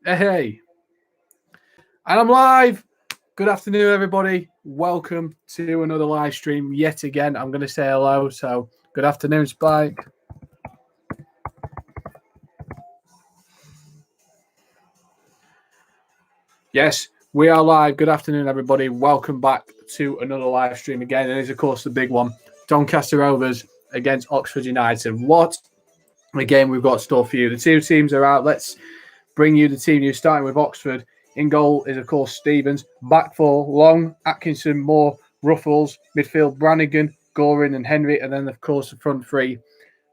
Hey, and I'm live. Good afternoon, everybody. Welcome to another live stream yet again. I'm going to say hello. So, good afternoon, Spike. Yes, we are live. Good afternoon, everybody. Welcome back to another live stream again. And it's, of course, the big one Doncaster Rovers against Oxford United. What a game we've got store for you. The two teams are out. Let's bring you the team news, starting with Oxford. In goal is, of course, Stevens. Back four, Long, Atkinson, Moore, Ruffles. Midfield, Brannigan, Gorin and Henry. And then, of course, the front three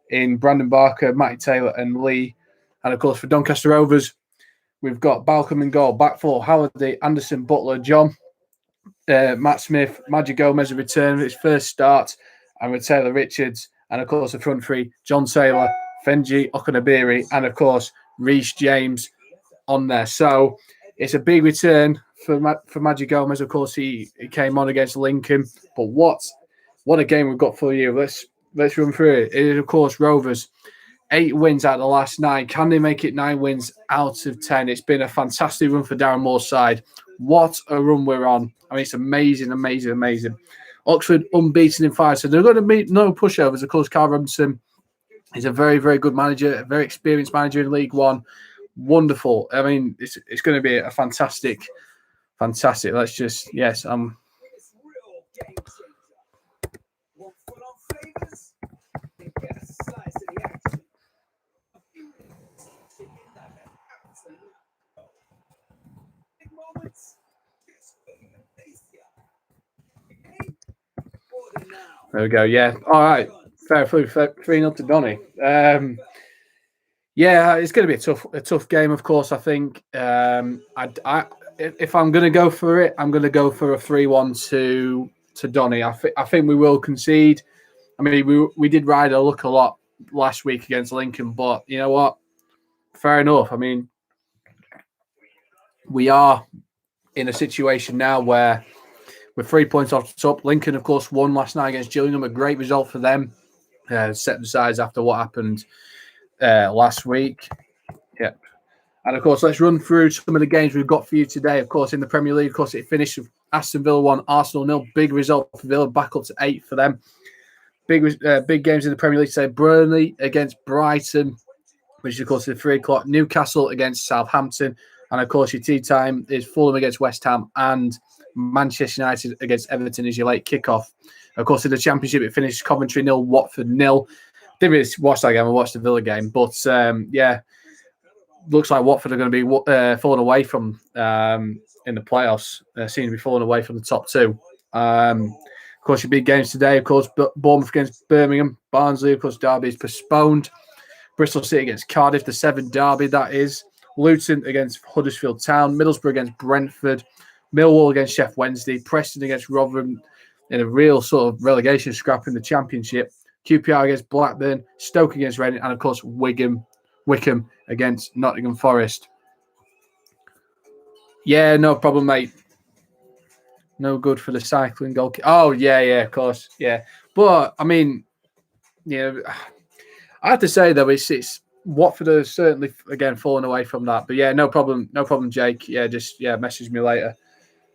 in Brandon Barker, Matty Taylor and Lee. And, of course, for Doncaster Rovers, we've got Balcom in goal. Back four, Halliday, Anderson, Butler, John. Matt Smith, Magic Gomez return for his first start. And with Taylor Richards. And, of course, the front three, John Taylor, Fenji, Okunabiri, and, of course, Reece James on there. So it's a big return for Magic Gomez. Of course, he came on against Lincoln. But what a game we've got for you. Let's run through it. It is, of course, Rovers. 8 wins out of the last 9. Can they make it 9 wins out of 10? It's been a fantastic run for Darren Moore's side. What a run we're on. I mean, it's amazing, amazing, amazing. Oxford unbeaten in 5. So they're going to meet no pushovers. Of course, Carl Robinson is a very, very good manager, a very experienced manager in League One. Wonderful. I mean, it's going to be a fantastic. Let's just, yes, there we go. Yeah. All right. Fair through 3-0 to Donny. Yeah, it's going to be a tough game. Of course, I think. If I'm going to go for it, I'm going to go for a 3-1 to Donny. I think we will concede. I mean, we did ride a look a lot last week against Lincoln, but you know what? Fair enough. I mean, we are in a situation now where we're 3 points off the top. Lincoln, of course, won last night against Gillingham. A great result for them. Set the sides after what happened last week. Yep. And, of course, let's run through some of the games we've got for you today. Of course, in the Premier League, of course, it finished with Aston Villa 1, Arsenal 0. Big result for Villa, back up to 8 for them. Big games in the Premier League today. Burnley against Brighton, which is, of course, at 3 o'clock. Newcastle against Southampton. And, of course, your tea time is Fulham against West Ham and Manchester United against Everton is your late kickoff. Of course, in the Championship, it finished Coventry 0, Watford 0. Didn't really watch that game. I watched the Villa game. But, yeah, looks like Watford are going to be falling away from in the playoffs. Seem to be falling away from the top 2. Of course, your big games today, of course, Bournemouth against Birmingham. Barnsley, of course, Derby is postponed. Bristol City against Cardiff, the 7 Derby, that is. Luton against Huddersfield Town. Middlesbrough against Brentford. Millwall against Sheffield Wednesday. Preston against Rotherham in a real sort of relegation scrap in the Championship. QPR against Blackburn. Stoke against Reading. And, of course, Wickham against Nottingham Forest. Yeah, no problem, mate. No good for the cycling goalkeeper. Oh, yeah, of course, yeah. But, I mean, I have to say, though, it's Watford are certainly, again, falling away from that. But, yeah, no problem, Jake. Yeah, just, message me later.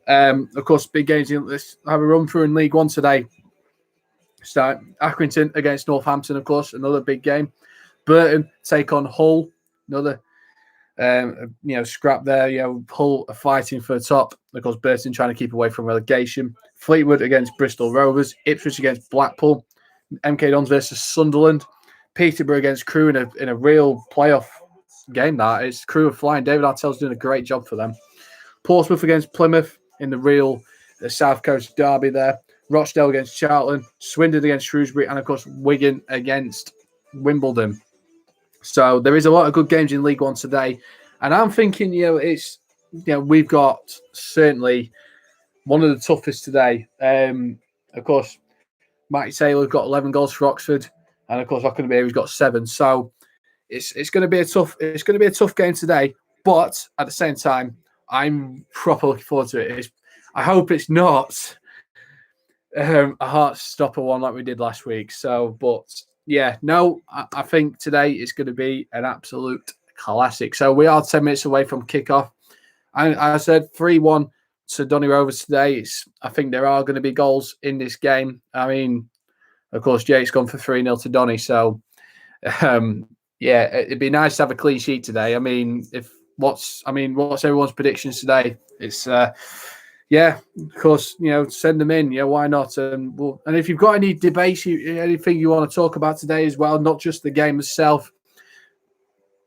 Of course, big games. Let's have a run through in League One today. Start Accrington against Northampton, of course, another big game. Burton take on Hull, another scrap there. Hull are fighting for the top. Of course, Burton trying to keep away from relegation. Fleetwood against Bristol Rovers. Ipswich against Blackpool. MK Dons versus Sunderland. Peterborough against Crewe in a real playoff game. That is Crewe are flying. David Artell's doing a great job for them. Portsmouth against Plymouth in the real South Coast derby there. Rochdale against Charlton. Swindon against Shrewsbury. And, of course, Wigan against Wimbledon. So there is a lot of good games in League One today. And I'm thinking, we've got certainly one of the toughest today. Of course, Matty Taylor's got 11 goals for Oxford. And, of course, Okunabiri's got 7. So it's going to be a tough game today. But at the same time, I'm proper looking forward to it. I hope it's not a heart stopper one like we did last week. So, but yeah, no, I think today is going to be an absolute Classic. So we are 10 minutes away from kickoff. I said 3-1 to Donny Rovers today. I think there are going to be goals in this game. I mean, of course, Jake's gone for 3-0 to Donny. So, yeah, it'd be nice to have a clean sheet today. I mean, what's everyone's predictions today? It's yeah, of course, send them in. Yeah, why not? And if you've got any debates, anything you want to talk about today as well, not just the game itself,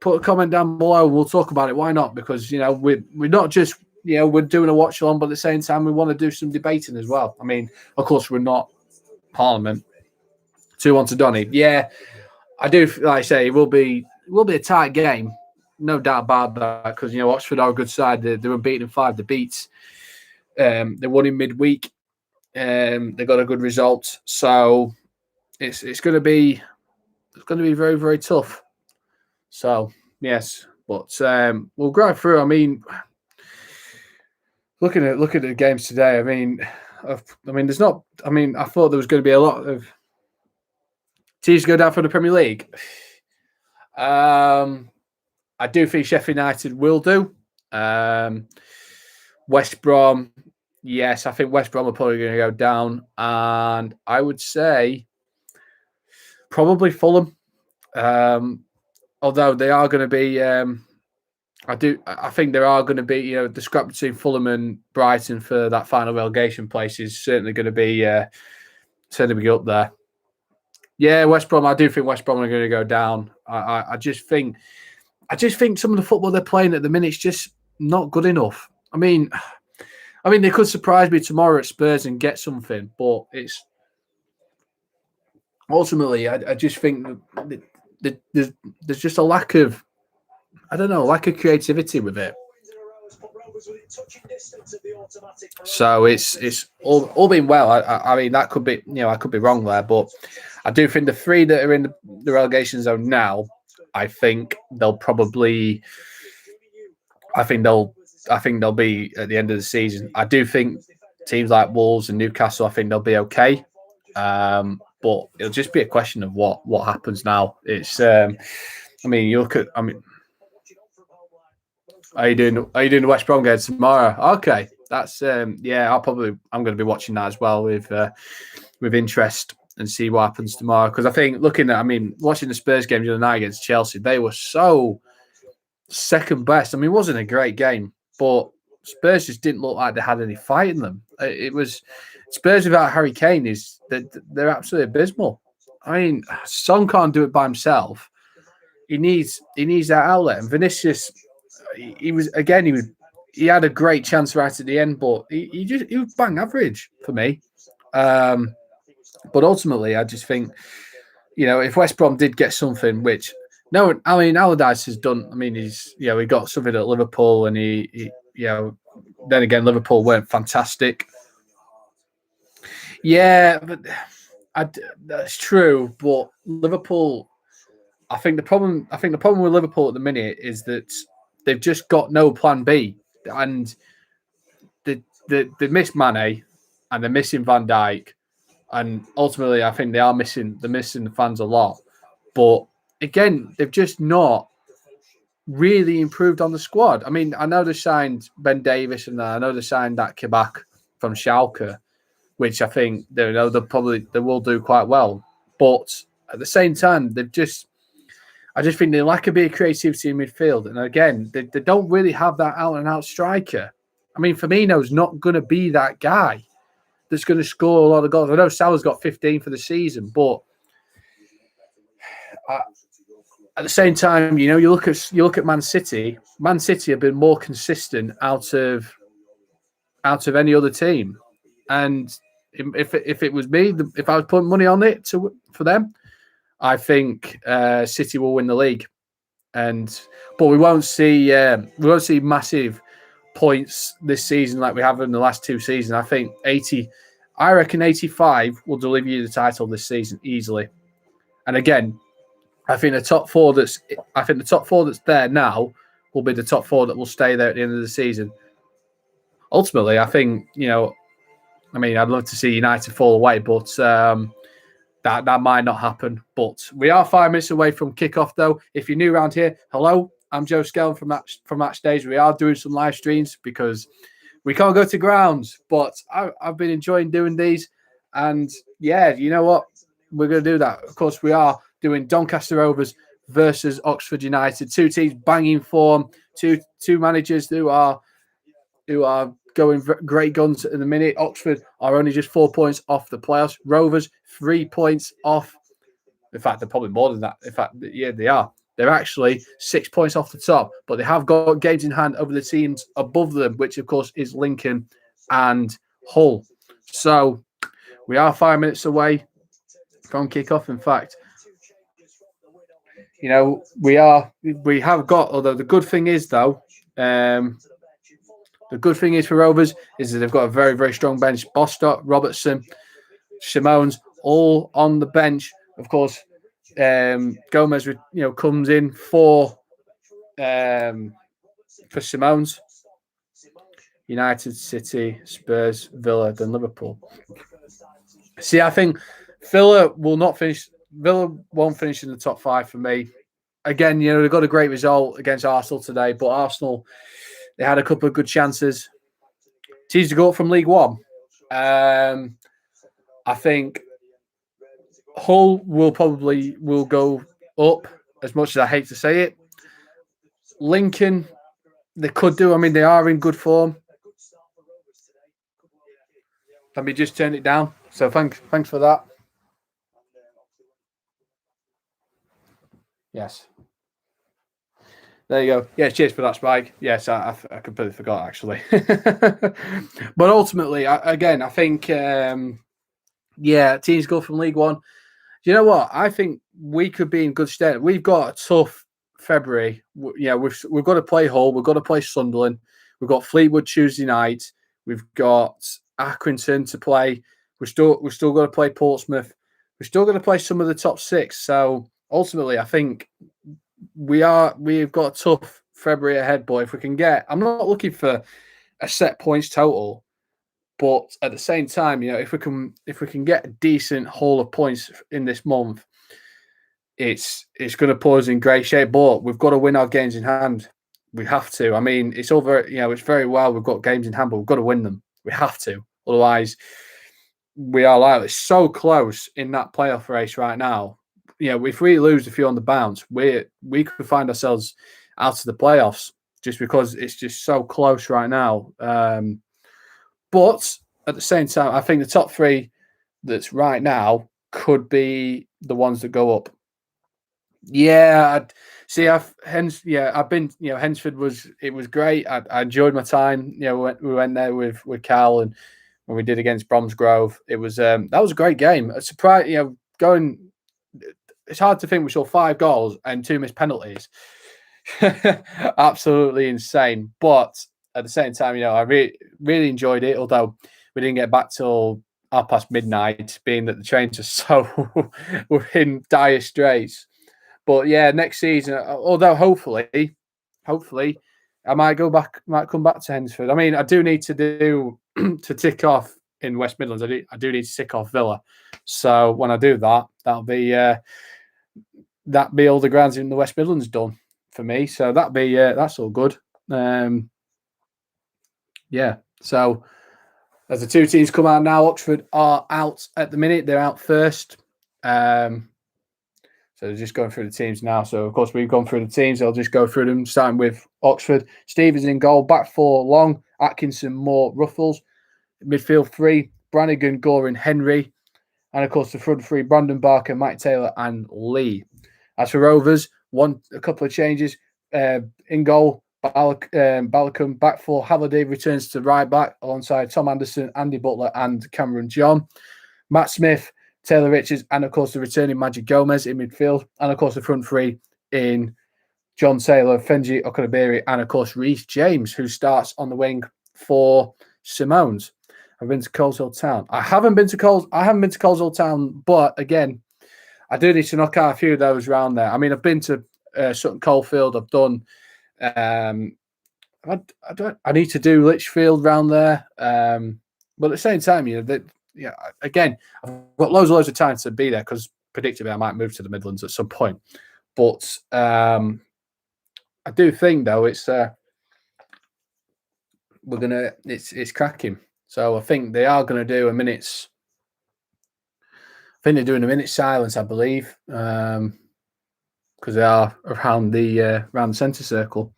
put a comment down below. We'll talk about it. Why not? Because we're not just we're doing a watch along, but at the same time we want to do some debating as well. I mean, of course, we're not Parliament. 2-1 to Donny. Yeah, I do. Like I say, it will be a tight game, no doubt about that. Because Oxford are a good side. They were beaten in 5. They beat. They won in midweek. They got a good result. So it's going to be very, very tough. So yes, but we'll go through. I mean, looking at the games today. I mean, there's not. I mean, I thought there was going to be a lot of teams go down for the Premier League. I do think Sheffield United will do. West Brom, yes, I think West Brom are probably going to go down, and I would say probably Fulham. Although they are going to be, I think there are going to be, the scrap between Fulham and Brighton for that final relegation place is certainly going to be up there. Yeah, West Brom. I do think West Brom are going to go down. I just think some of the football they're playing at the minute is just not good enough. I mean, they could surprise me tomorrow at Spurs and get something, but it's ultimately, I just think there's just a lack of, lack of creativity with it. So it's all been well. I mean, that could be, I could be wrong there, but I do think the 3 that are in the relegation zone now, I think they'll be at the end of the season. I do think teams like Wolves and Newcastle, I think they'll be okay. But it'll just be a question of what happens now. It's are you doing the West Brom game tomorrow? Okay. That's I'm going to be watching that as well with interest and see what happens tomorrow. Because I think watching the Spurs game the other night against Chelsea, they were so second best. It wasn't a great game, but Spurs just didn't look like they had any fight in them. It was Spurs without Harry Kane they're absolutely abysmal. Son can't do it by himself. He needs that outlet. And Vinicius, he had a great chance right at the end, but he was bang average for me. But ultimately, I just think, if West Brom did get something, which Allardyce has done. He got something at Liverpool, and he then again Liverpool weren't fantastic. Yeah, but that's true. But Liverpool, I think the problem with Liverpool at the minute is that they've just got no plan B, and they miss Mane, and they're missing Van Dijk, and ultimately I think they're missing the fans a lot. But again, they've just not really improved on the squad. I know they signed Ben Davies, and I know they signed that Kabak from Schalke, which I think they will do quite well. But at the same time, I just think they lack a bit of creativity in midfield. And again, they don't really have that out-and-out striker. Firmino's not going to be that guy that's going to score a lot of goals. I know Salah's got 15 for the season, but at the same time, you look at Man City. Man City have been more consistent out of any other team. And if it was me, if I was putting money on it for them, I think City will win the league. But we won't see massive points this season like we have in the last 2 seasons. I reckon 85 will deliver you the title this season easily. And again, I think the top four that's there now will be the top 4 that will stay there at the end of the season. Ultimately, I think I'd love to see United fall away, but that might not happen. But we are 5 minutes away from kickoff, though. If you're new around here, hello. I'm Joe Skellen from Match Days. We are doing some live streams because we can't go to grounds, but I've been enjoying doing these. And yeah, you know what? We're going to do that. Of course, we are doing Doncaster Rovers versus Oxford United. Two teams banging form, two managers who are going great guns at the minute. Oxford are only just 4 points off the playoffs. Rovers 3 points off. In fact, they're probably more than that. In fact, yeah, they are. They're actually 6 points off the top, but they have got games in hand over the teams above them, which of course is Lincoln and Hull. So we are 5 minutes away from kickoff. In fact, you know, we have got, although the good thing is though, the good thing is for Rovers is that they've got a very, very strong bench. Bostock, Robertson, Simones, all on the bench. Of course, Gomez, comes in for Simones. United, City, Spurs, Villa, then Liverpool. See, I think Villa won't finish in the top 5 for me. Again, they got a great result against Arsenal today, but Arsenal, they had a couple of good chances. Teams to go up from League One. I think Hull will go up, as much as I hate to say it. Lincoln, they could do. I mean, they are in good form. Let me just turn it down. So thanks for that. Yes. There you go. Yeah, cheers for that, Spike. Yes, I completely forgot, actually. But ultimately, I think, teams go from League One. You know what? I think we could be in good stead. We've got a tough February. We've got to play Hull. We've got to play Sunderland. We've got Fleetwood Tuesday night. We've got Accrington to play. We've still got to play Portsmouth. We're still going to play some of the top 6. So ultimately, I think we've got a tough February ahead, boy. If we can I'm not looking for a set points total, but at the same time, if we can get a decent haul of points in this month, it's going to put us in great shape. But we've got to win our games in hand. We have to. I mean, it's over. It's very well we've got games in hand, but we've got to win them. We have to. Otherwise, we are liable. It's so close in that playoff race right now. If we lose a few on the bounce, we could find ourselves out of the playoffs just because it's just so close right now. But at the same time, I think the top 3 that's right now could be the ones that go up. Yeah, I've been. Hensford was great. I enjoyed my time. We went there with Cal, and when we did against Bromsgrove, it was that was a great game. A surprise. Going. It's hard to think we saw 5 goals and 2 missed penalties. Absolutely insane. But at the same time, I really enjoyed it. Although we didn't get back till midnight, being that the trains are we're in dire straits. But yeah, next season, although hopefully, I might come back to Hensford. I mean, I do need to tick off in West Midlands. I do need to tick off Villa. So when I do that, that'll be all the grounds in the West Midlands done for me. So that's all good. So as the 2 teams come out now, Oxford are out at the minute. They're out first. So they're just going through the teams now. So, of course, we've gone through the teams. I'll just go through them, starting with Oxford. Stevens in goal. Back 4, Long, Atkinson, Moore, Ruffles. Midfield 3, Brannigan, Goring, Henry. And, of course, the front 3, Brandon Barker, Mike Taylor, and Lee. As for Rovers, a couple of changes. In goal, Balacum. Back 4, Halliday returns to right back alongside Tom Anderson, Andy Butler, and Cameron John. Matt Smith, Taylor Richards, and of course the returning Magic Gomez in midfield, and of course the front 3 in John Taylor, Fenji Okonabiri, and of course Reece James, who starts on the wing for Simones. I've been to Coleshill Town. I haven't been to Coleshill Town, but again, I do need to knock out a few of those around there. I mean, I've been to Sutton Coldfield. I've done. I need to do Lichfield round there, but at the same time, again, I've got loads of time to be there because predictably I might move to the Midlands at some point. But I do think though it's it's cracking. So I think they are gonna do a minute's. I think they're doing a minute's silence, I believe, because they are around the centre circle.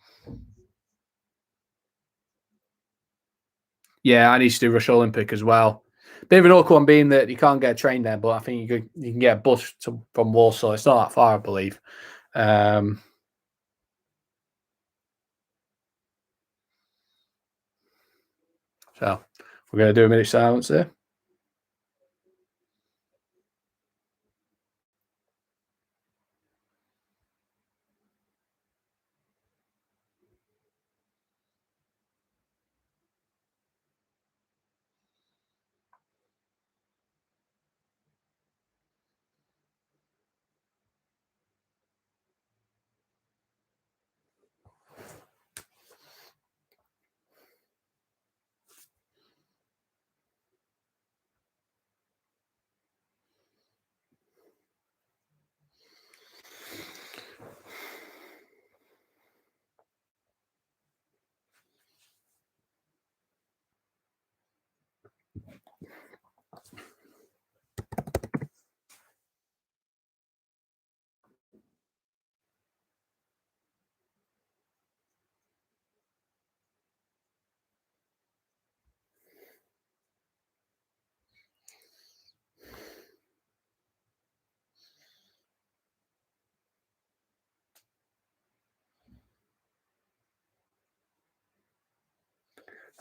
Yeah, I need to do Rush Olympic as well. Bit of an awkward one being that you can't get a train there, but I think you can get a bus from Warsaw. It's not that far, I believe. So we're going to do a minute silence there.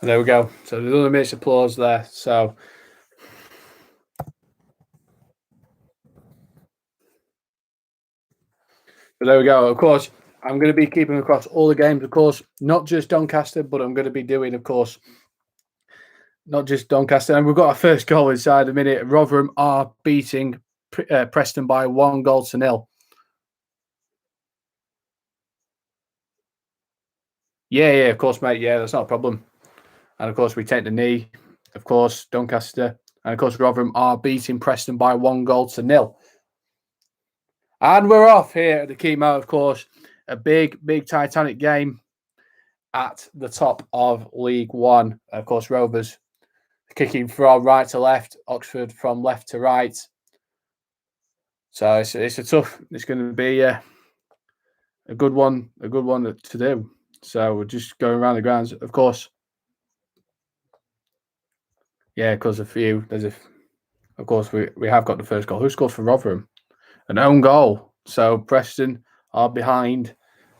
And there we go. So there's another minute's applause there. So there we go. Of course, I'm going to be keeping across all the games, of course, not just Doncaster, but I'm going to be doing, of course, not just Doncaster. And we've got our first goal inside a minute. Rotherham are beating Preston by 1-0. Yeah, of course, mate. Yeah, that's not a problem. And of course, we take the knee. Of course, Doncaster. And of course, Rotherham are beating Preston by 1-0. And we're off here at the Keepmoat, of course. A big Titanic game at the top of League One. Of course, Rovers kicking from right to left, Oxford from left to right. So it's a tough. It's going to be a good one to do. So we're just going around the grounds, of course. Yeah, because of course, we have got the first goal. Who scored for Rotherham? An own goal. So Preston are behind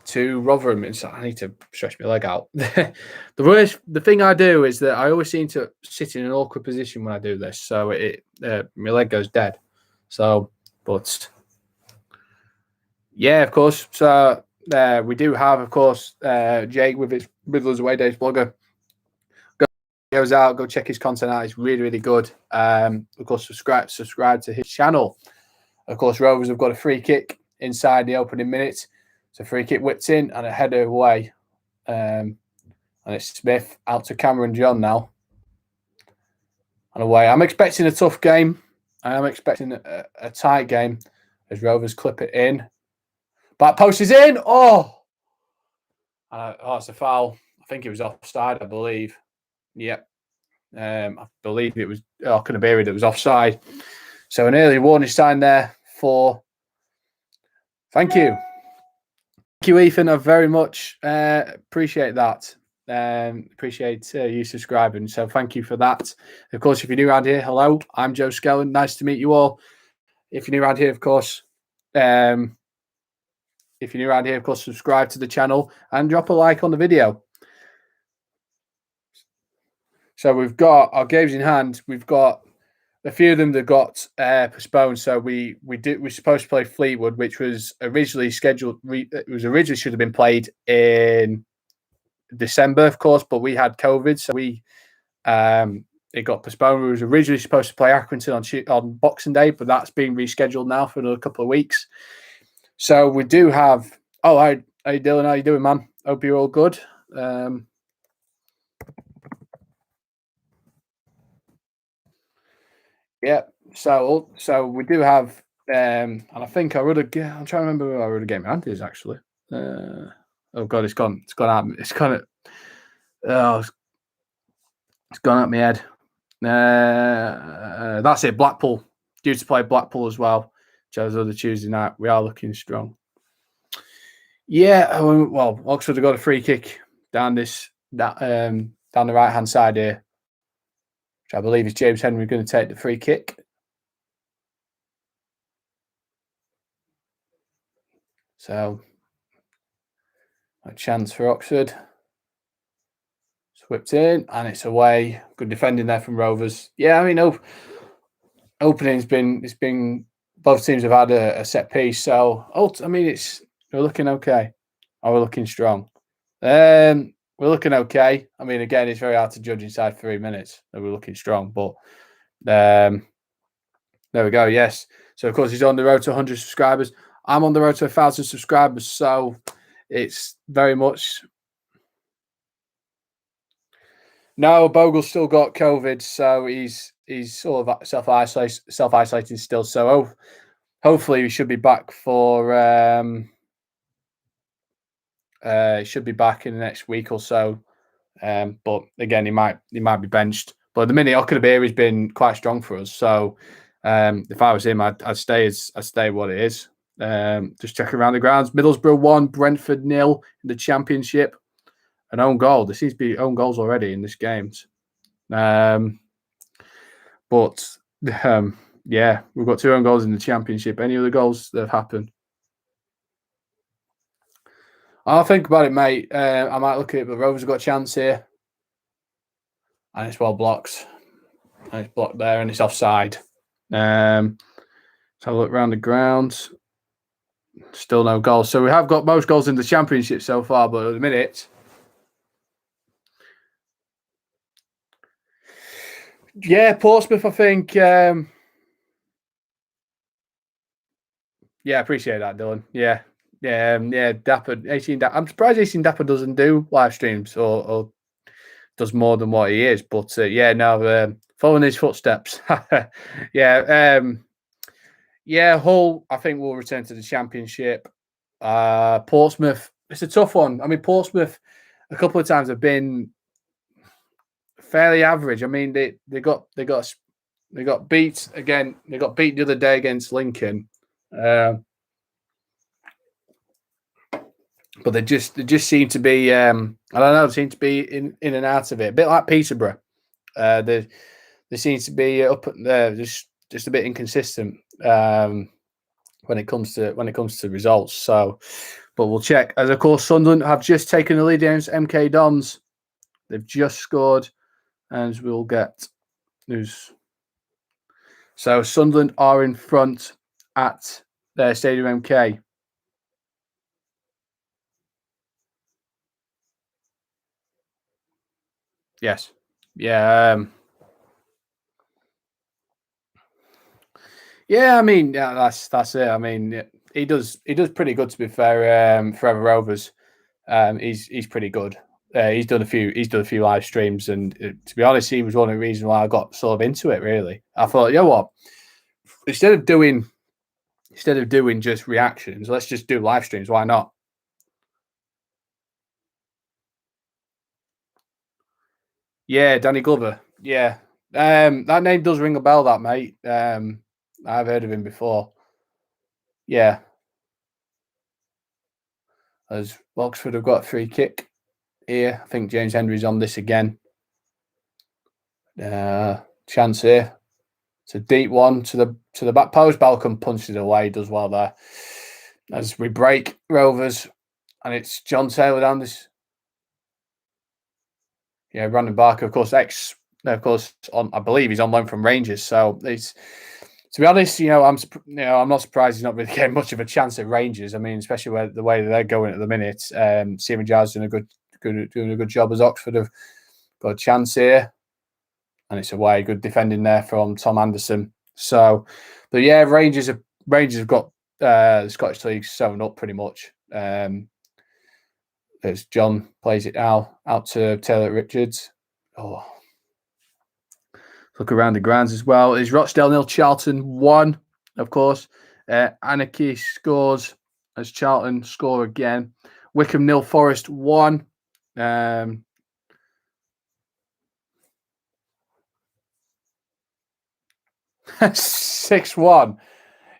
to Rotherham. So I need to stretch my leg out. The thing I do is that I always seem to sit in an awkward position when I do this. So my leg goes dead. So, but yeah, of course. So we do have, of course, Jake with his Riddlers Away Days blogger. Goes out, go check his content out. It's really good. Of course, subscribe to his channel. Of course, Rovers have got a free kick inside the opening minute. So free kick whipped in and a header away. And it's Smith out to Cameron John now. And away. I'm expecting a tough game. I am expecting a tight game as Rovers clip it in. Back post is in. Oh, it's a foul. I think it was offside, I believe. Yep. I believe it was Kanabiri that was offside. So an early warning sign there for. Thank you. Thank you, Ethan. I very much appreciate that. Appreciate you subscribing. So thank you for that. Of course, if you're new around here, hello. I'm Joe Skellen. Nice to meet you all. If you're new around here, of course, subscribe to the channel and drop a like on the video. So we've got our games in hand. We've got a few of them that got postponed. So we're supposed to play Fleetwood, which was originally scheduled. Originally should have been played in December, of course, but we had COVID, so it got postponed. We was originally supposed to play Accrington on Boxing Day, but that's been rescheduled now for another couple of weeks. So we do have. Oh, hi Dylan, how you doing, man? Hope you're all good. Yeah, so we do have, and I think I'm trying to remember who our other game hand is actually. Oh God, it's gone. It's gone out. It's kind of. Oh, it's gone out my head. That's it. Blackpool due to play Blackpool as well. Chose other Tuesday night. We are looking strong. Yeah, well, Oxford have got a free kick down down the right hand side here, which I believe is James Henry going to take the free kick. So a chance for Oxford. Whipped in and it's away. Good defending there from Rovers. Yeah, I mean, opening's been both teams have had a set piece. So I mean, we're looking okay. Or we're looking strong. We're looking okay. I mean, again, it's very hard to judge inside 3 minutes that we're looking strong, but there we go. Yes. So of course he's on the road to 100 subscribers. I'm on the road to 1,000 subscribers. So it's very much. No, Bogle's still got COVID, so he's sort of self-isolating still. So hopefully he should be back for should be back in the next week or so. But again, he might be benched. But at the minute, Okabe has been quite strong for us. So if I was him, I'd stay what it is. Just checking around the grounds. Middlesbrough 1, Brentford 0 in the Championship. An own goal. There seems to be own goals already in this game. Yeah, we've got 2 own goals in the Championship. Any other goals that have happened? I'll think about it, mate. I might look at it, but Rovers have got a chance here. And it's well blocked. And it's blocked there and it's offside. So have a look around the ground. Still no goals. So we have got most goals in the Championship so far, but at the minute. Yeah, Portsmouth, I think. Yeah, I appreciate that, Dylan. Yeah. Dapper, 18 Dapper. I'm surprised 18 Dapper doesn't do live streams or does more than what he is. But following his footsteps. Hull, I think will return to the Championship. Portsmouth, it's a tough one. I mean, Portsmouth, a couple of times have been fairly average. I mean, they got beat again. They got beat the other day against Lincoln. But they just seem to be I don't know, they seem to be in and out of it. A bit like Peterborough. They seem to be up there, just a bit inconsistent when it comes to results. So, but we'll check. As of course, Sunderland have just taken the lead against MK Dons. They've just scored, and we'll get news. So Sunderland are in front at their Stadium MK. Yes. Yeah. Yeah, I mean, that's it. I mean, he does pretty good, to be fair. Forever Rovers, he's pretty good. He's done a few live streams, and to be honest, he was one of the reasons why I got sort of into it. Really, I thought, you know what, instead of doing just reactions, let's just do live streams. Why not? Yeah, Danny Glover. Yeah, that name does ring a bell. That mate. I've heard of him before. Yeah. As Oxford have got a free kick here. I think James Henry's on this again. Chance here. It's a deep one to the back post. Balcom punches it away, does well there. As we break Rovers, and it's John Taylor down this. Yeah, Brandon Barker, of course, I believe he's on loan from Rangers. So it's, to be honest, I'm not surprised he's not really getting much of a chance at Rangers. I mean, especially the way they're going at the minute. Steven Jar's doing a good job, as Oxford have got a chance here, and it's away. Good defending there from Tom Anderson. So, but yeah, Rangers have got the Scottish League sewn up pretty much. As John plays it now out to Taylor Richards. Oh, look around the grounds as well. Is Rochdale 0, Charlton 1, of course. Anarchy scores as Charlton score again. Wickham 0, Forest 1. 6-1.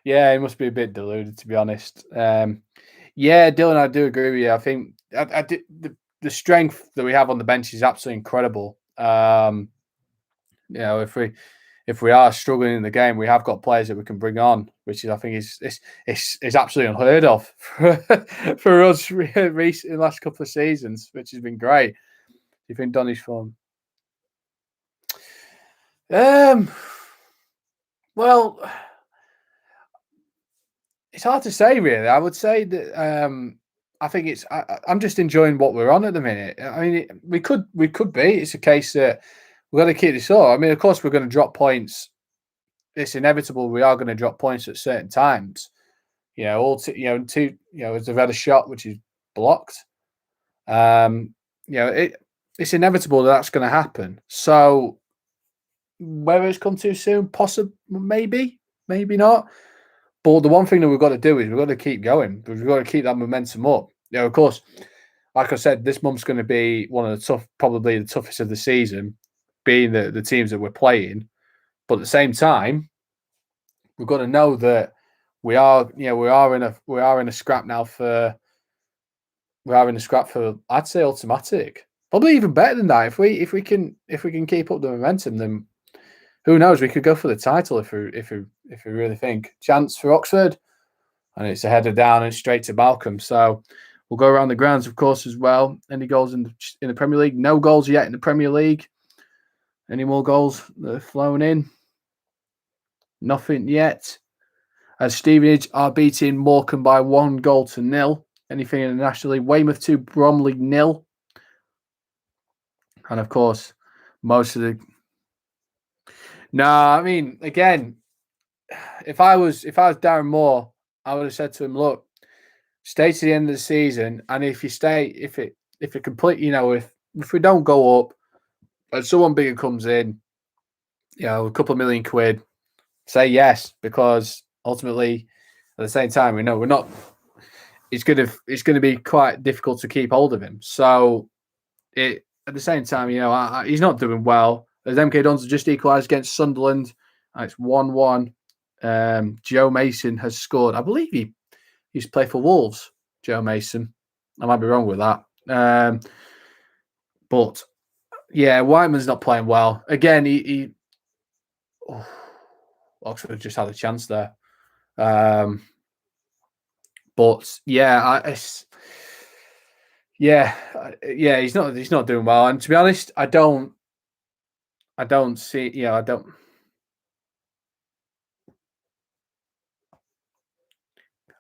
Yeah, he must be a bit deluded, to be honest. Yeah, Dylan, I do agree with you. I think the strength that we have on the bench is absolutely incredible. If we are struggling in the game, we have got players that we can bring on, which is I think is absolutely unheard of for us in the last couple of seasons, which has been great. Do you think Donny's form? Well, it's hard to say, really. I would say that I think I'm just enjoying what we're on at the minute. I mean, we could be. It's a case that we've got to keep this up. I mean, of course, we're going to drop points. It's inevitable. We are going to drop points at certain times. As they've had a shot which is blocked. It's inevitable that's going to happen. So whether it's come too soon, possibly, maybe not. But the one thing that we've got to do is we've got to keep going. We've got to keep that momentum up. Of course, like I said, this month's going to be one of probably the toughest of the season, being the teams that we're playing. But at the same time, we've got to know that we are in a scrap now for. We are in a scrap for, I'd say, automatic. Probably even better than that. If we can keep up the momentum, then who knows? We could go for the title if we really think. Chance for Oxford, and it's a header down and straight to Balcombe. So we'll go around the grounds, of course, as well. Any goals in the Premier League? No goals yet in the Premier League. Any more goals that have flown in? Nothing yet. As Stevenage are beating Morecambe by 1-0. Anything internationally? Weymouth 2, Bromley 0. And of course, most of the. No, I mean, again, if I was Darren Moore, I would have said to him, "Look, stay to the end of the season, and if you stay, if it complete, if we don't go up, and someone bigger comes in, a couple of million quid, say yes, because ultimately, at the same time, we know we're not. It's gonna be quite difficult to keep hold of him. So, at the same time, he's not doing well. As MK Dons just equalised against Sunderland, and it's 1-1. Joe Mason has scored. I believe he used to play for Wolves. Joe Mason. I might be wrong with that. But yeah, Whiteman's not playing well. Again, Oxford just had a chance there. But yeah, he's not doing well. And to be honest, I don't see. I don't.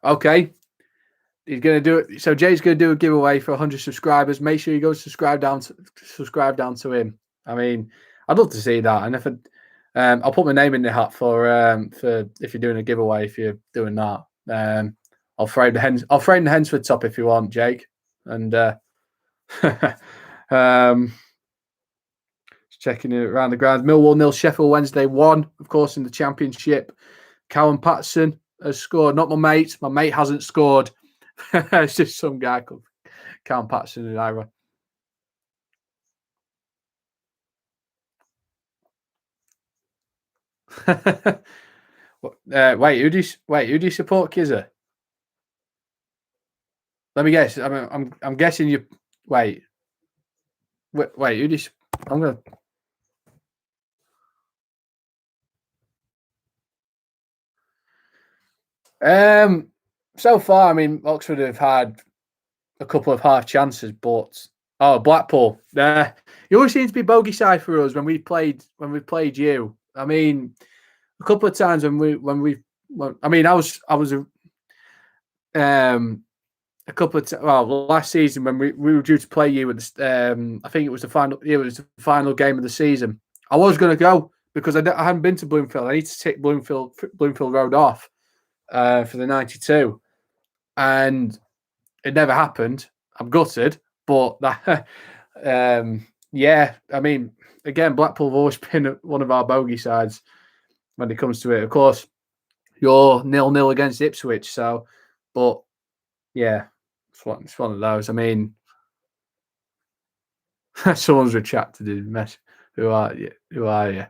Okay, he's going to do it. So Jay's going to do a giveaway for 100 subscribers. Make sure you go subscribe down to him. I mean, I'd love to see that. And if I'll put my name in the hat for if you're doing a giveaway, if you're doing that. I'll frame the Hensford top if you want, Jake. And checking it around the ground. Millwall 0, Sheffield Wednesday 1. Of course, in the Championship, Callum Patterson has scored. Not my mate. My mate hasn't scored. It's just some guy called Callum Patterson in Ira. Wait, who do you support, Kizza? Let me guess. I'm guessing you. Wait. Who do you? I'm gonna. So far, I mean, Oxford have had a couple of half chances, but Blackpool. You always seem to be bogey side for us when we played you. I mean, a couple of times I was a couple of last season when we were due to play you at I think it was the final. It was the final game of the season. I was going to go because I hadn't been to Bloomfield. I need to take Bloomfield Road off for the 92, and it never happened. I'm gutted, but that, yeah. I mean, again, Blackpool have always been one of our bogey sides when it comes to it. Of course, you're 0-0 against Ipswich, so, but yeah, It's one of those. I mean, someone's retracted his mess. Who are you? Who are you?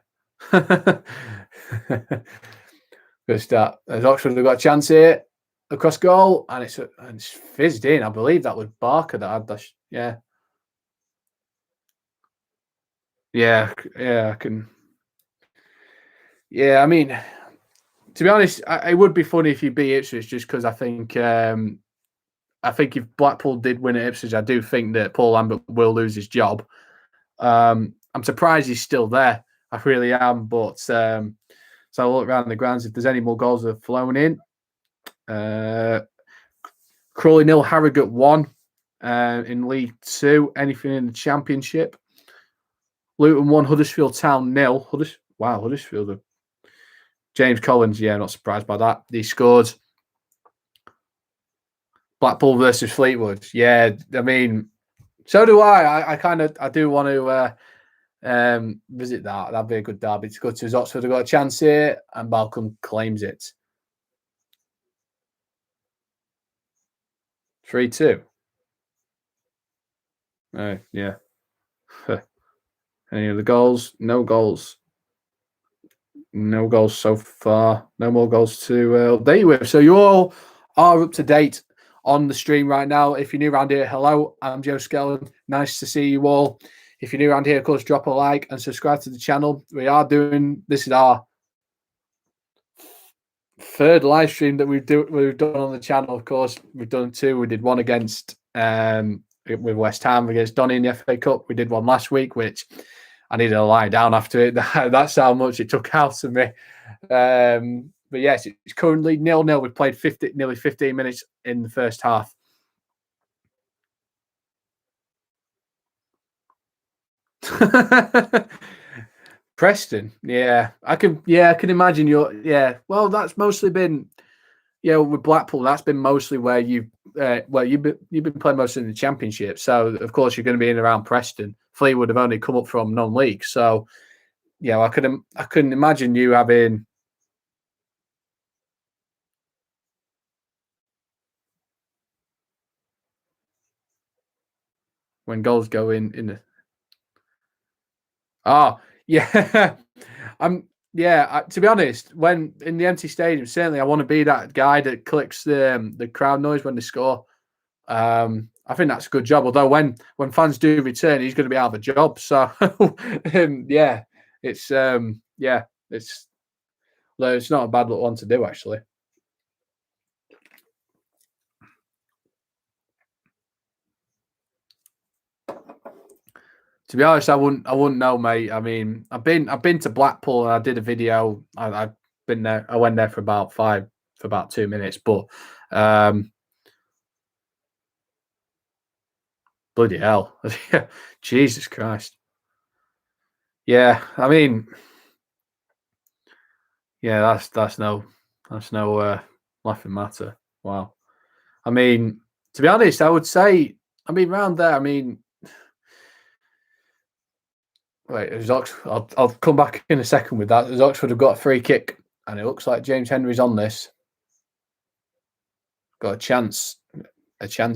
Good start. As Oxford have got a chance here across goal, and it's fizzed in. I believe that was Barker that had that. Yeah. I can. Yeah, I mean, to be honest, it would be funny if you beat Ipswich, just because I think if Blackpool did win at Ipswich, I do think that Paul Lambert will lose his job. I'm surprised he's still there. I really am. But so I'll look around the grounds if there's any more goals that have flown in. Crawley 0, Harrogate 1 in League 2. Anything in the Championship? Luton 1, Huddersfield Town 0. Huddersfield. James Collins, yeah, not surprised by that. He scored. Blackpool versus Fleetwood. Yeah, I mean, so do I. I do want to visit that. That'd be a good derby to go to. As Oxford have got a chance here, and Balcombe claims it. 3-2. Yeah. Any of the goals? No goals. No goals so far. No more goals to update you with. So you all are up to date on the stream right now. If you're new around here, hello, I'm Joe Skellen. Nice to see you all. If you're new around here, of course, drop a like and subscribe to the channel. This is our third live stream that we've done on the channel. Of course, we've done 2. We did one against with West Ham against Donny in the FA Cup. We did one last week, which I needed to lie down after it. That's how much it took out of me. But yes, it's currently 0-0. We've played nearly 15 minutes in the first half. Preston, yeah, I can imagine well, that's mostly been, with Blackpool, that's been mostly where you've been playing mostly in the Championship. So of course you're going to be in around Preston. Fleetwood have only come up from non-league, so I couldn't imagine you having. When goals go in the. Oh, yeah. To be honest, when in the empty stadium, certainly I want to be that guy that clicks the crowd noise when they score. I think that's a good job. Although when fans do return, he's going to be out of a job. So it's it's not a bad little one to do, actually. To be honest, I wouldn't know, mate. I mean, I've been to Blackpool and I did a video. I've been there. I went there for about 2 minutes, but bloody hell, Jesus Christ. Yeah, I mean, yeah, that's no laughing matter. Wow. I mean, to be honest, I would say, round there, wait, I'll come back in a second with that. As Oxford have got a free kick, and it looks like James Henry's on this. Got a chance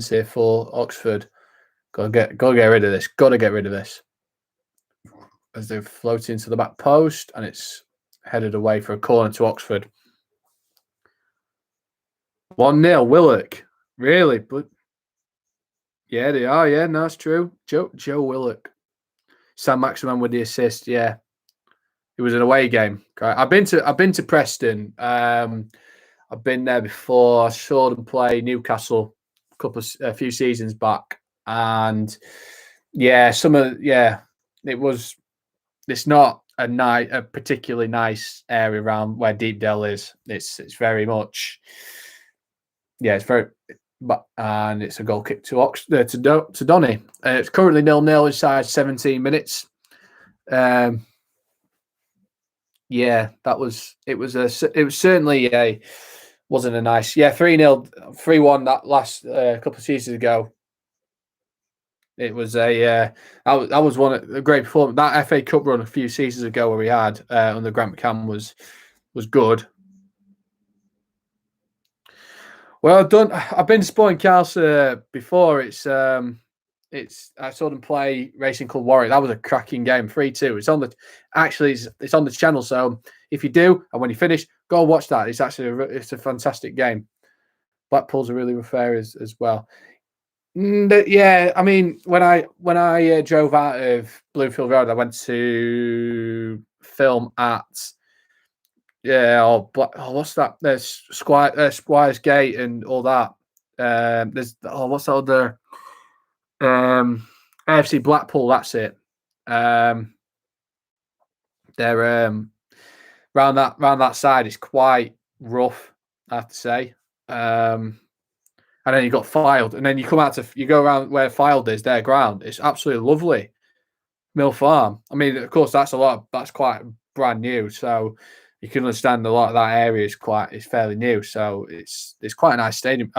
here for Oxford. Got to get rid of this. Got to get rid of this. As they float into the back post, and it's headed away for a corner to Oxford. 1-0, Willock. Really? But yeah, they are. Yeah, no, that's true. Joe Willock. Sam Maximan with the assist. Yeah, it was an away game. I've been to Preston. I've been there before. I saw them play Newcastle a few seasons back, and it's not a particularly nice area around where Deepdale is. It's very much, it's very. And it's a goal kick to Donny. It's currently 0-0 inside 17 minutes. It was certainly wasn't a nice 3-0, 3-1 that last couple of seasons ago. It was that was a great performance. That FA Cup run a few seasons ago where we had under Grant McCann was good. Well, I've been to Sporting Castle before. I saw them play Racing Club Warwick. That was a cracking game, 3-2. It's on the channel. So if you do, and when you finish, go watch that. It's a fantastic game. Blackpool's a really rough area as well. Yeah, I mean, when I drove out of Bloomfield Road, I went to film at what's that? There's Squires Gate and all that. There's what's that other AFC Blackpool. That's it. They're round that side. It's quite rough, I have to say. And then you got Fylde, and then you go around where Fylde is, their ground. It's absolutely lovely. Mill Farm. I mean, of course, that's quite brand new, so you can understand a lot of that area is fairly new. So it's quite a nice stadium.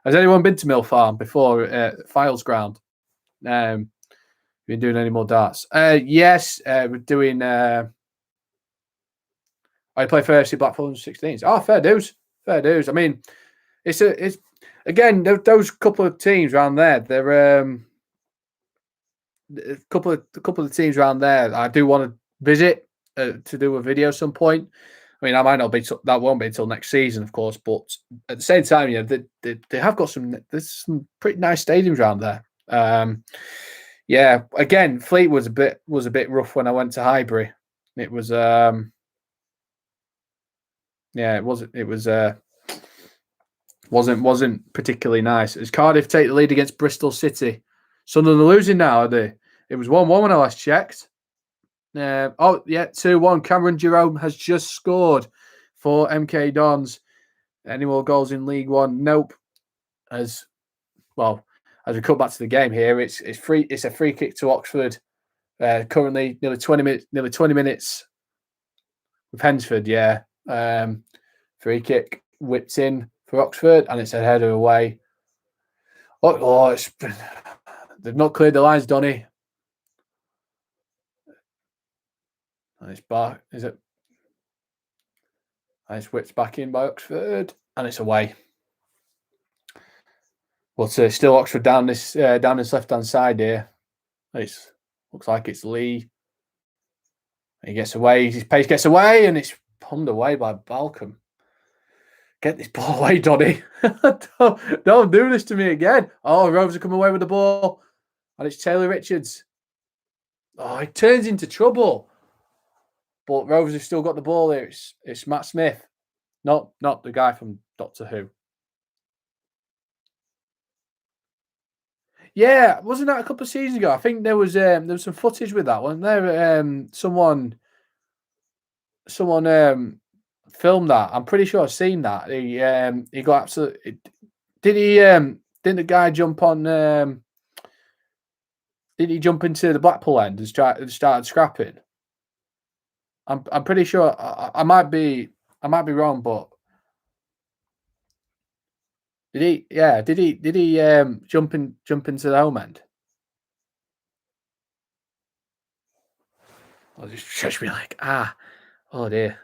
Has anyone been to Mill Farm before? Fylde's ground. Been doing any more darts? Yes, we're doing. I play for AFC Blackpool in 16s. Oh, fair dues. I mean, it's again those couple of teams around there. They're a couple of teams around there. I do want to visit to do a video at some point. I mean, I might not be that won't be until next season, of course. But at the same time, they have got there's some pretty nice stadiums around there. Yeah, again, Fleet was a bit rough when I went to Highbury. It was wasn't particularly nice. As Cardiff take the lead against Bristol City. Sunderland are losing now, are they? It was 1-1 when I last checked. 2-1. Cameron Jerome has just scored for MK Dons. Any more goals in League One? Nope. As we come back to the game here, it's free. It's a free kick to Oxford. Currently, nearly 20 minutes with Hensford. Yeah, free kick whipped in for Oxford, and it's a header away. They've not cleared the lines, Donny. And it's back. Is it? And it's whipped back in by Oxford, and it's away. But still Oxford down this left-hand side here. Looks like it's Lee. He gets away. His pace gets away, and it's pumped away by Balcom. Get this ball away, Donny. Don't do this to me again. Oh, Rovers are coming away with the ball. And it's Taylor Richards. Oh, he turns into trouble. But Rovers have still got the ball here. It's Matt Smith. Not the guy from Doctor Who. Yeah, wasn't that a couple of seasons ago? I think there was some footage with that one. There, someone filmed that. I'm pretty sure I've seen that. He got absolutely. Did he? Didn't the guy jump on? Did he jump into the Blackpool end and started scrapping? I'm pretty sure. I might be wrong, but did he? Yeah, did he? Jump into the home end? I'll just stretch me like oh dear.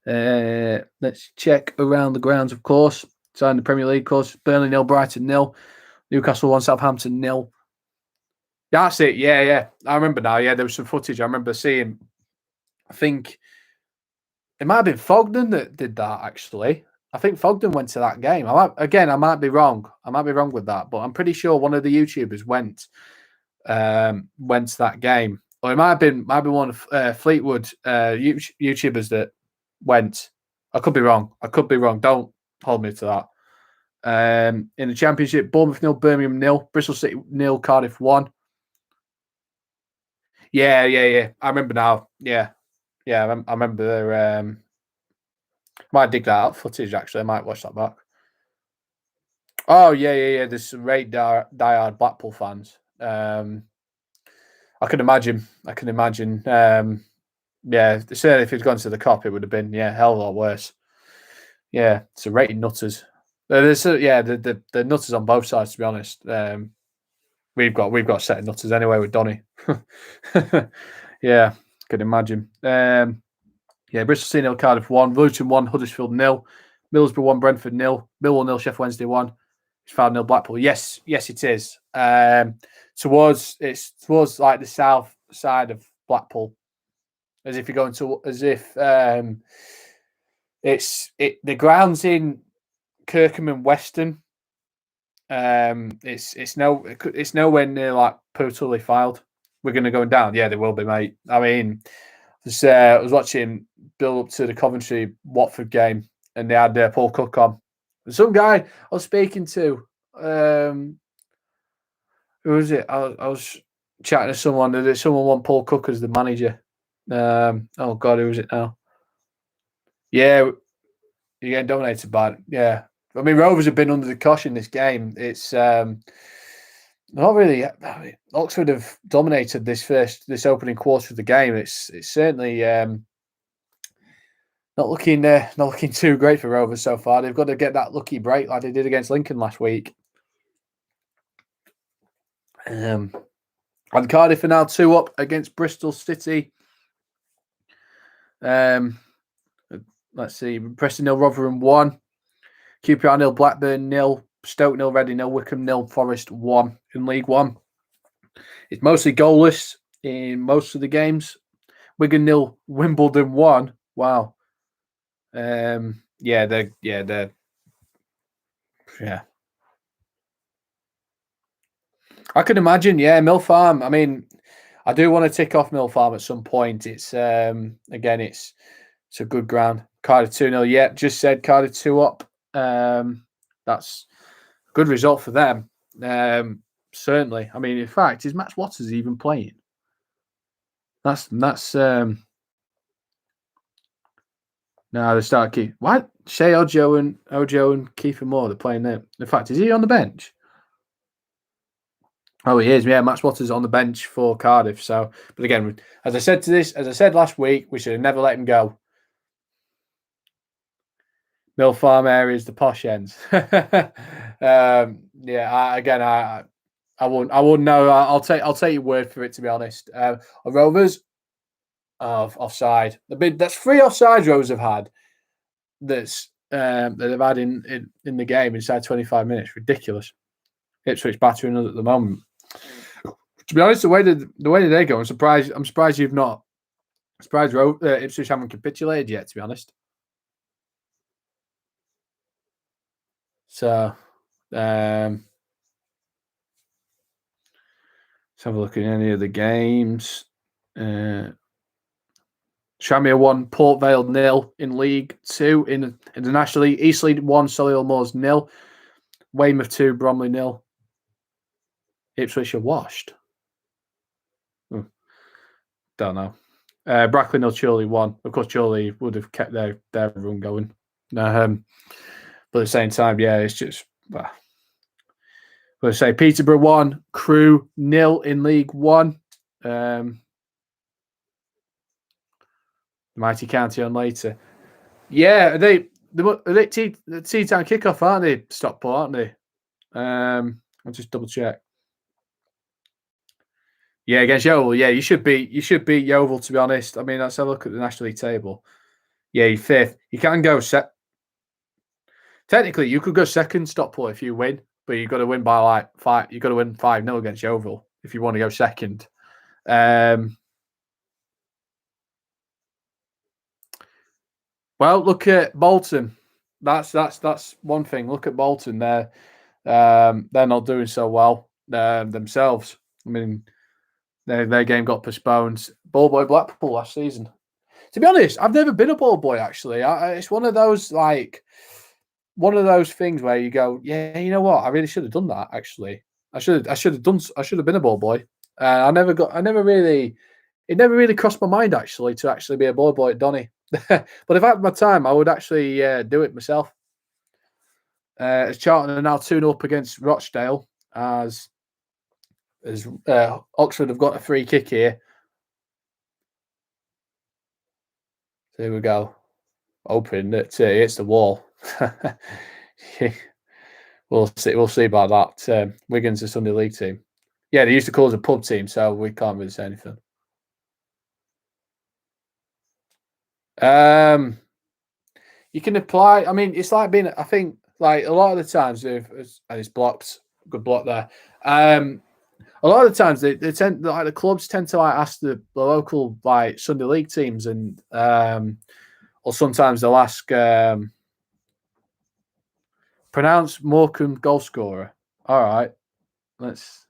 Let's check around the grounds, of course. So in the Premier League, of course, Burnley 0, Brighton 0, Newcastle 1, Southampton 0. That's it. Yeah. I remember now. Yeah, there was some footage. I remember seeing. I think it might have been Fogden that did that. Actually, I think Fogden went to that game. I might be wrong. I might be wrong with that, but I'm pretty sure one of the YouTubers went to that game. Or it might have been one of Fleetwood YouTubers that went. I could be wrong. Don't hold me to that. In the Championship, Bournemouth 0, Birmingham 0, Bristol City 0, Cardiff 1. Yeah. I remember now. Yeah. I remember. Might dig that out footage. Actually, I might watch that back. Oh yeah. There's some great diehard Blackpool fans. I can imagine. Yeah, certainly if he'd gone to the Cop, it would have been a hell of a lot worse. Yeah, it's a rated nutters. There's the nutters on both sides. To be honest, we've got a set of nutters anyway with Donny. Yeah, could imagine. Bristol City 0, Cardiff 1, Luton 1, Huddersfield 0, Middlesbrough 1, Brentford 0, Millwall 0, Sheffield Wednesday 1, Sheffield 0, Blackpool. Yes, it is. Towards like the south side of Blackpool, as if you're going to, as if the ground's in Kirkham and Weston. It's nowhere near like Purtully Filed. We're going to go down. Yeah, they will be, mate. I mean, I was watching build up to the Coventry Watford game, and they had Paul Cook on. Some guy I was speaking to, who was it? I was chatting to someone. Did someone want Paul Cook as the manager? Oh God, who was it now? Yeah, you're getting dominated by it. Yeah, I mean, Rovers have been under the cosh in this game. It's not really. I mean, Oxford have dominated this opening quarter of the game. It's certainly not looking too great for Rovers so far. They've got to get that lucky break like they did against Lincoln last week. And Cardiff are now 2 up against Bristol City. Let's see, Preston 0, Rotherham 1, QPR 0, Blackburn 0, Stoke 0, Reading 0, Wickham 0, Forest 1 in League One. It's mostly goalless in most of the games. Wigan 0, Wimbledon 1. Wow. They're I can imagine, Mill Farm. I mean, I do want to tick off Mill Farm at some point. It's again, it's a good ground. Cardiff 2-0. Yeah, just said Cardiff 2 up. That's a good result for them. Certainly. I mean, in fact, is Max Waters even playing? That's no, they start keep. What? Shea Ojo and Kiefer Moore, they're playing there. In fact, is he on the bench? Oh, he is. Yeah, Max Waters on the bench for Cardiff. So, but again, as I said last week, we should have never let him go. Mill Farm areas, the posh ends. I wouldn't know. I'll take your word for it, to be honest. Rovers offside. That's 3 offsides Rovers have had. That they've had in the game inside 25 minutes. Ridiculous. Ipswich battering us at the moment. To be honest, the way they go, I'm surprised you've not. I'm surprised Ipswich haven't capitulated yet. To be honest. So, let's have a look at any of the games. Tranmere 1, Port Vale 0 in League 2. In the National League, Eastleigh 1, Solihull Moors 0. Weymouth 2, Bromley 0. Ipswich are washed. Don't know. Brackley 0, Chorley 1. Of course, Chorley would have kept their run going. But at the same time, it's just. Let's say Peterborough 1, Crewe 0 in League 1. Mighty County on later. Yeah, the tea time kickoff, aren't they? Stockport, aren't they? I'll just double check. Yeah, against Yeovil. Yeah, you should beat Yeovil, to be honest. I mean, let's have a look at the National League table. Yeah, you're 5th. You can go technically, you could go second, Stockport, if you win, but you've got to win by like 5. You've got to win 5-0 against Yeovil if you want to go second. Well, look at Bolton. That's one thing. Look at Bolton. They're not doing so well themselves. I mean, their game got postponed. Ball boy Blackpool last season. To be honest, I've never been a ball boy. Actually, it's one of those things where you go, yeah, you know what? I really should have done that. Actually, I should have been a ball boy. It never really crossed my mind actually to actually be a ball boy at Donny. But if I had my time, I would actually do it myself. As Charlton are now 2-0 up against Rochdale, as Oxford have got a free kick here. So here we go. Open it. It's the wall. We'll see about that. Wigan's a Sunday League team. Yeah, they used to call us a pub team, so we can't really say anything. you can apply. I mean, it's like being. I think like a lot of the times, and it's blocked. Good block there. A lot of the times they tend like the clubs tend to like ask the local like Sunday league teams and or sometimes they'll ask pronounce Morecambe goal scorer. All right, let's.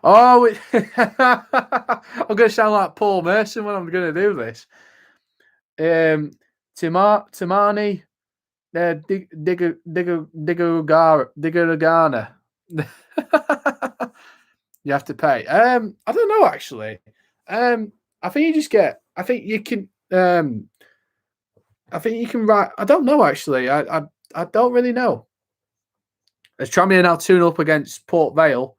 Oh, I'm going to sound like Paul Merson when I'm going to do this. Timani Diggeragana. You have to pay. I don't know actually. I think you just get. I think you can. I think you can write. I don't know actually. I don't really know. As Tranmere now 2 up against Port Vale.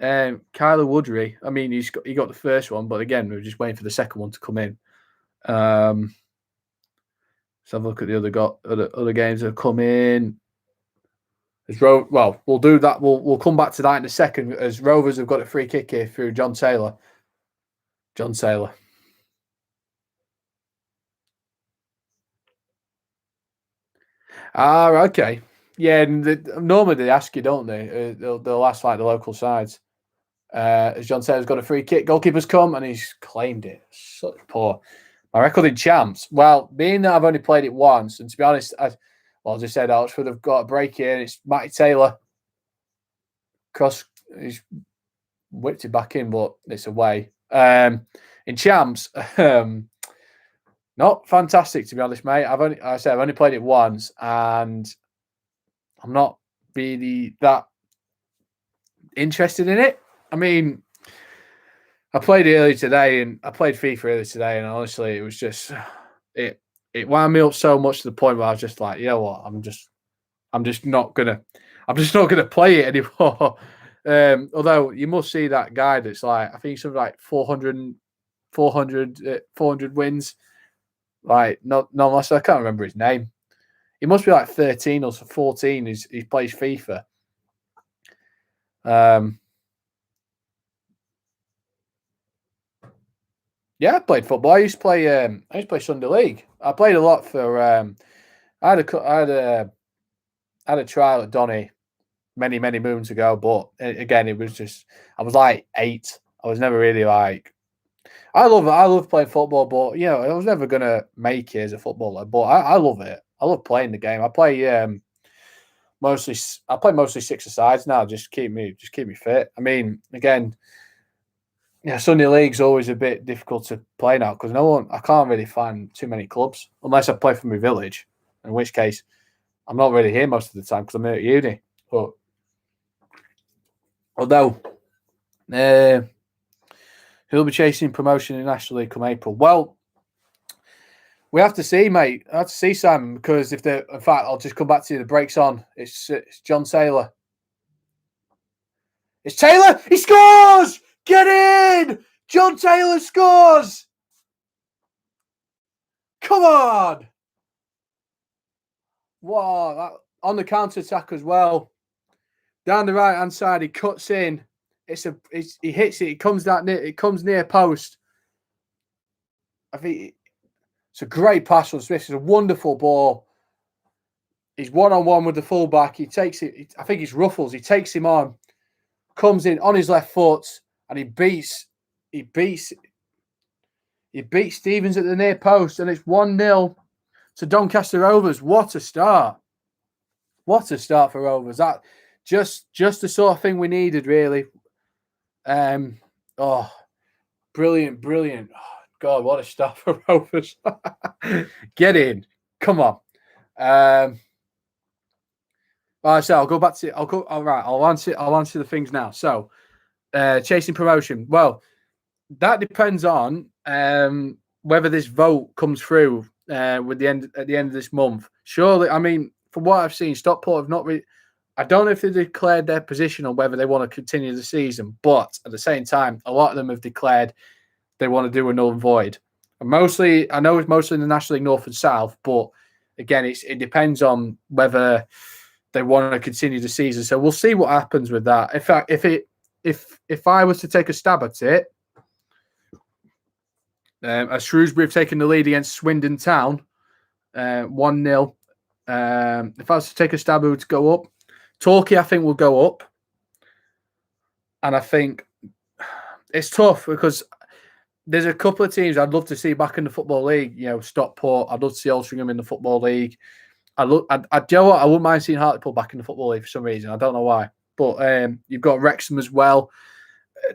Kyler Woodry. I mean, he got the first one, but again, we were just waiting for the second one to come in. Let's have a look at the other games that have come in. Well, we'll do that. We'll come back to that in a second. As Rovers have got a free kick here through John Taylor. John Taylor. Okay. Yeah, normally they ask you, don't they? They'll ask like the local sides. As John Taylor's got a free kick, goalkeeper's come and he's claimed it. Such poor. My record in champs. Well, being that I've only played it once, and to be honest, as I said, Oxford have got a break here. And it's Matty Taylor. Cross, he's whipped it back in, but it's away. In champs, not fantastic to be honest, mate. I've only played it once, and I'm not really that interested in it. I mean, I played it earlier today, and I played FIFA earlier today, and honestly, it was just it wound me up so much to the point where I was just like, you know what, I'm just not gonna play it anymore. Although you must see that guy that's like, I think something like 400 wins. Like, not unless I can't remember his name. He must be like 13 or 14. He plays FIFA. Yeah, I played football. I used to play Sunday League. I played a lot for. I had a trial at Donny many moons ago, but again, it was just I was like 8. I was never really like. I love playing football, but you know, I was never gonna make it as a footballer. But I love it. I love playing the game. I play mostly 6-a-sides now. Just keep me fit. I mean, again. Yeah, Sunday League's always a bit difficult to play now because I can't really find too many clubs unless I play for my village, in which case I'm not really here most of the time because I'm at uni. But although he'll be chasing promotion in National League come April. Well, we have to see, mate. I have to see, Simon, because in fact, I'll just come back to you. The break's on. It's John Taylor. It's Taylor. He scores. Get in! John Taylor scores! Come on! Wow, on the counter-attack as well. Down the right-hand side, he cuts in. He hits it. It comes near post. I think it's a great pass from Smith. It's a wonderful ball. He's one-on-one with the fullback. He takes it. I think it's Ruffles. He takes him on. Comes in on his left foot. And he beats Stevens at the near post, and it's 1-0 to Doncaster Rovers. What a start! What a start for Rovers. That just the sort of thing we needed, really. Brilliant. Oh, God, what a start for Rovers. Get in. Come on. So I'll go back to I'll answer the things now. So chasing promotion. Well, that depends on whether this vote comes through at the end of this month. Surely, I mean, from what I've seen, Stockport have not really. I don't know if they declared their position on whether they want to continue the season, but at the same time, a lot of them have declared they want to do a null and void. And I know it's mostly in the National League North and South, but again, it depends on whether they want to continue the season. So we'll see what happens with that. In fact, if I was to take a stab at it, As Shrewsbury have taken the lead against Swindon Town, 1-0. If I was to take a stab, who would go up? Torquay, I think, will go up. And I think it's tough because there's a couple of teams I'd love to see back in the Football League. You know, Stockport. I'd love to see Altrincham in the Football League. Do you know what? I wouldn't mind seeing Hartlepool back in the Football League for some reason. I don't know why. But you've got Wrexham as well.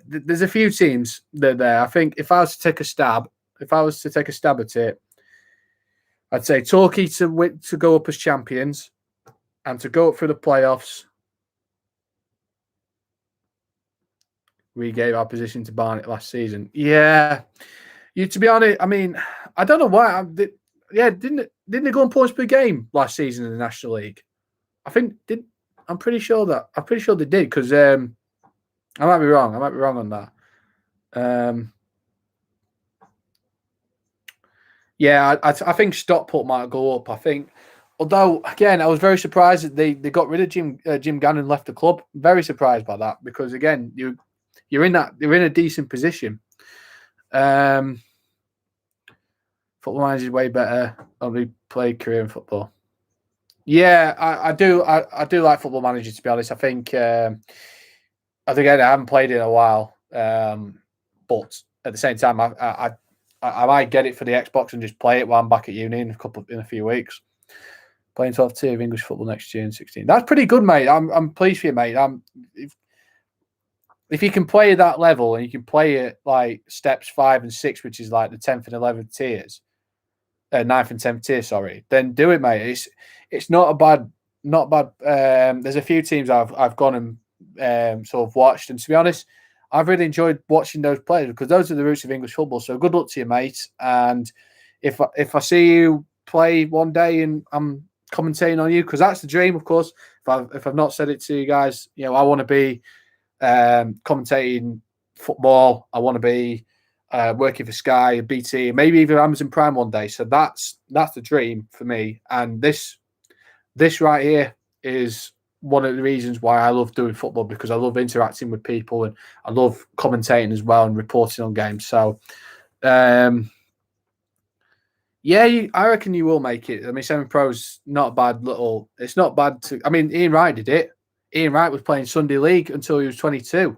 There's a few teams that are there. I think if I was to take a stab at it, I'd say Torquay to go up as champions and to go up through the playoffs. We gave our position to Barnet last season. Yeah, to be honest, I mean, I don't know why. Didn't they go on points per game last season in the National League? I'm pretty sure they did because I might be wrong. I might be wrong on that. I think Stockport might go up. I think, although again, I was very surprised that they got rid of Jim Gannon, left the club. Very surprised by that because again, you're in a decent position. Football Manager is way better. Only played career in football. Yeah, I do like Football Manager, to be honest. I think again, I haven't played it in a while, but at the same time, I might get it for the Xbox and just play it while I'm back at uni in a few weeks. Playing 12th tier of English football next year in 16. That's pretty good, mate. I'm pleased for you, mate. If you can play at that level and you can play it like steps 5 and 6, which is like the 10th and 11th tiers, 9th and 10th tier, sorry, then do it, mate. It's not bad. There's a few teams I've gone and sort of watched, and to be honest, I've really enjoyed watching those players because those are the roots of English football. So good luck to you, mate. And if I see you play one day and I'm commentating on you, because that's the dream, of course. If I've not said it to you guys, you know, I want to be commentating football. I want to be working for Sky, BT, maybe even Amazon Prime one day. So that's the dream for me. And this right here is one of the reasons why I love doing football, because I love interacting with people and I love commentating as well and reporting on games. So, I reckon you will make it. I mean, 7 Pro's not a bad little. It's not bad to. I mean, Ian Wright did it. Ian Wright was playing Sunday League until he was 22,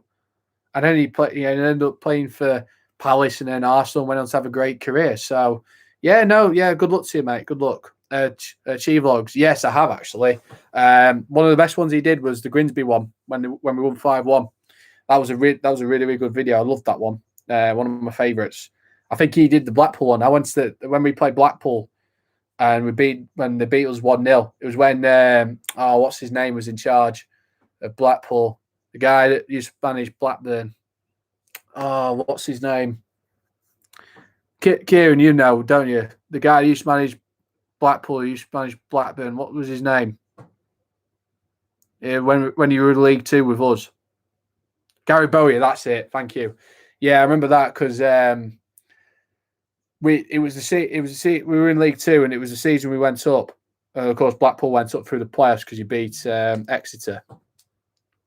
and then he ended up playing for Palace and then Arsenal. And went on to have a great career. So, good luck to you, mate. Good luck. Chi Vlogs. Yes, I have actually. One of the best ones he did was the Grimsby one when we won 5-1. That was a really, really good video. I loved that one. One of my favourites. I think he did the Blackpool one. I went to when we played Blackpool and when they beat us 1-0. It was when what's his name was in charge of Blackpool. The guy that used to manage Blackburn. Oh, what's his name? Kieran, you know, don't you? The guy who used to manage Blackpool, used to manage Blackburn. What was his name? Yeah, when you were in League Two with us, Gary Bowyer. That's it. Thank you. Yeah, I remember that because we were in League Two and it was the season we went up. Of course, Blackpool went up through the playoffs because you beat Exeter,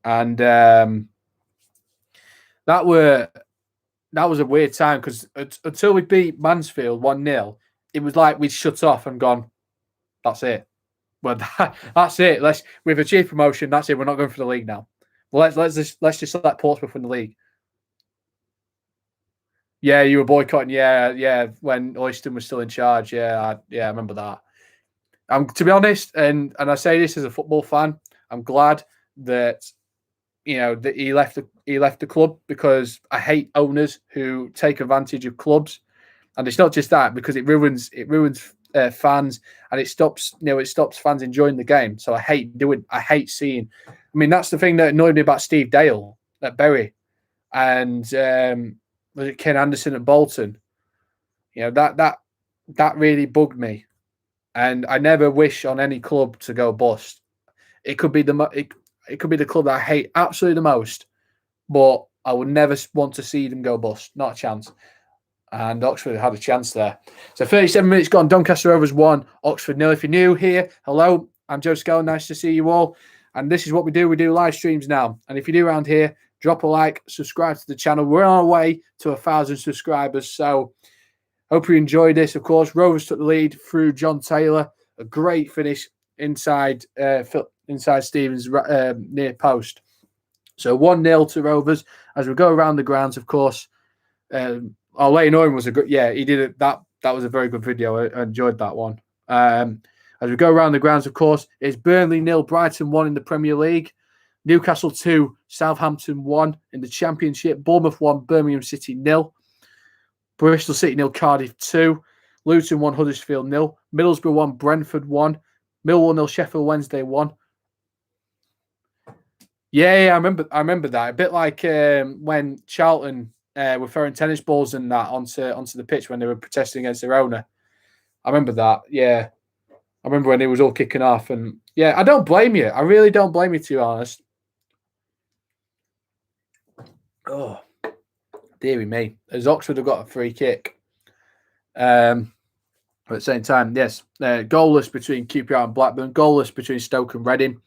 and that was a weird time because until we beat Mansfield 1-0. It was like we'd shut off and gone, that's it. Well, that's it. We've achieved promotion. That's it. We're not going for the league now. Well, let's just let Portsmouth win the league. Yeah, you were boycotting. Yeah. When Oyston was still in charge. I remember that. To be honest, and I say this as a football fan, I'm glad that that he left the club, because I hate owners who take advantage of clubs. And it's not just that, because it ruins fans, and it stops fans enjoying the game. So I hate seeing. I mean, that's the thing that annoyed me about Steve Dale at Bury, and was it Ken Anderson at Bolton? That really bugged me, and I never wish on any club to go bust. It could be it could be the club that I hate absolutely the most, but I would never want to see them go bust. Not a chance. And Oxford had a chance there. So 37 minutes gone. Doncaster Rovers 1, Oxford 0. If you're new here, hello. I'm Joe Scull. Nice to see you all. And this is what we do. We do live streams now. And if you're new around here, drop a like, subscribe to the channel. We're on our way to 1,000 subscribers. So Hope you enjoyed this. Of course, Rovers took the lead through John Taylor. A great finish inside Stevens' near post. So 1-0 to Rovers. As we go around the grounds, of course, Leighton Owen was a good. Yeah, he did it. That was a very good video. I enjoyed that one. As we go around the grounds, of course, it's Burnley 0, Brighton 1 in the Premier League. Newcastle 2, Southampton 1 in the Championship. Bournemouth 1, Birmingham City 0. Bristol City 0, Cardiff 2. Luton 1, Huddersfield 0. Middlesbrough 1, Brentford 1. Millwall 0, Sheffield Wednesday 1. Yeah, I remember that. A bit like when Charlton were throwing tennis balls and that onto the pitch when they were protesting against their owner. I remember that. Yeah, I remember when it was all kicking off, and yeah, I don't blame you. I really don't blame you, to be honest. Oh, dearie me. As Oxford have got a free kick. At the same time, yes, goalless between QPR and Blackburn, goalless between Stoke and Reading,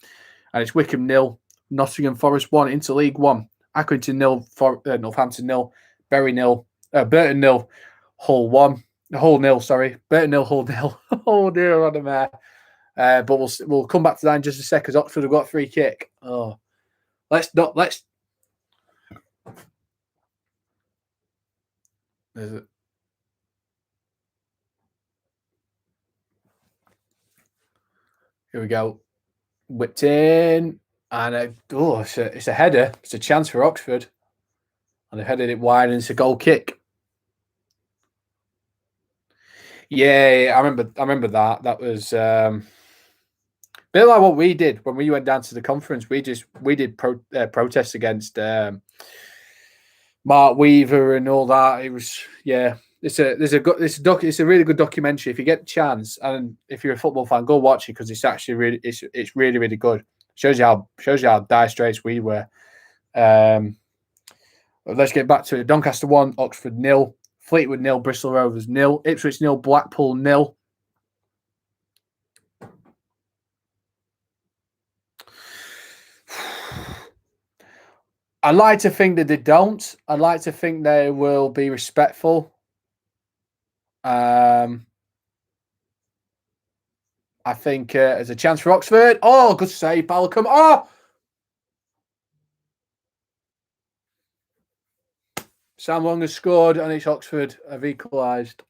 and it's Wickham 0, Nottingham Forest 1, Interleague 1, Accrington 0, Northampton 0, Burton 0, Hull 1, Hull 0, sorry, Burton 0, Hull 0. Oh dear, on a mare. But we'll come back to that in just a sec because Oxford have got a free kick. Oh, let's. There's it. Here we go. Whipped in, and it's a header. It's a chance for Oxford, and they headed it wide, and it's a goal kick. Yeah, I remember that. That was a bit like what we did when we went down to the conference. We did protests against Mark Weaver and all that. It was It's a really good documentary. If you get the chance, and if you're a football fan, go watch it because it's actually it's really really good. Shows you how dire straits we were. Let's get back to it. Doncaster 1, Oxford 0, Fleetwood 0, Bristol Rovers 0, Ipswich 0, Blackpool 0. I'd like to think that they don't. I'd like to think they will be respectful. I think there's a chance for Oxford. Oh, good save, Balcom. Oh! Sam Long has scored, and it's Oxford have equalised.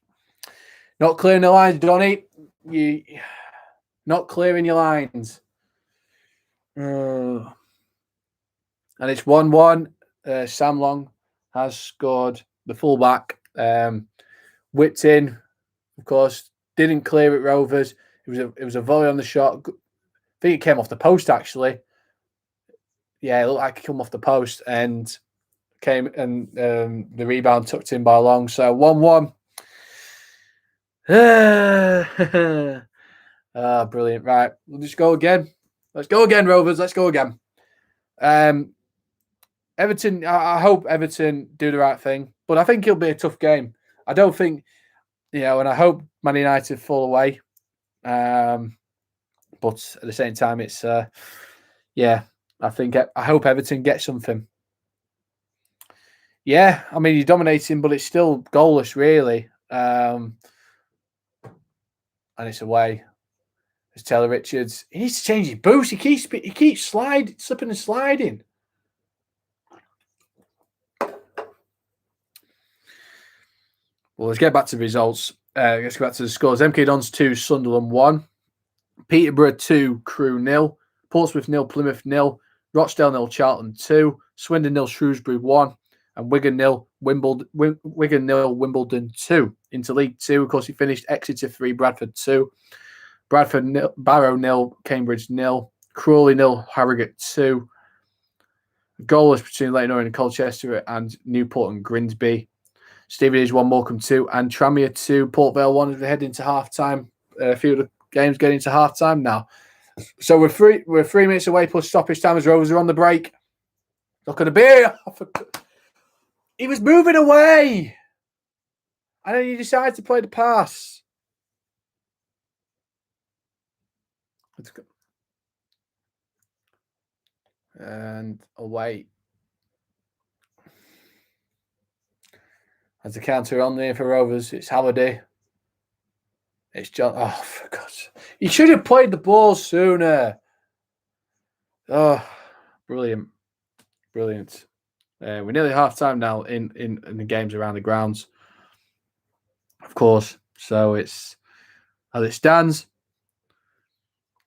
Not clearing the lines, Donny. You not clearing your lines. And it's 1-1. Sam Long has scored. The fullback whipped in, of course. Didn't clear it. Rovers. It was a volley on the shot. I think it came off the post actually. Yeah, it looked like it came off the post and the rebound tucked in by Long. So 1-1. Brilliant. Right, we'll just go again. Let's go again, Rovers. Let's go again. Everton, I hope Everton do the right thing, but I think it'll be a tough game. I don't think, and I hope Man United fall away. But at the same time, it's, I hope Everton get something. Yeah, I mean, you're dominating, but it's still goalless, really. And it's away. It's Taylor Richards. He needs to change his boots. He keeps slipping and sliding. Well, let's get back to the results. Let's go back to the scores. MK Dons 2, Sunderland 1. Peterborough 2, Crewe 0. Portsmouth 0, Plymouth 0. Rochdale 0, Charlton 2. Swindon 0, Shrewsbury 1. And Wigan 0, Wimbledon 2. Into League 2, of course, he finished Exeter 3, Bradford 2. Bradford 0, Barrow 0, Cambridge 0. Crawley 0, Harrogate 2. Goalless between Leighton Orient and Colchester and Newport and Grimsby. Stevenage 1, Morecambe 2, and Tranmere 2, Port Vale 1 as we head into half time. A few of the games getting into half time now. So we're 3 minutes away plus stoppage time as Rovers are on the break. Look at the beer. He was moving away. And then he decided to play the pass. And away. As the counter on there for Rovers, it's Halliday. It's John. Oh, for God's sake. He should have played the ball sooner. Oh, brilliant. Brilliant. We're nearly half time now in the games around the grounds, of course. So it's as it stands.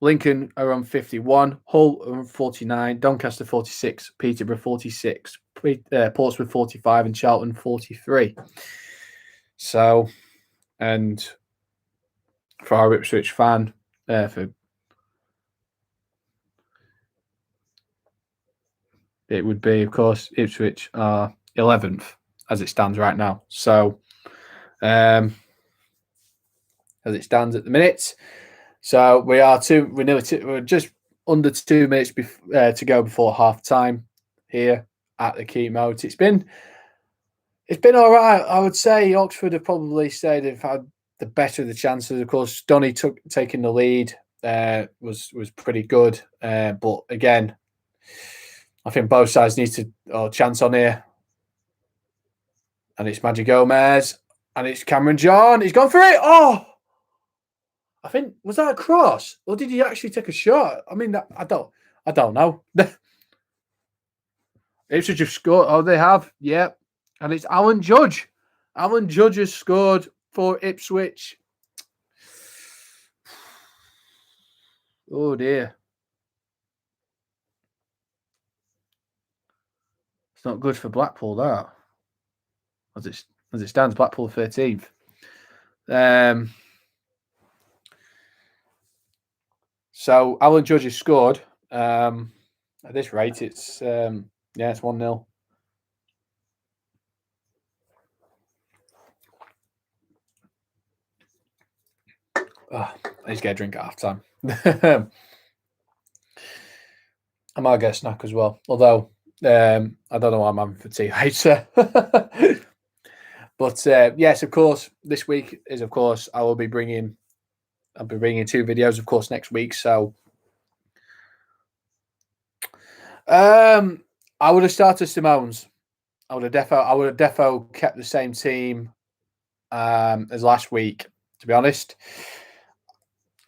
Lincoln are on 51, Hull are on 49, Doncaster 46, Peterborough 46, Portsmouth 45, and Charlton 43. So, and for our Ipswich fan, it would be, of course, Ipswich are 11th as it stands right now. So, as it stands at the minute. So we're just under 2 minutes to go before half time here at the Keepmoat. It's been all right. I would say Oxford have probably said they've had the better of the chances. Of course, Donny taking the lead was pretty good. But again, I think both sides need to chance on here. And it's Magic Gomez and it's Cameron John. He's gone for it. Oh! I think, was that a cross or did he actually take a shot? I mean, I don't know. Ipswich have scored. Oh, they have. Yep. And it's Alan Judge. Alan Judge has scored for Ipswich. Oh, dear. It's not good for Blackpool, that. As it stands, Blackpool 13th. So Alan Judge has scored. At this rate, it's 1-0. Oh, I just get a drink at half time. I might get a snack as well. Although I don't know what I'm having for tea later. But yes, of course, this week is of course I'll be bringing 2 videos, of course, next week. So I would have started Simone's. I would have defo kept the same team as last week, to be honest.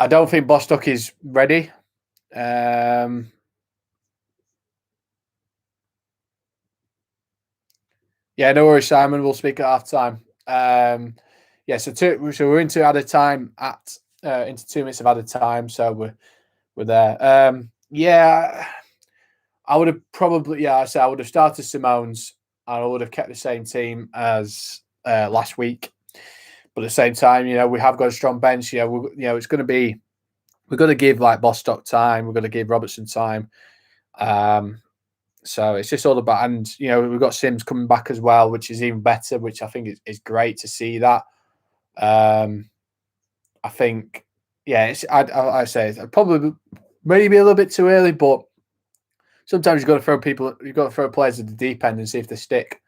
I don't think Bostock is ready. Yeah, no worries, Simon. We'll speak at half time. So we're into added time into 2 minutes of added time. So we're there. I would have probably I would have started Simone's and I would have kept the same team as last week. But at the same time, we have got a strong bench. It's going to be we're going to give like Bostock time. We're going to give Robertson time. So it's just all about, and we've got Sims coming back as well, which is even better. Which I think is great to see that. I think, I say it's probably maybe a little bit too early, but sometimes you've got to throw players at the deep end and see if they stick.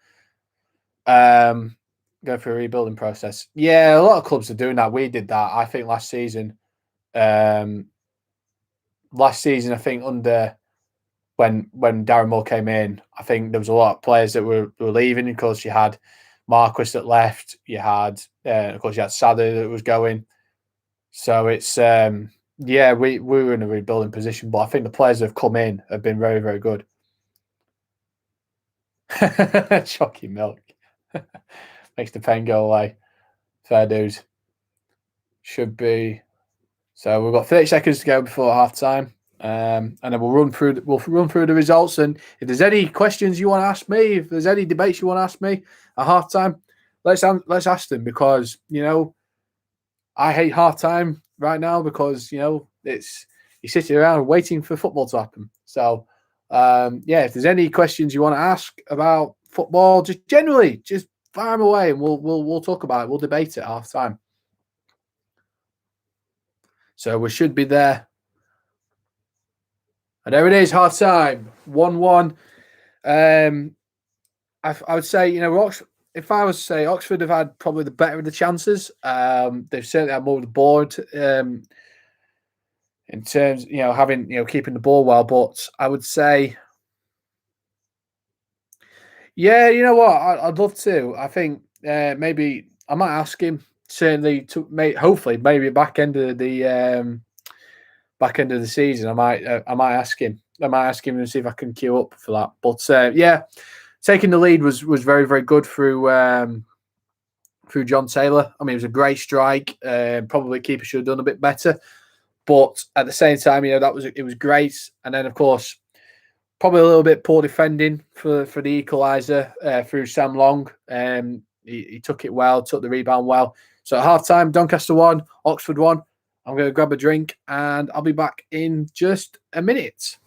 Go through a rebuilding process. Yeah, a lot of clubs are doing that. We did that. I think last season. I think under when Darren Moore came in, I think there was a lot of players that were leaving. Of course, you had Marquis that left. You had, of course, you had Sadler that was going. So it's we were in a rebuilding position, but I think the players that have come in have been very, very good. Chalky milk makes the pain go away. Fair dues. Should be. So we've got 30 seconds to go before half time, and then we'll run through the results. And if there's any questions you want to ask me, if there's any debates you want to ask me at half time, let's ask them, because I hate half time right now because it's you're sitting around waiting for football to happen. So if there's any questions you want to ask about football, just generally, just fire them away, and we'll talk about it. We'll debate it at half time. So we should be there. And there it is, half time, 1-1. I would say, if I was to say Oxford have had probably the better of the chances. They've certainly had more of the ball in terms, having, keeping the ball well. But I would say, yeah, you know what? I'd love to. I think maybe I might ask him. Certainly, hopefully, maybe back end of the season, I might ask him. I might ask him and see if I can queue up for that. But yeah, taking the lead was very very good through John Taylor. I mean, it was a great strike. Probably keeper should have done a bit better, but at the same time, it was great. And then of course, probably a little bit poor defending for the equaliser through Sam Long. He took it well, took the rebound well. So at half time, Doncaster 1, Oxford 1. I'm going to grab a drink and I'll be back in just a minute.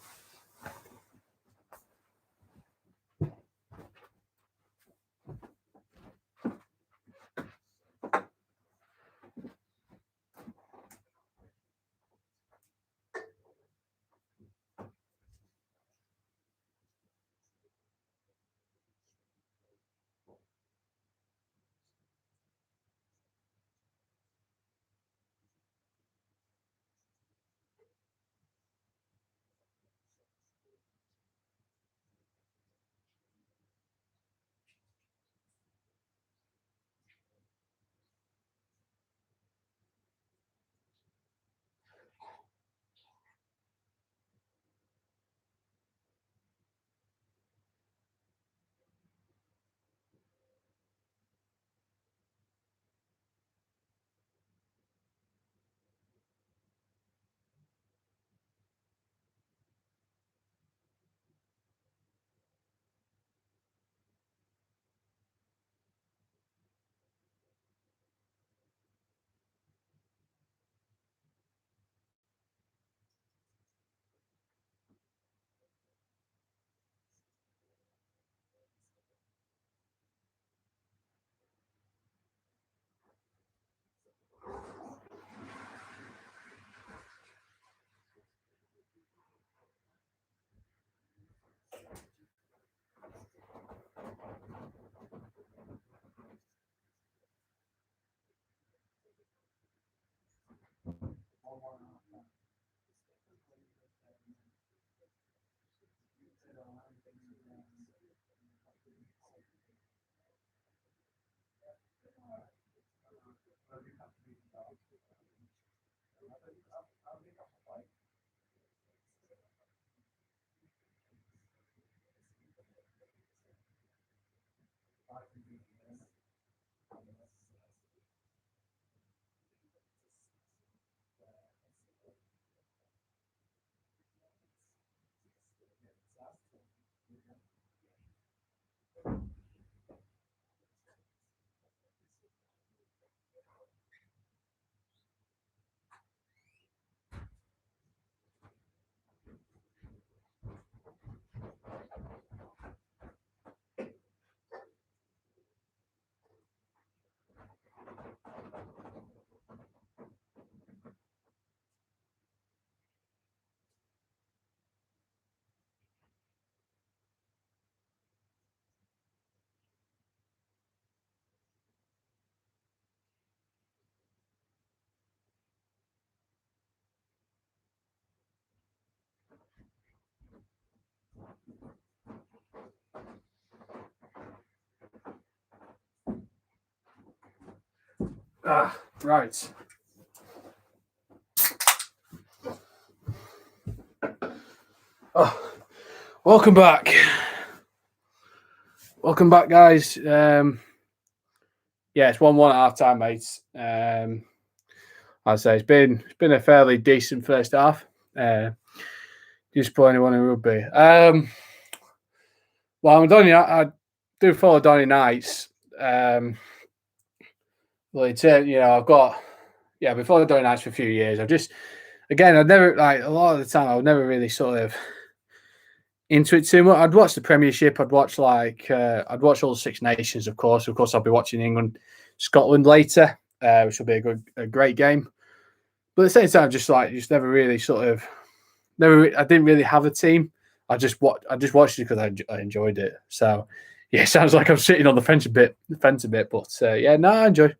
Right. Oh, welcome back. Welcome back, guys. Yeah, it's 1-1 at half time, mates. I'd say it's been a fairly decent first half. Disappointing one in rugby. Well, I do follow Donny Knights. Well, I've got been following Donny Knights for a few years. I've never a lot of the time I would never really sort of into it too much. I'd watch the Premiership. I'd watch all the Six Nations, of course. Of course, I'll be watching England, Scotland later, which will be a great game. But at the same time, just never really I didn't really have a team. I just watched it because I enjoyed it. So yeah, it sounds like I'm sitting on the fence a bit, but yeah, no, I enjoy.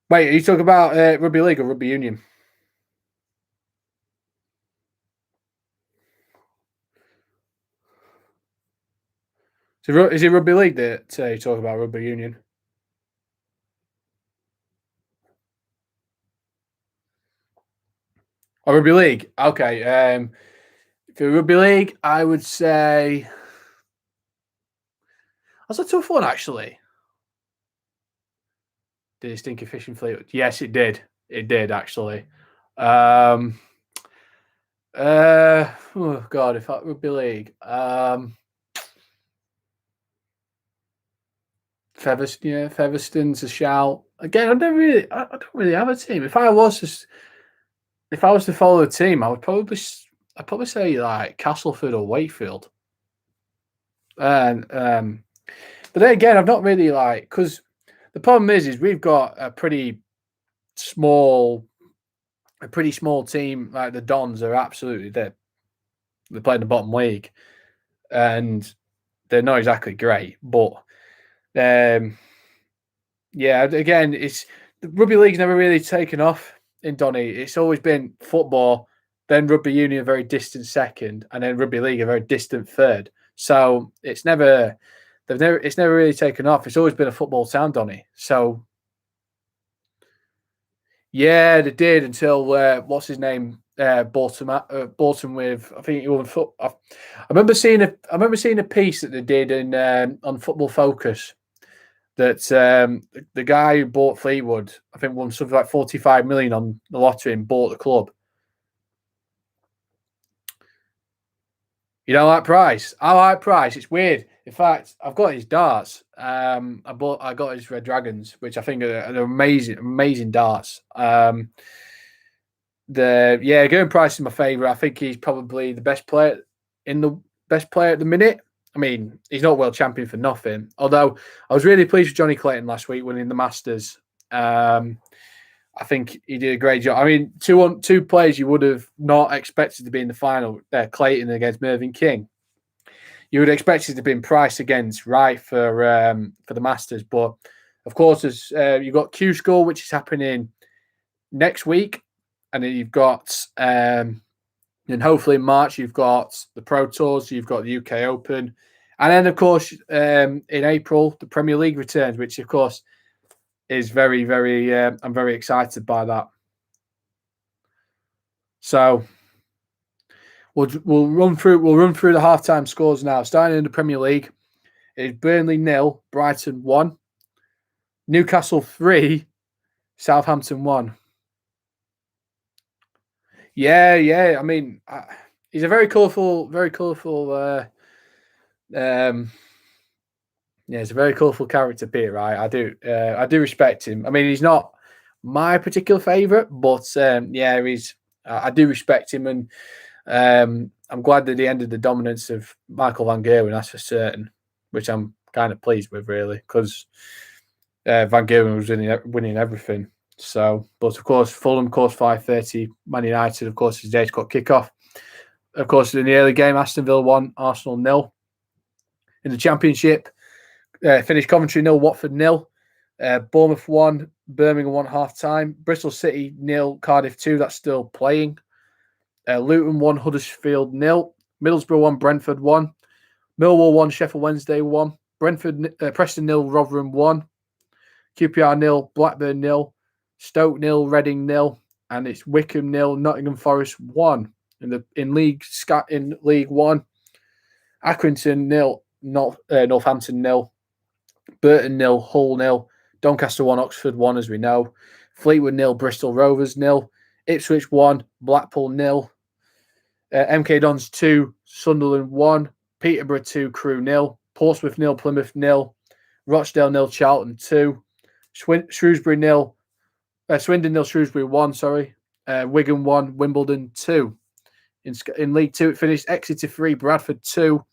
Wait, are you talking about rugby league or rugby union? So is it rugby league that you talk about, rugby union? Oh, rugby league. Okay. For rugby league, I would say that's a tough one actually. Did it stink of fishing Fleetwood? Yes, it did. It did actually. Um, oh God, if I rugby league, Featherstone, yeah, Featherstone's a shout. Again, I don't really have a team. If I was to follow a team, I'd probably say like Castleford or Wakefield. And but then again, I've not really like because the problem is we've got small, a pretty small team. Like the Dons are absolutely they play in the bottom league, and they're not exactly great. But um, yeah, again, it's the rugby league's never really taken off in Donny. It's always been football, then rugby union a very distant second, and then rugby league a very distant third. So it's never really taken off. It's always been a football town, Donny. So yeah, they did until what's his name bought him with. I think he won foot. I remember seeing a piece that they did in on Football Focus that the guy who bought Fleetwood, I think, won something like 45 million on the lottery and bought the club. You know that price? I like price. It's weird. In fact, I've got his darts. I got his Red Dragons, which I think are amazing darts. Going Price is my favourite. I think he's probably the best player at the minute. I mean, he's not world champion for nothing. Although I was really pleased with Johnny Clayton last week winning the Masters. I think he did a great job. I mean, two players you would have not expected to be in the final. Clayton against Mervyn King. You would expect it to be Price against Wright for the Masters, but of course, there's you've got Q School, which is happening next week, and then you've got and hopefully in March you've got the Pro Tours, you've got the UK Open, and then of course in April the Premier League returns, which of course is very I'm very excited by that. So we'll run through the halftime scores now. Starting in the Premier League, it's Burnley 0, Brighton 1, Newcastle 3, Southampton 1. Yeah. I mean, he's a very colourful. He's a very colourful character, Peter. Right, I do respect him. I mean, he's not my particular favourite, but I do respect him, and I'm glad that he ended the dominance of Michael Van Gerwen. That's for certain, which I'm kind of pleased with, really, because Van Gerwen was winning everything. So, but of course, Fulham, of course, 5:30. Man United, of course, is the 8 o'clock kickoff. Of course, in the early game, Aston Villa 1, Arsenal 0. In the Championship, finished Coventry 0, Watford 0. Bournemouth 1, Birmingham 1 half time. Bristol City 0, Cardiff 2. That's still playing. Luton 1, Huddersfield 0. Middlesbrough 1, Brentford 1. Millwall 1, Sheffield Wednesday 1. Preston 0, Rotherham 1. QPR 0, Blackburn 0. Stoke 0, Reading 0, and it's Wickham 0, Nottingham Forest 1 in League 1. Accrington 0, Northampton 0, Burton 0, Hull 0, Doncaster 1, Oxford 1, as we know. Fleetwood 0, Bristol Rovers 0, Ipswich 1, Blackpool 0, MK Dons 2, Sunderland 1, Peterborough 2, Crewe 0, Portsmouth 0, Plymouth 0, Rochdale 0, Charlton 2, Shrewsbury 0. Swindon 0, Shrewsbury 1, Wigan 1, Wimbledon 2. In League 2, it finished Exeter 3, Bradford 2.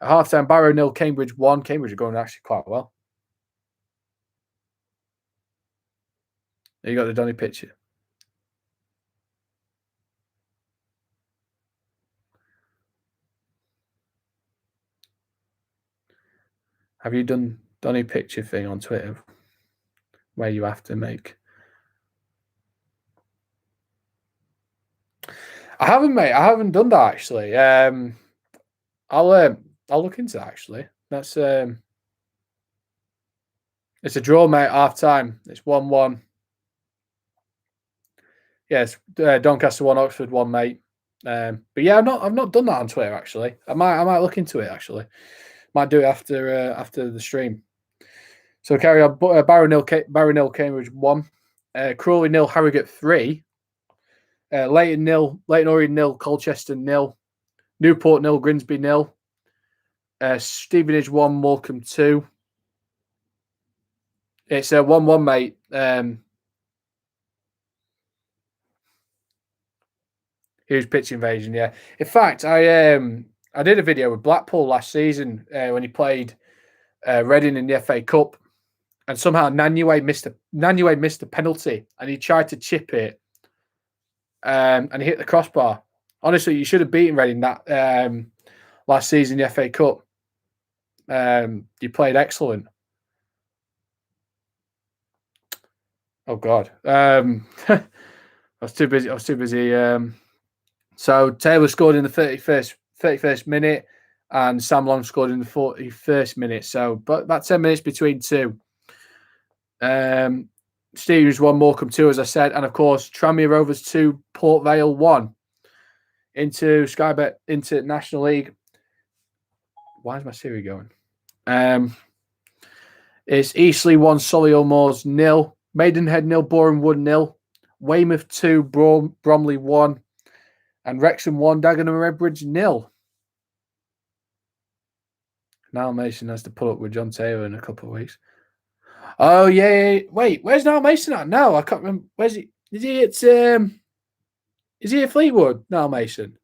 At halftime, Barrow 0, Cambridge 1. Cambridge are going actually quite well. You got the Donny picture. Have you done Donny picture thing on Twitter where you have to make? I haven't, mate. I haven't done that actually. I'll look into that actually. That's it's a draw, mate. Half time. It's 1-1. Yes, Doncaster 1, Oxford 1, mate. But yeah, I've not done that on Twitter actually. I might look into it actually. Might do it after the stream. So carry on. Barrow 0, Cambridge 1. Crawley 0, Harrogate 3. Leighton 0, Leighton Orient 0, Colchester 0. Newport 0, Grimsby 0. Stevenage 1, Morecambe 2. It's a 1-1, mate. Huge pitch invasion, yeah. In fact, I did a video with Blackpool last season when he played Reading in the FA Cup, and somehow Nanyue missed a penalty, and he tried to chip it, and he hit the crossbar. Honestly, you should have beaten Reading that last season in the FA Cup. You played excellent. Oh God, I was too busy. So Taylor scored in the 31st minute, and Sam Long scored in the 41st minute. So, but about 10 minutes between two. Stevenage 1, Morecambe 2, as I said, and of course Tranmere Rovers 2, Port Vale 1 into Sky Bet into National League. Why is my Siri going? It's Eastleigh 1, Solihull Moors 0, Maidenhead 0, Boreham Wood 0, Weymouth 2, Bromley 1, and Wrexham 1, Dagenham Redbridge 0. Niall Mason has to pull up with John Taylor in a couple of weeks. Oh yeah. Wait, where's Niall Mason at now? I can't remember. Where's he? Is he at Fleetwood? Niall Mason.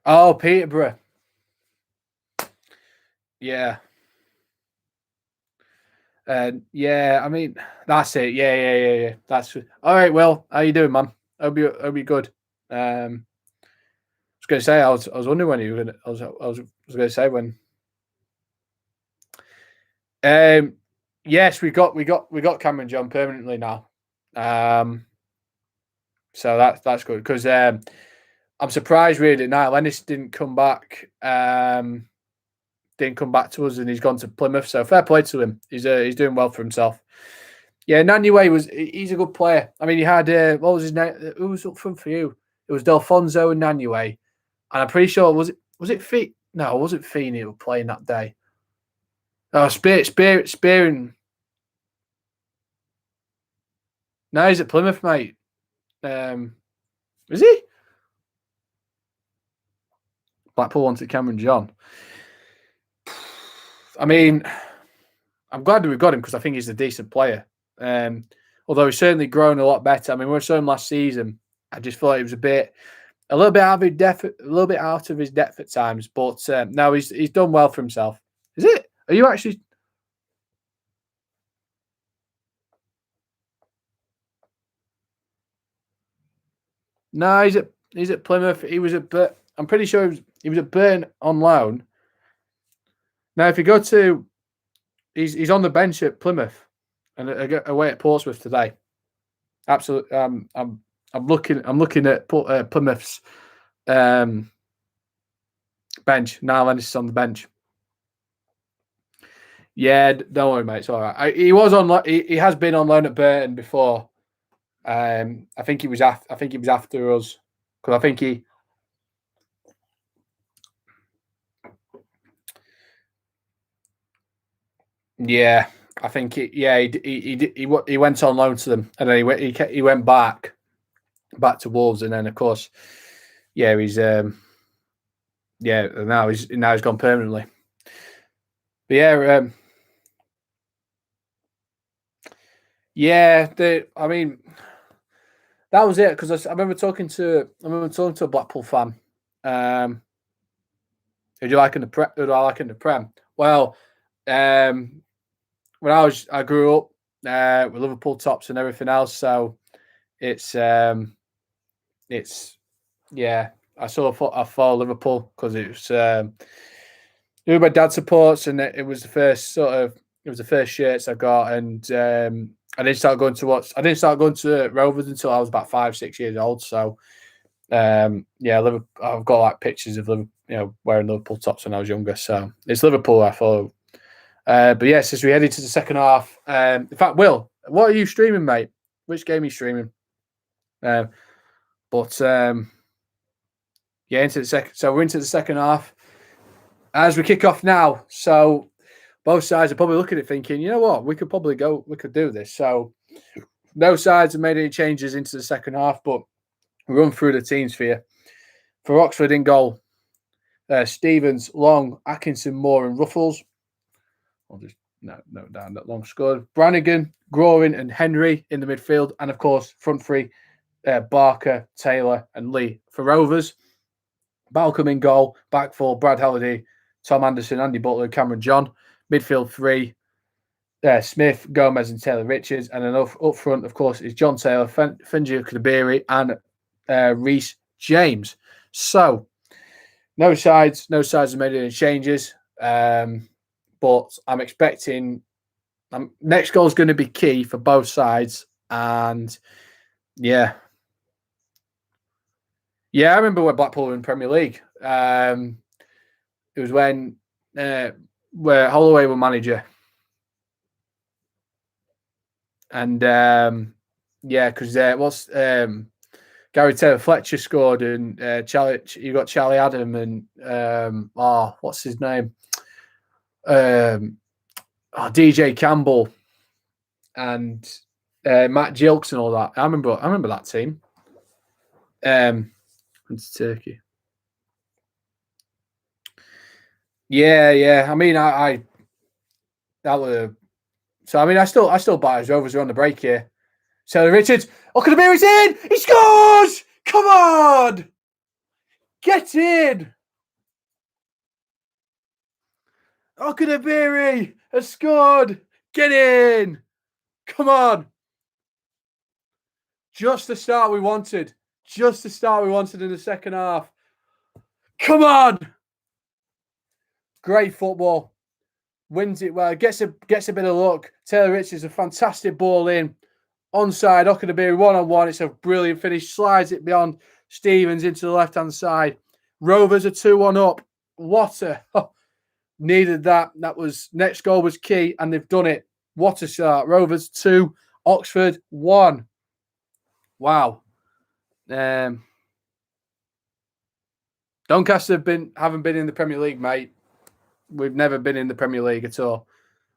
Oh, Peterborough. Yeah. Yeah, I mean, that's it. Yeah. That's all right. Well, how you doing, man? Hope you good. I was going to say I was wondering when you were going to. I was going to say when. Yes, we got Cameron John permanently now. So that's good because I'm surprised really that Niall Ennis didn't come back. Didn't come back to us, and he's gone to Plymouth. So fair play to him. He's doing well for himself. Yeah, Nanyue he's a good player. I mean, he had what was his name? Who was up front for you? It was Delfonso and Nanyue, and I'm pretty sure was it Fee? No, it wasn't Feeney who were playing that day. Oh, Spearing. No, he's at Plymouth, mate. Is he? Blackpool wanted Cameron John. I mean, I'm glad that we've got him because I think he's a decent player. Although he's certainly grown a lot better. I mean, we saw him last season. I just thought he was a little bit out of his depth at times. But no, he's done well for himself. Is it? Are you actually? No, he's at Plymouth. He was at I'm pretty sure he was at Burton on loan. Now, if you go to, he's on the bench at Plymouth and away at Portsmouth today. Absolutely, I'm looking at Plymouth's bench. Niall Ennis is on the bench. Yeah, don't worry, mate. It's all right. He was on. He has been on loan at Burton before. I think he was after us because I think he. Yeah, I think he went on loan to them, and then he went back to Wolves, and then of course, yeah, he's now he's gone permanently. But I mean, that was it because I remember talking to a Blackpool fan. Who do you like in the Prem? Who do I like in the Prem? Well, when I grew up with Liverpool tops and everything else, so it's yeah. I follow Liverpool because it was who my dad supports, and it was the first shirts I got, and I didn't start going to Rovers until I was about 5-6 years old. So yeah, Liverpool, I've got like pictures of Liverpool, wearing Liverpool tops when I was younger. So it's Liverpool I follow. But yes, as we head into the second half, in fact, Will, what are you streaming, mate? Which game are you streaming? Yeah, into the second. So we're into the second half as we kick off now. So both sides are probably looking at it thinking, you know what, we could do this. So no sides have made any changes into the second half, but we'll run through the teams for you. For Oxford in goal, Stevens, Long, Atkinson, Moore, and Ruffles. I'll just note down that Long scored. Brannigan, Groin, and Henry in the midfield, and of course front three, Barker, Taylor, and Lee. For Rovers, Balcom in goal, back four, Brad Halliday, Tom Anderson, Andy Butler, and Cameron John. Midfield three, Smith, Gomez, and Taylor Richards. And then up front, of course, is John Taylor, Finji Kadabiri, and Reece James. So, no sides have made any changes. But I'm expecting next goal is going to be key for both sides. And yeah, I remember when Blackpool were in Premier League. It was when where Holloway were manager, and because Gary Taylor Fletcher scored, and you got Charlie Adam, and what's his name? DJ Campbell and Matt Gilks and all that. I remember that team. It's Turkey. Yeah. I mean, I still buy his Rovers are on the break here. Taylor Richards. Kadabiri's in. He scores. Come on, get in. Kadabiri has scored. Get in. Come on. Just the start we wanted. Just the start we wanted in the second half. Come on. Great football. Wins it well. Gets a bit of luck. Taylor Richards, a fantastic ball in. Onside, Okadabiri 1-on-1. It's a brilliant finish. Slides it beyond Stevens into the left-hand side. Rovers are 2-1 up. Needed that. That was next goal was key, and they've done it. What a start. Rovers 2, Oxford 1. Wow. Doncaster haven't been in the Premier League, mate. We've never been in the Premier League at all.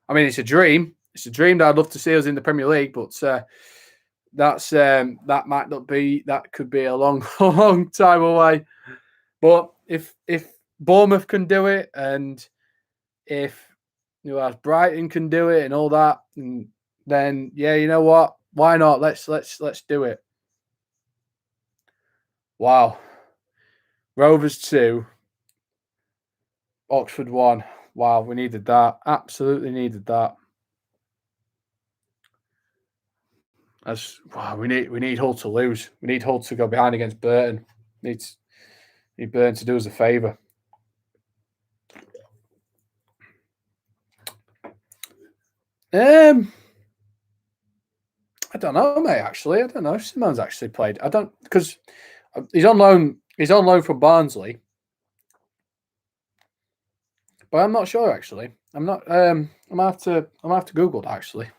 I mean, it's a dream. It's a dream that I'd love to see us in the Premier League, but that might not be. That could be a long, long time away. But if Bournemouth can do it, and if Brighton can do it, and all that, then yeah, you know what? Why not? Let's do it. Wow. Rovers 2, Oxford 1. Wow, we needed that. Absolutely needed that. We need Hull to lose. We need Hull to go behind against Burton. Need Burton to do us a favour. I don't know, mate. Actually, I don't know if Simone's actually played. I don't, because he's on loan. He's on loan from Barnsley, but I'm not sure. Actually, I'm not. I'm gonna have to Google that. Actually.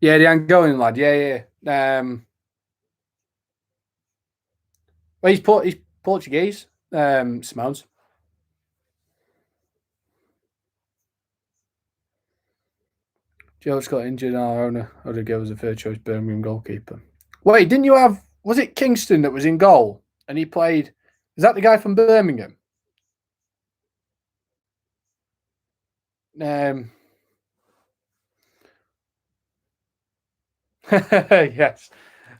Yeah, the Angolan lad. Yeah. Well, he's Portuguese. Simone's. Joe's got injured. Our owner would give us a fair choice Birmingham goalkeeper. Wait, didn't you have? Was it Kingston that was in goal and he played? Is that the guy from Birmingham? Yes.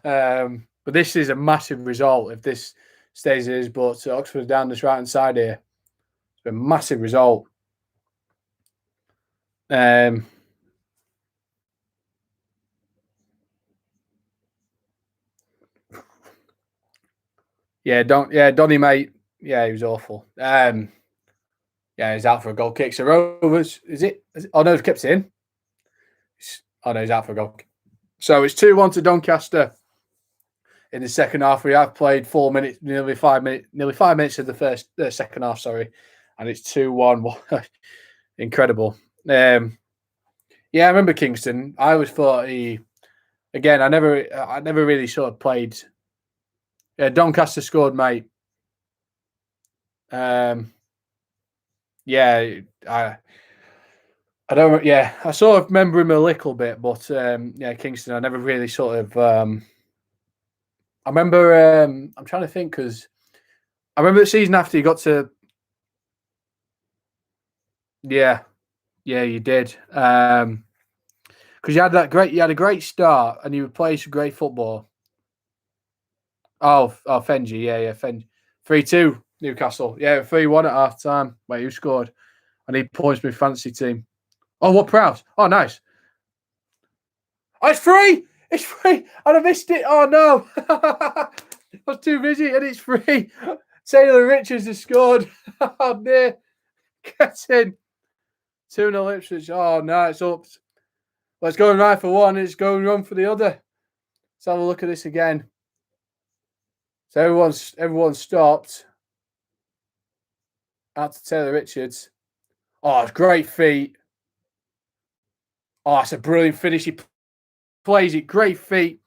But this is a massive result if this stays as. But Oxford down this right hand side here. It's been a massive result. Donny, mate. Yeah, he was awful. He's out for a goal kick. So Rovers, is it? Oh no, he's kept it in. Oh no, he's out for a goal. So it's 2-1 to Doncaster. In the second half, we have played 4 minutes, nearly 5 minutes of the second half. Sorry, and it's 2-1. Incredible. I remember Kingston. I always thought I never really sort of played. Yeah, Doncaster scored, mate. I don't. Yeah, I sort of remember him a little bit, but Kingston. I never really sort of. I remember. I'm trying to think because I remember the season after he got to. Yeah, you did. Because you had a great start, and you played some great football. Fenji, Fenji, 3-2 Newcastle, 3-1 at half time. Wait, who scored? I need points with fantasy team. Oh, what Prowse? Oh, nice. Oh, it's free. It's free, and I missed it. Oh no, I was too busy, and it's free. Taylor Richards has scored. Oh dear, get in. 2-0 Ipswich. Oh no, it's up. Let's go right for one. It's going wrong for the other. Let's have a look at this again. So everyone's stopped. Out to Taylor Richards. Oh, it's great feet. Oh, it's a brilliant finish. He plays it. Great feet.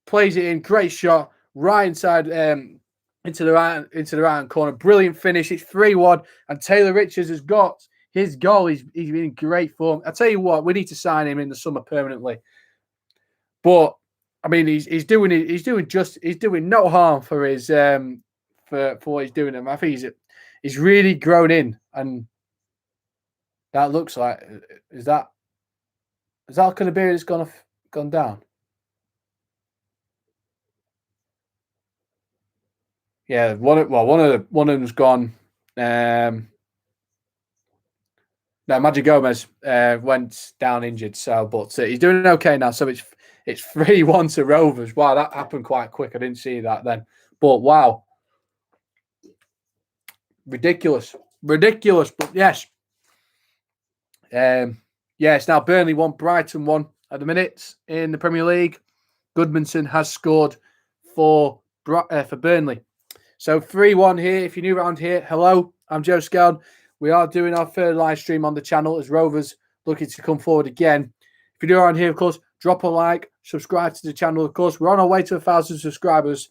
Plays it in. Great shot. Right inside into the right corner. Brilliant finish. It's 3-1. And Taylor Richards has got his goal. He's in great form. I tell you what, we need to sign him in the summer permanently. But I mean, he's doing no harm for his for what he's doing. I think he's really grown in, and that looks like is that kind of beard that's gone down? Yeah, one of them's gone. No, Magic Gomez went down injured, but he's doing okay now. So it's 3-1 to Rovers. Wow, that happened quite quick. I didn't see that then, but wow, ridiculous. But yes, it's now Burnley 1, Brighton 1 at the minute in the Premier League. Goodmanson has scored for Burnley. So 3-1 here. If you're new around here, hello, I'm Joe Scown. We are doing our third live stream on the channel as Rovers looking to come forward again. If you're new around here, of course, drop a like, subscribe to the channel. Of course, we're on our way to 1,000 subscribers,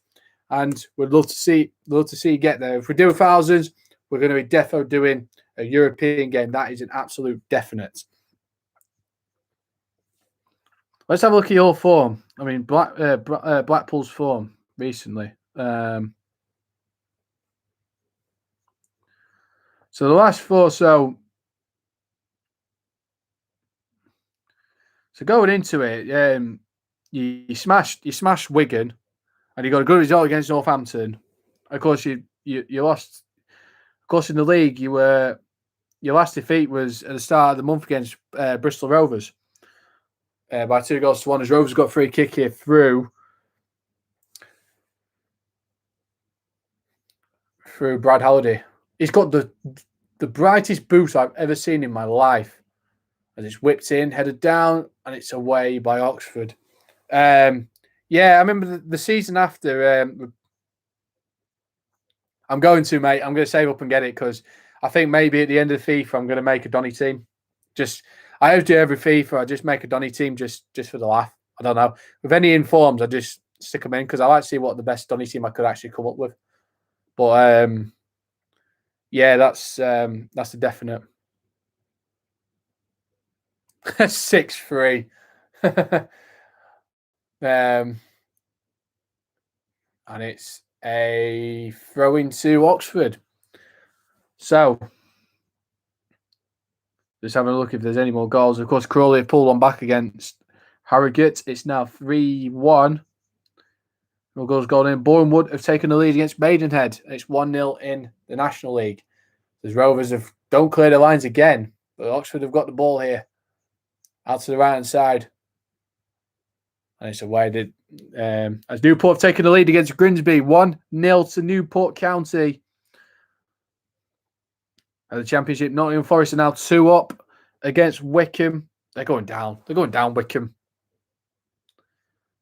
and we'd love to see you get there. If we do 1,000, we're going to be defo doing a European game. That is an absolute definite. Let's have a look at your form. I mean, Blackpool's form recently. So the last four, so going into it, you smashed Wigan, and you got a good result against Northampton. Of course, you lost. Of course, in the league, your last defeat was at the start of the month against Bristol Rovers by 2-1. As Rovers got free kick here through Brad Halliday. He's got the brightest boot I've ever seen in my life. As it's whipped in, headed down, and it's away by Oxford. I remember the season after. I'm going to save up and get it because I think maybe at the end of the FIFA, I'm going to make a Donny team. I always do every FIFA. I just make a Donny team just for the laugh. I don't know. With any informs, I just stick them in because I like to see what the best Donny team I could actually come up with. But that's a definite. 6-3. And it's a throw into Oxford. So just having a look if there's any more goals. Of course, Crawley have pulled one back against Harrogate. It's now 3-1. No goals gone in. Bournemouth have taken the lead against Maidenhead. It's 1-0 in the National League. The Rovers don't clear the lines again, but Oxford have got the ball here. Out to the right-hand side. And it's away. as Newport have taken the lead against Grimsby, 1-0 to Newport County. And the Championship, Nottingham Forest are now 2 up against Wickham. They're going down. They're going down, Wickham.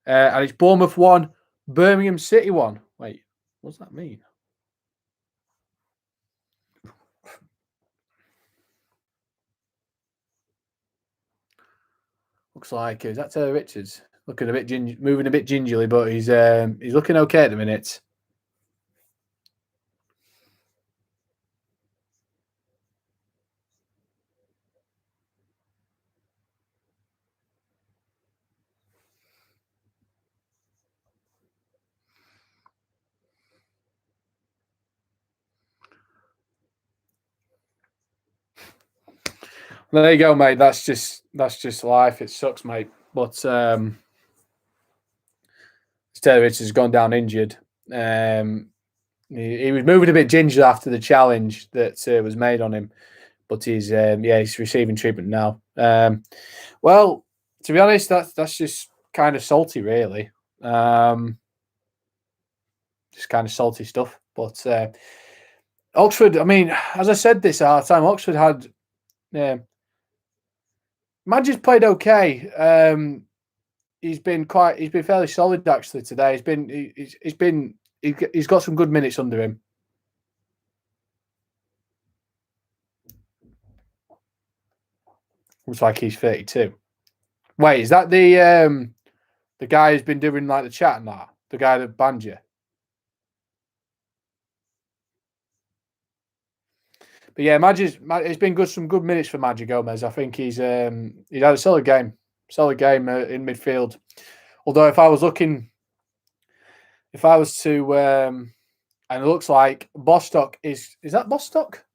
And it's Bournemouth 1, Birmingham City 1. Wait, what does that mean? Looks like, is that Taylor Richards? Looking a bit moving a bit gingerly, but he's looking okay at the minute. There you go, mate. That's just life. It sucks, mate. But Taylor Richards has gone down injured. He was moving a bit ginger after the challenge that was made on him, but he's receiving treatment now. Well, to be honest, that's just kind of salty, really. Just kind of salty stuff. But Oxford, I mean, as I said this at our time, Oxford had. Madge's played okay. He's been fairly solid actually today. He's got some good minutes under him. Looks like he's 32. Wait, is that the guy who's been doing like the chat and that? The guy that banned you? But yeah, it's been some good minutes for Madge Gomez. I think he's had a solid game in midfield. Although if I was to, and it looks like Bostock is that Bostock?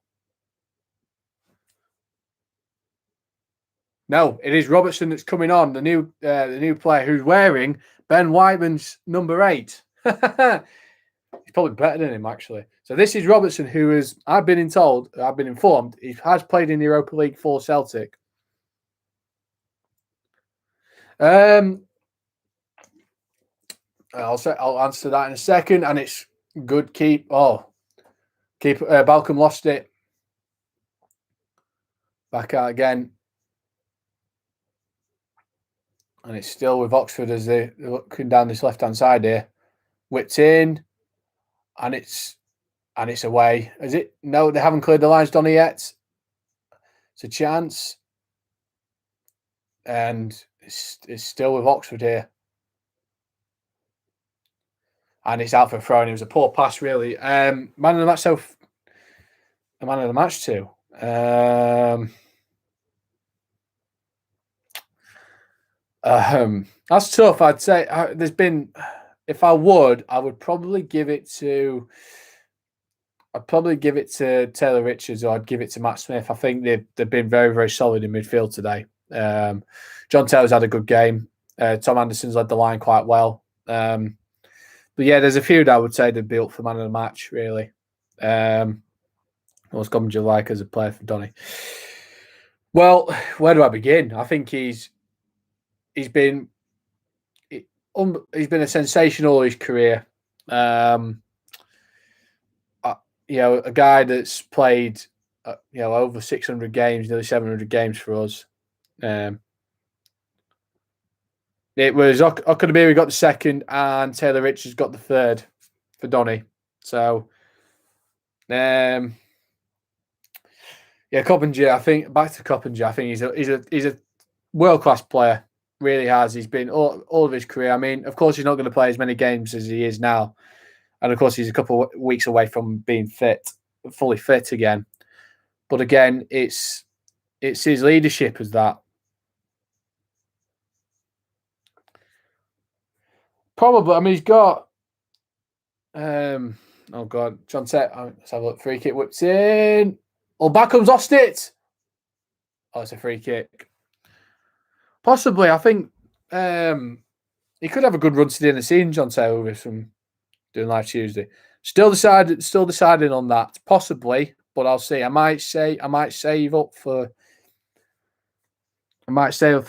No, it is Robertson that's coming on, the new player who's wearing Ben Whiteman's number 8. He's probably better than him, actually. So this is Robertson, who is, I've been informed, he has played in the Europa League for Celtic. I'll answer that in a second, and it's good keep. Balcom lost it. Back out again. And it's still with Oxford as they're looking down this left-hand side here. Whipped in. And it's away. Is it? No, they haven't cleared the lines, Donny, yet. It's a chance. And it's still with Oxford here. And it's out for a throw, and it was a poor pass, really. Man of the match, a man of the match too. That's tough. I'd say there's been. If I would probably give it to. I'd probably give it to Taylor Richards, or I'd give it to Matt Smith. I think they've been very, very solid in midfield today. John Taylor's had a good game. Tom Anderson's led the line quite well. But yeah, there's a few that I would say they'd be up for man of the match, really. What's common do you like as a player for Donny? Well, where do I begin? I think he's been a sensational all his career. A guy that's played, over 600 games, nearly 700 games for us. It was Okudabiri got the second, and Taylor Richards got the third for Donny. So, Coppinger. I think back to Coppinger. I think he's a world class player. Really has. He's been all of his career. I mean, of course, he's not going to play as many games as he is now, and of course, he's a couple of weeks away from being fully fit again. But again, it's his leadership as that. Probably. I mean, he's got. Oh God, John Tet. Let's have a look. Free kick whipped in. Oh, Backham's lost it. Oh, it's a free kick. Possibly, I think he could have a good run to the end of the season, John Taylor, from doing Live Tuesday. Still deciding on that. Possibly, but I'll see. I might save up for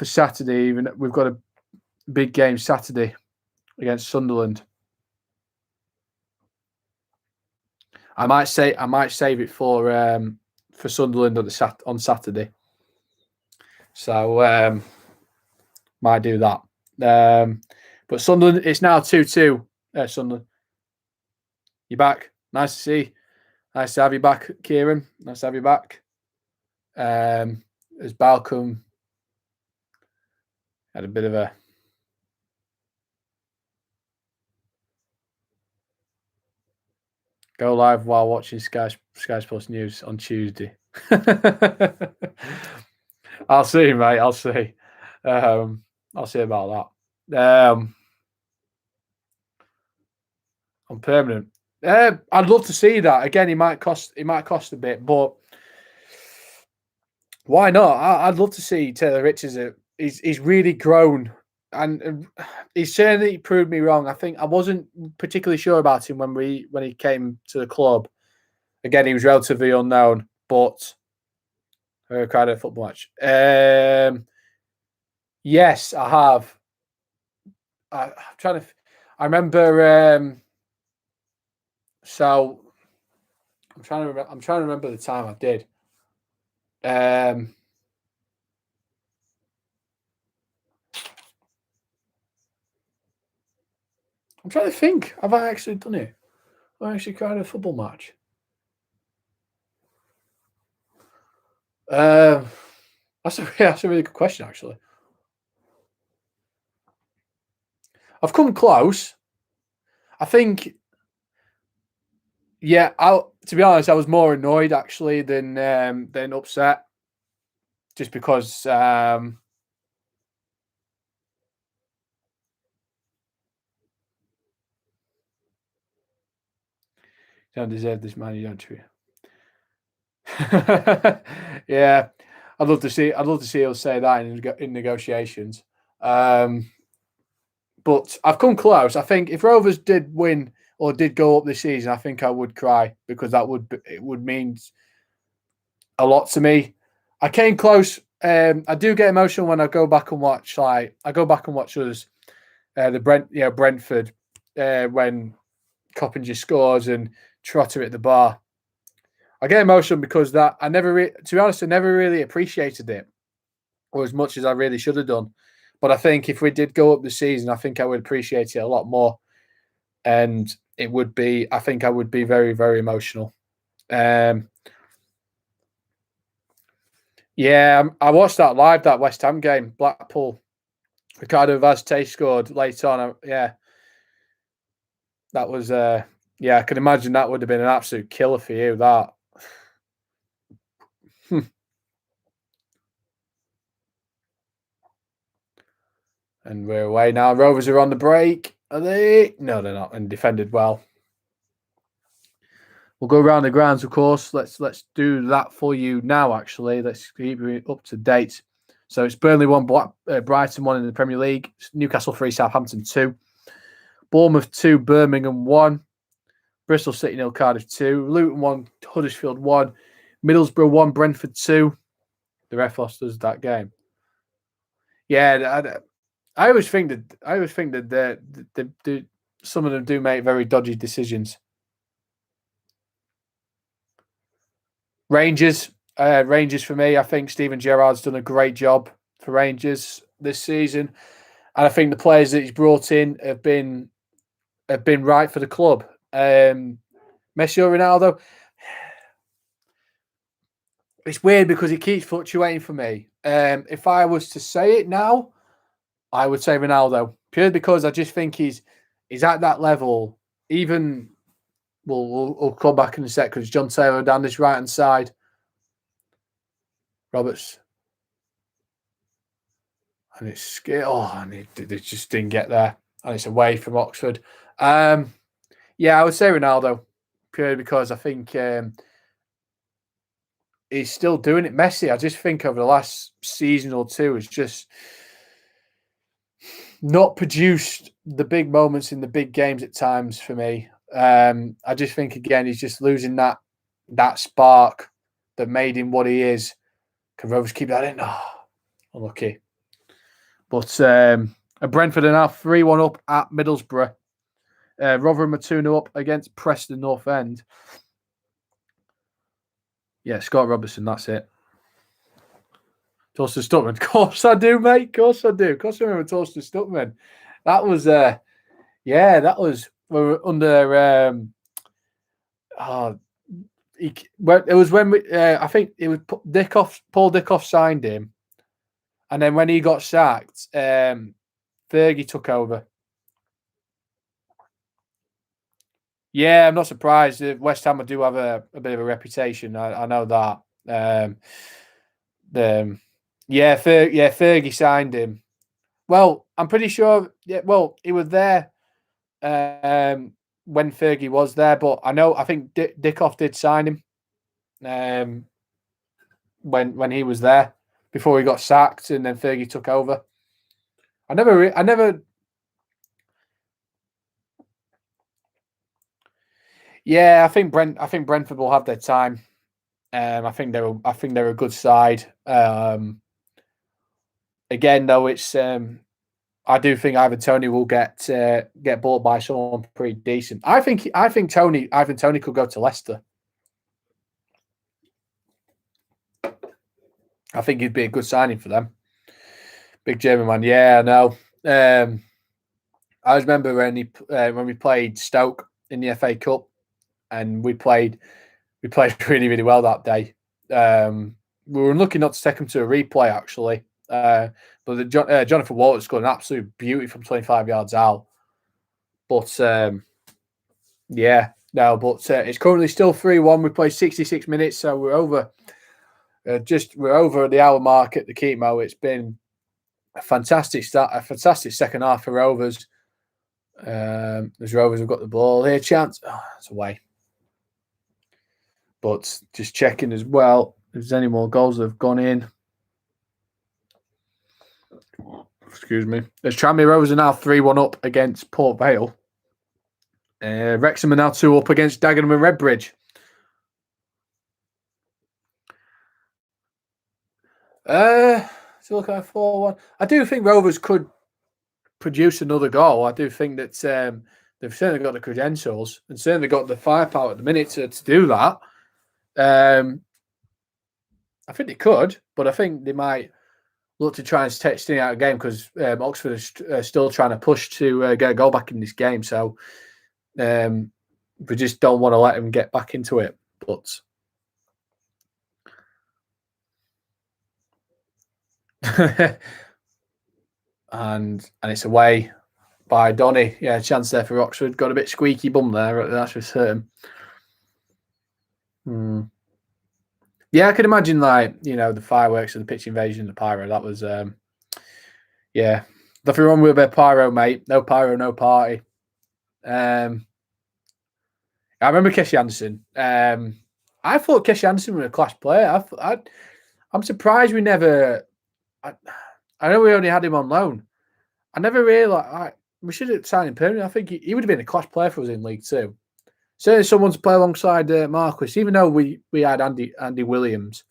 Saturday. Even we've got a big game Saturday against Sunderland. I might save it for Sunderland on Saturday. So might do that. But Sunderland, it's now 2-2. Sunderland, you back? Nice to see. Nice to have you back, Kieran. Nice to have you back. As Balcom had a bit of a go live while watching Sky Sports News on Tuesday. I'll see, mate. I'll see. I'll see about that. On permanent. I'd love to see that. Again, it might cost a bit, but why not? I'd love to see Taylor Richards. He's really grown, and he's certainly proved me wrong. I think I wasn't particularly sure about him when he came to the club. Again, he was relatively unknown, but I cried at a football match. Yes, I have. I'm trying to. I remember. So I'm trying to remember the time I did. I'm trying to think. Have I actually done it? Have I actually cried at a football match? That's a really good question, actually. I've come close. I think. Yeah, to be honest, I was more annoyed actually than upset, just because. You don't deserve this money, don't you? Yeah, I'd love to see he'll say that in negotiations. But I've come close. I think if Rovers did win or did go up this season, I think I would cry, because it would mean a lot to me. I came close. I do get emotional when I go back and watch. I go back and watch others. Brentford when Coppinger scores and Trotter at the bar. I get emotional because to be honest, I never really appreciated it, or as much as I really should have done. But I think if we did go up the season, I think I would appreciate it a lot more, and I think I would be very, very emotional. Yeah, I watched that live, that West Ham game, Blackpool. Ricardo Vazquez scored late on. Yeah, that was. Yeah, I can imagine that would have been an absolute killer for you. That. And we're away now. Rovers are on the break. Are they? No, they're not. And defended well. We'll go around the grounds, of course. Let's do that for you now. Actually, let's keep you up to date. So it's Burnley 1, Brighton 1 in the Premier League. Newcastle 3, Southampton 2, Bournemouth 2, Birmingham 1, Bristol City 0, Cardiff 2, Luton 1, Huddersfield 1, Middlesbrough 1, Brentford 2. The ref lost us that game. Yeah, I always think that some of them do make very dodgy decisions. Rangers for me. I think Steven Gerrard's done a great job for Rangers this season, and I think the players that he's brought in have been right for the club. Messi or Ronaldo. It's weird because it keeps fluctuating for me. If I was to say it now, I would say Ronaldo, purely because I just think he's at that level. Even we'll come back in a sec, because John Taylor down this right hand side. Roberts. And it's skill. And they just didn't get there. And it's away from Oxford. Yeah, I would say Ronaldo, purely because I think he's still doing it. Messi, I just think over the last season or two, has just not produced the big moments in the big games at times for me. I just think, again, he's just losing that spark that made him what he is. Can Rovers keep that in? Oh, unlucky. But Brentford are now 3-1 up at Middlesbrough. Rotherham are 2-0 up against Preston North End. Yeah, Scott Robertson, that's it. Torsten Stuckman. Of course I do, mate. Of course I do. Of course I remember Torsten Stuckman. That was, that was, we were under, it was when we, I think it was Paul Dickoff signed him. And then when he got sacked, Fergie took over. Yeah, I'm not surprised. West Ham do have a bit of a reputation. I know that. Fergie signed him. Well, I'm pretty sure. Yeah, well, he was there when Fergie was there, but I think Dickoff did sign him when he was there before he got sacked, and then Fergie took over. I never. Yeah, I think Brentford will have their time. I think they're a good side. Again, though, it's I do think Ivan Toney will get bought by someone pretty decent. I think Ivan Toney could go to Leicester. I think he'd be a good signing for them. Big German man, yeah, I know. I remember when we played Stoke in the FA Cup, and we played really, really well that day. We were unlucky not to take him to a replay, actually. But Jonathan Walter scored an absolute beauty from 25 yards out. But it's currently still 3-1. We played 66 minutes, so we're over. We're over the hour mark at the Keepmoat. It's been a fantastic start, a fantastic second half for Rovers. As Rovers have got the ball here, chance. Oh, it's away. But just checking as well if there's any more goals that have gone in. Excuse me. As Tranmere Rovers are now 3-1 up against Port Vale. Wrexham are now 2 up against Dagenham and Redbridge. So look at 4-1. I do think Rovers could produce another goal. I do think that they've certainly got the credentials and certainly got the firepower at the minute to do that. I think they could, but I think they might look to try and stay out of the game because Oxford is still trying to push to get a goal back in this game. So we just don't want to let them get back into it. But and it's away by Donny. Yeah, chance there for Oxford. Got a bit squeaky bum there, that's for certain. Yeah, I can imagine the fireworks and the pitch invasion, the pyro. That was nothing wrong with a bit of pyro, mate. No pyro, no party. I remember Keshy Anderson. I thought Keshy Anderson was a class player. I'm surprised we never. I know we only had him on loan. I never really we should have signed him permanently. I think he would have been a class player for us in League Two. Certainly someone to play alongside Marquis, even though we had Andy Williams.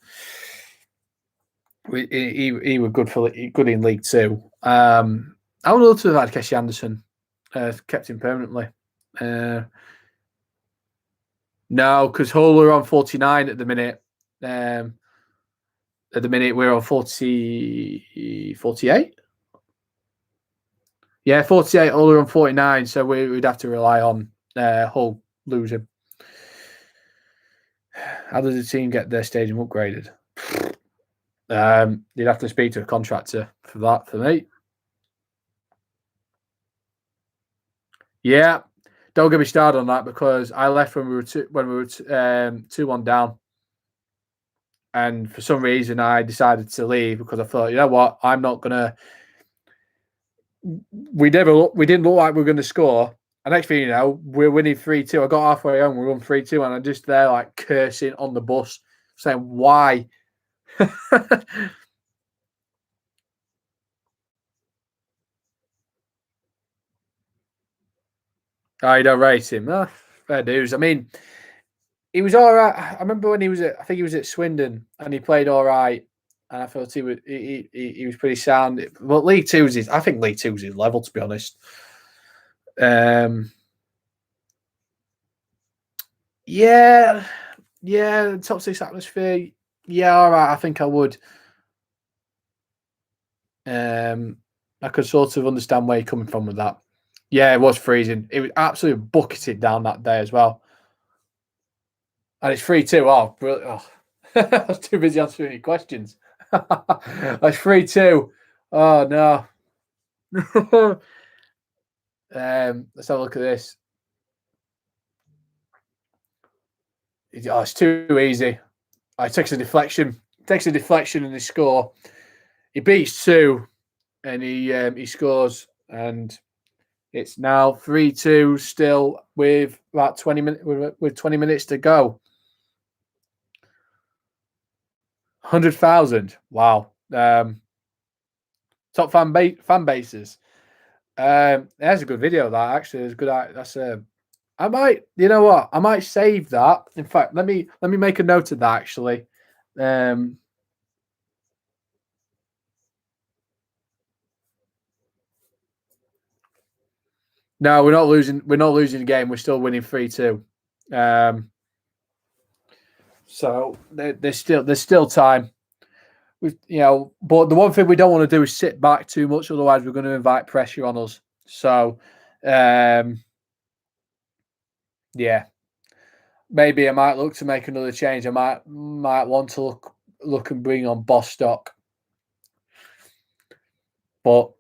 He was good in League Two. I would love to have had Keshy Anderson, kept him permanently. No, because Hull are on 49 at the minute. At the minute, we're on 48. Yeah, 48. Hull are on 49, so we'd have to rely on Hull losing. How does the team get their stadium upgraded? You'd have to speak to a contractor for that, for me. Yeah, don't get me started on that because I left when we were 2-1 down, and for some reason I decided to leave because I thought, you know what, I'm not gonna. We didn't look like we were going to score. And next thing you know, we're winning 3-2. I got halfway home, we won 3-2, and I'm just there cursing on the bus, saying why. I don't rate him. Oh, fair dues. I mean, he was all right. I remember when I think he was at Swindon, and he played all right and I thought he was pretty sound. But League Two's I think League Two's his level, to be honest. Yeah, top six atmosphere. Yeah, all right. I think I would. I could sort of understand where you're coming from with that. Yeah, it was freezing. It was absolutely bucketed down that day as well. And it's 3-2. Oh, brilliant. Oh. I was too busy answering any questions. It's 3-2. Oh, no. Let's have a look at this. Oh, it's too easy. Oh, he takes a deflection. And he score. He beats 2 and he scores. And it's now 3-2 still with about 20 minutes with 20 minutes to go. 100,000. Wow. Top fan bases. There's a good video. That actually is good. That's I might. You know what? I might save that. In fact, let me make a note of that. Actually. No, we're not losing. We're not losing the game. We're still winning 3-2. So there's still time. But the one thing we don't want to do is sit back too much. Otherwise, we're going to invite pressure on us. So, yeah, maybe I might look to make another change. I might want to look and bring on Bostock, but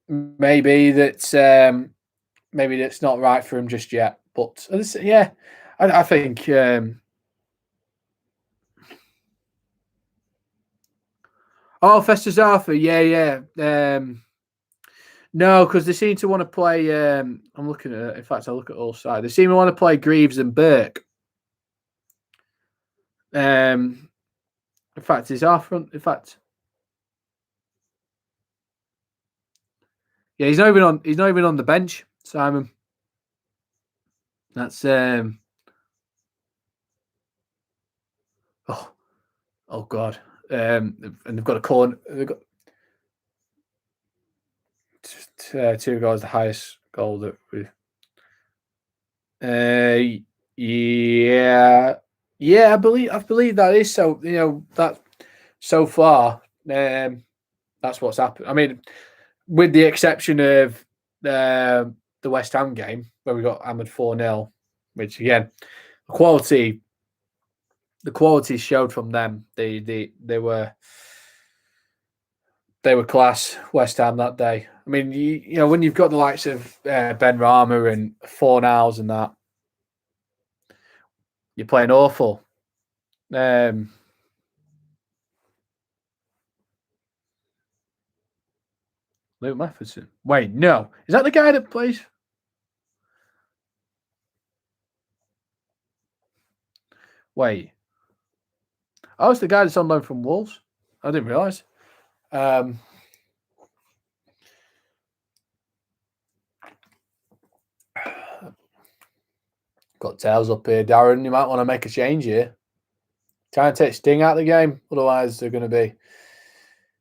maybe that's not right for him just yet. But yeah, I think. Festus Arthur, yeah. No, because they seem to want to play. I'm looking at. In fact, I look at all sides. They seem to want to play Greaves and Burke. In fact, he's our front. In fact, yeah, he's not even on. He's not even on the bench, Simon. That's oh god. And they've got a corner. They've got 2 goals, the highest goal that we. Yeah, I believe that is so. That so far, that's what's happened. I mean, with the exception of the West Ham game where we got hammered 4-0, which again, the quality showed from them. They were class, West Ham, that day. I mean, you know when you've got the likes of Ben Rama and Fornals and that, you're playing awful. Luke Matheson. Wait, no. Is that the guy that plays? Wait. Oh, it's the guy that's on loan from Wolves. I didn't realise. Got tails up here, Darren. You might want to make a change here. Try and take Sting out of the game. Otherwise, they're going to be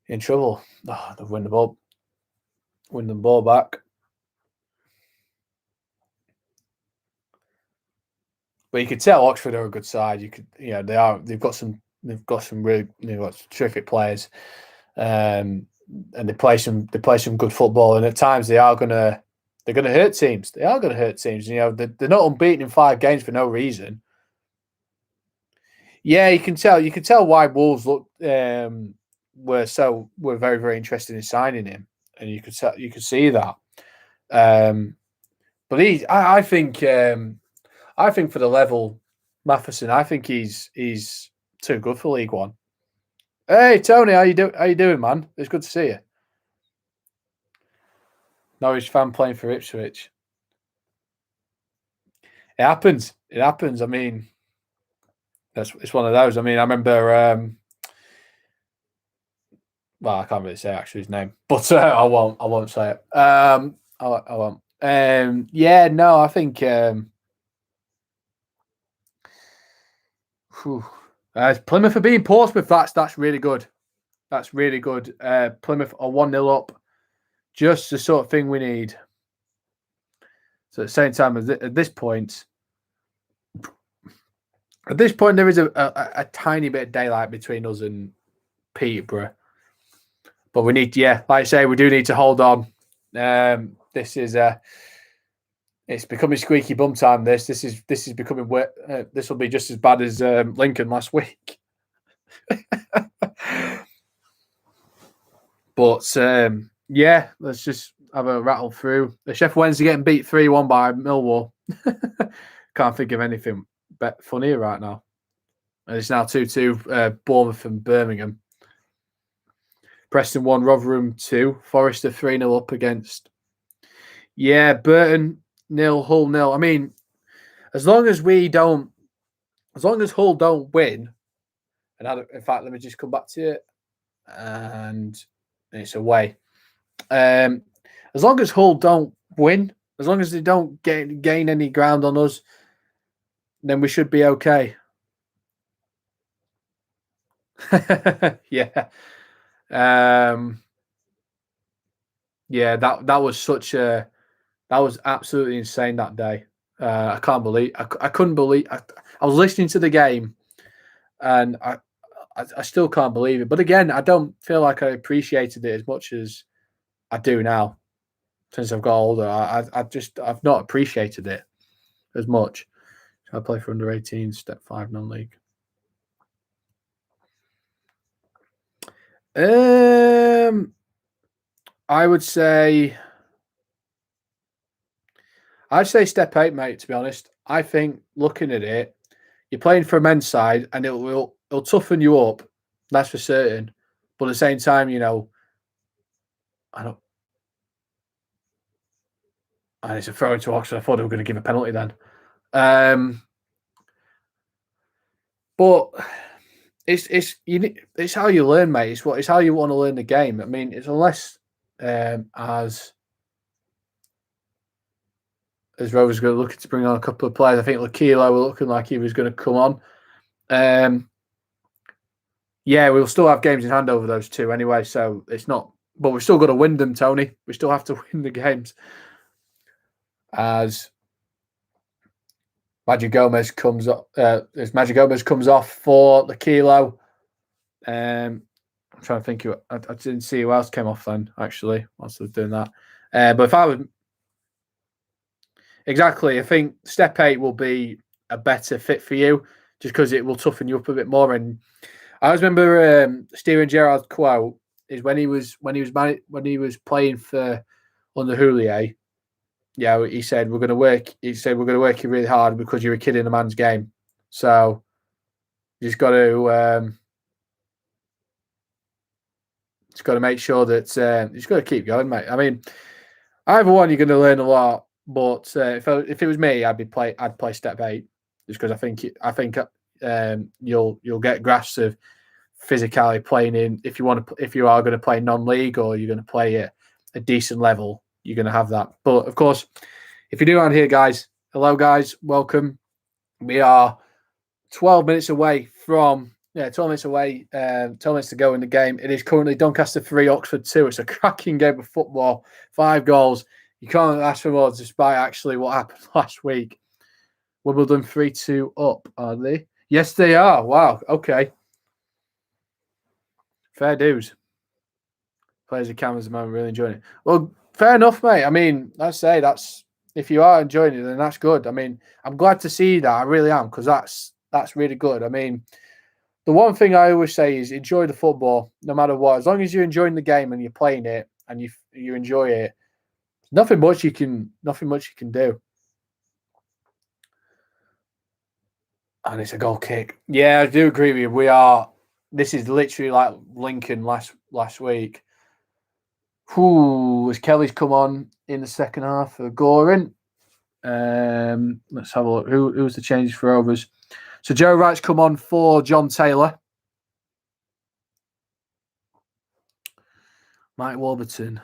in trouble. Oh, they've win the ball. Win the ball back. But you could tell Oxford are a good side. You could, they are. They've got some really, terrific players, and they play some good football. And at times they're going to hurt teams. They are going to hurt teams. They're not unbeaten in 5 games for no reason. Yeah, you can tell. You can tell why Wolves were very, very interested in signing him, and you could see that. But I think for the level, Matheson, I think he's too good for League One. Hey Tony, how you doing, man? It's good to see you. Norwich fan playing for Ipswich. It happens. I mean, it's one of those. I mean, I remember. Well, I can't really say actually his name, but I won't say it. I won't. Yeah, no, I think. Plymouth are being Portsmouth. That's really good. That's really good. Plymouth are 1-0 up. Just the sort of thing we need. So at the same time, at this point, there is a tiny bit of daylight between us and Peterborough. But we need, like I say, we do need to hold on. This is it's becoming squeaky bum time. This is becoming wet. This will be just as bad as Lincoln last week. But let's just have a rattle through. The Sheffield Wednesday getting beat 3-1 by Millwall. Can't think of anything funnier right now. And it's now 2-2 Bournemouth and Birmingham. Preston 1, Rotherham 2. Forest 3-0 up against. Yeah, Burton 0, Hull 0. I mean, as long as Hull don't win, and in fact, let me just come back to it, and it's away. As long as Hull don't win, as long as they don't gain any ground on us, then we should be okay. Yeah. Yeah, that was absolutely insane that day. I couldn't believe I was listening to the game, and I still can't believe it. But again, I don't feel like I appreciated it as much as I do now. Since I've got older, I've not appreciated it as much. I play for under 18, step 5 non-league. I would say I'd say step 8, mate, to be honest. I think looking at it, you're playing for a men's side and it'll toughen you up. That's for certain. But at the same time, and it's a throw into Oxford. I thought they were going to give a penalty then. But it's how you learn, mate. It's how you want to learn the game. I mean, it's unless as Rovers going to look to bring on a couple of players. I think Lakilo were looking like he was going to come on. We'll still have games in hand over those two anyway, so it's not. But we've still got to win them, Tony. We still have to win the games. As Magic Gomez comes off for Lakilo. I'm trying to think. I didn't see who else came off then. Actually, whilst I was doing that. But if I was exactly, I think step 8 will be a better fit for you, just because it will toughen you up a bit more. And I always remember Steven Gerrard's quote is when he was playing for under Houllier. Yeah, he said we're going to work. He said we're going to work you really hard because you're a kid in a man's game. So you just got to make sure that you just got to keep going, mate. I mean, either one, you're going to learn a lot. But if it was me, I'd play step 8 just because I think you'll get grasps of physicality playing in if you are going to play non-league or you're going to play at a decent level, you're going to have that. But of course, if you're new around here, guys, hello guys, welcome. We are 12 minutes away from 12 minutes away, 12 minutes to go in the game. It is currently Doncaster 3, Oxford 2. It's a cracking game of football, 5 goals. You can't ask for more despite actually what happened last week. Wimbledon 3-2 up, are they? Yes, they are. Wow. Okay. Fair dues. Players and cameras at the moment, really enjoying it. Well, fair enough, mate. I mean, I'd say that's if you are enjoying it, then that's good. I mean, I'm glad to see that. I really am, because that's really good. I mean, the one thing I always say is enjoy the football, no matter what. As long as you're enjoying the game and you're playing it and you enjoy it, nothing much you can do. And it's a goal kick. Yeah, I do agree with you. This is literally like Lincoln last week. As Kelly's come on in the second half for Gorin. Let's have a look. Who was the change for Rovers? So Joe Wright's come on for John Taylor. Mike Warburton.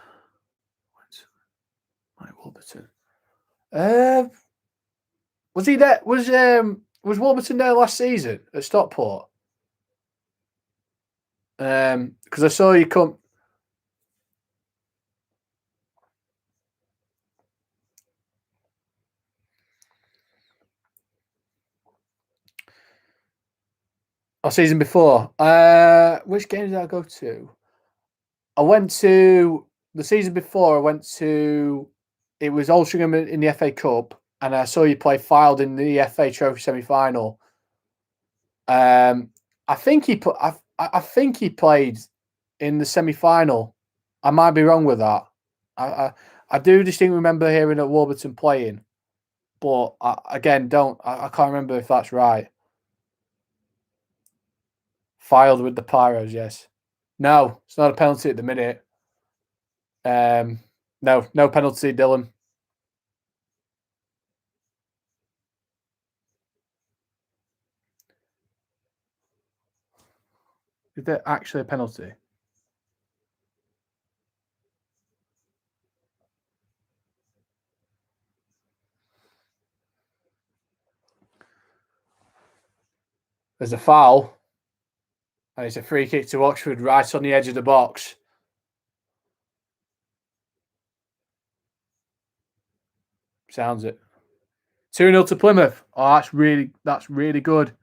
Was he there? Was Warburton there last season at Stockport? Because I saw you come. Oh, season before. Which game did I go to? I went to the season before. I went to. It was Altrincham in the FA Cup, and I saw you play Fylde in the FA Trophy semi-final. I think he put. I think he played in the semi-final. I might be wrong with that. I do distinctly remember hearing at Warburton playing, but I can't remember if that's right. Fylde with the Pyros, yes. No, it's not a penalty at the minute. No penalty, Dylan. Is there actually a penalty? There's a foul, and it's a free kick to Oxford right on the edge of the box. Sounds it. 2-0 to Plymouth. Oh, that's really good.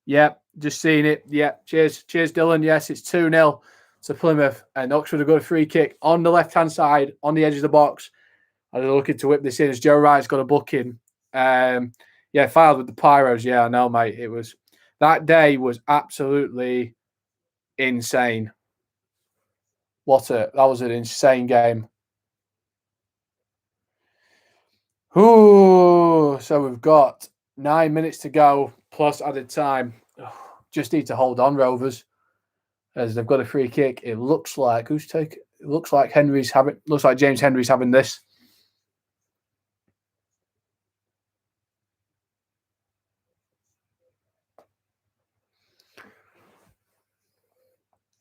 Yep, just seeing it. Yep, cheers, Dylan. Yes, it's 2-0 to Plymouth, and Oxford have got a free kick on the left-hand side, on the edge of the box. And they're looking to whip this in as Joe Wright's got a booking. Filed with the Pyros. Yeah, I know, mate. That day was absolutely insane. That was an insane game. Ooh, so we've got 9 minutes to go plus added time. Just need to hold on, Rovers, as they've got a free kick. It looks like It looks like James Henry's having this.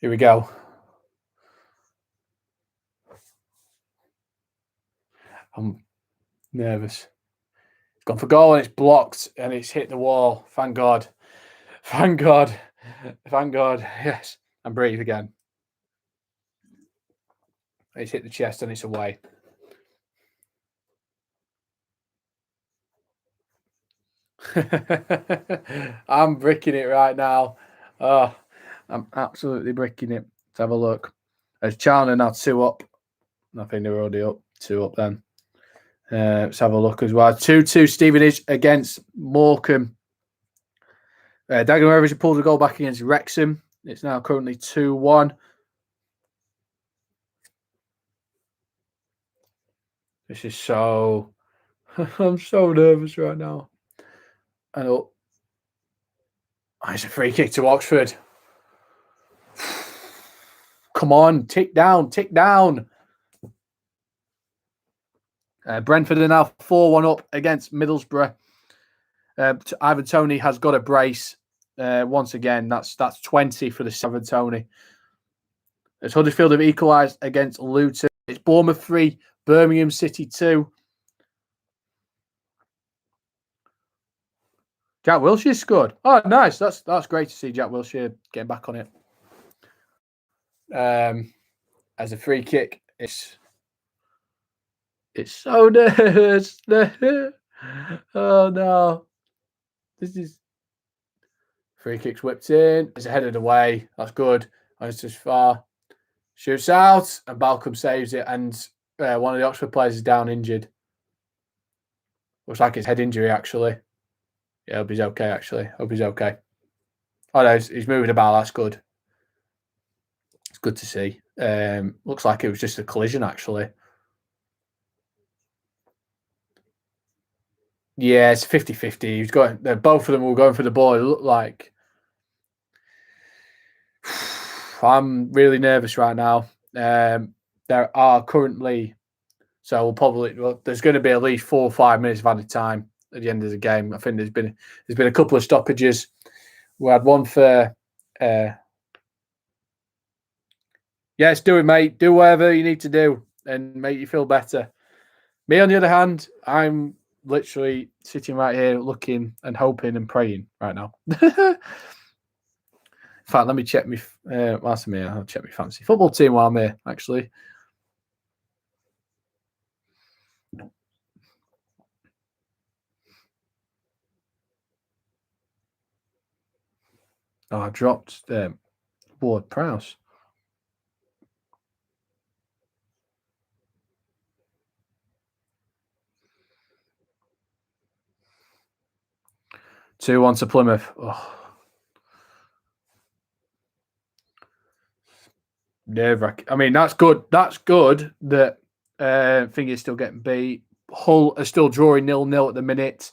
Here we go. I'm nervous. It's gone for goal and it's blocked and it's hit the wall. Thank God. Thank God. Thank God. Yes. And breathe again. It's hit the chest and it's away. I'm bricking it right now. Oh, I'm absolutely bricking it. Let's have a look. As Chalna now 2 up. I think they're already up. 2 up then. Let's have a look as well. 2-2 Stevenage against Morecambe. Dagenham Rovers pulled a goal back against Wrexham. It's now currently 2-1. This is so... I'm so nervous right now. And it's a free kick to Oxford. Come on, tick down. Brentford are now 4-1 up against Middlesbrough. Ivan Toney has got a brace. Once again, that's 20 for the Ivan Toney. As Huddersfield have equalised against Luton. It's Bournemouth 3, Birmingham City 2. Jack Wilshere scored. Oh, nice. That's great to see Jack Wilshere getting back on it. As a free kick, it's so nervous. Oh no. This is free kicks whipped in. It's headed away. That's good. It's just far. Shoots out and Balcom saves it. And one of the Oxford players is down injured. Looks like it's head injury actually. Yeah, hope he's okay actually. Hope he's okay. Oh no, he's moving about. That's good. It's good to see. Looks like it was just a collision actually. Yeah, it's 50-50. Both of them were going for the ball. It looked like I'm really nervous right now. There are currently, so there's going to be at least 4 or 5 minutes of added time at the end of the game. I think there's been a couple of stoppages. We had one for, yes, do it, mate. Do whatever you need to do and make you feel better. Me, on the other hand, I'm literally sitting right here looking and hoping and praying right now. fact, let me check me. Whilst I'm here, I'll check my fantasy football team while I'm here. Actually, I dropped Ward Prowse. Two one to Plymouth. Oh. Nerve-wracking. I mean, that's good. That's good that Thing is still getting beat. Hull are still drawing 0-0 at the minute.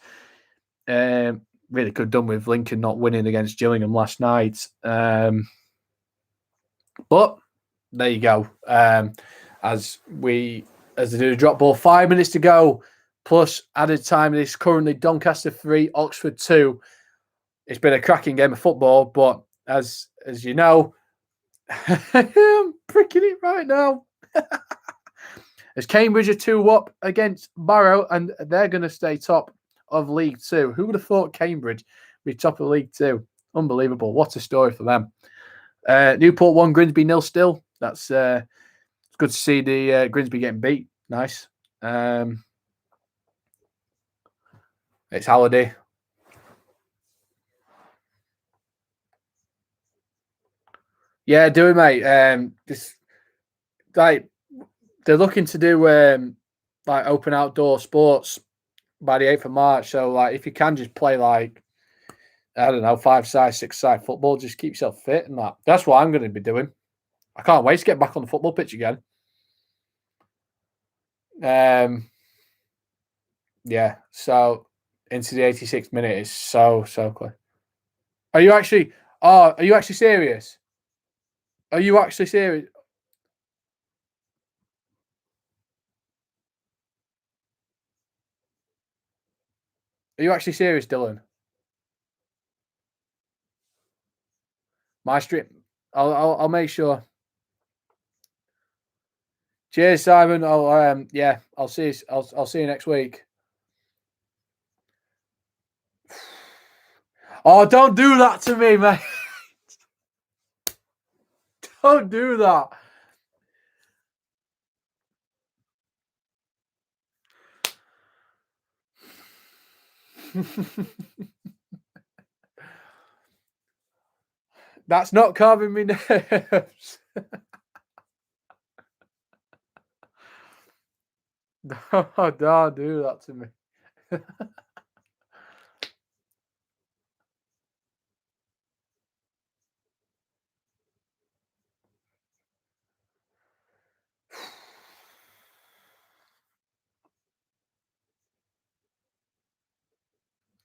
Really could have done with Lincoln not winning against Gillingham last night. But there you go. As they do the drop ball, 5 minutes to go, plus added time. It is currently Doncaster 3, Oxford 2. It's been a cracking game of football, but as you know, I'm pricking it right now. As Cambridge are 2-up against Barrow, and they're going to stay top of League 2. Who would have thought Cambridge would be top of League 2? Unbelievable. What a story for them. Newport 1, Grimsby 0 still. That's it's good to see the Grimsby getting beat. Nice. It's Halliday. Yeah, do it, mate. They're looking to do open outdoor sports by the 8th of March. So if you can just play I don't know, 5-side, 6-side football, just keep yourself fit and that. That's what I'm going to be doing. I can't wait to get back on the football pitch again. Yeah. So into the 86th minute is so quick. Are you actually serious? Are you actually serious? Are you actually serious, Dylan? My stream. I'll make sure. Cheers, Simon. I'll see you. I'll see you next week. Oh, don't do that to me, mate. Don't do that. That's not calming me nerves. No, don't do that to me.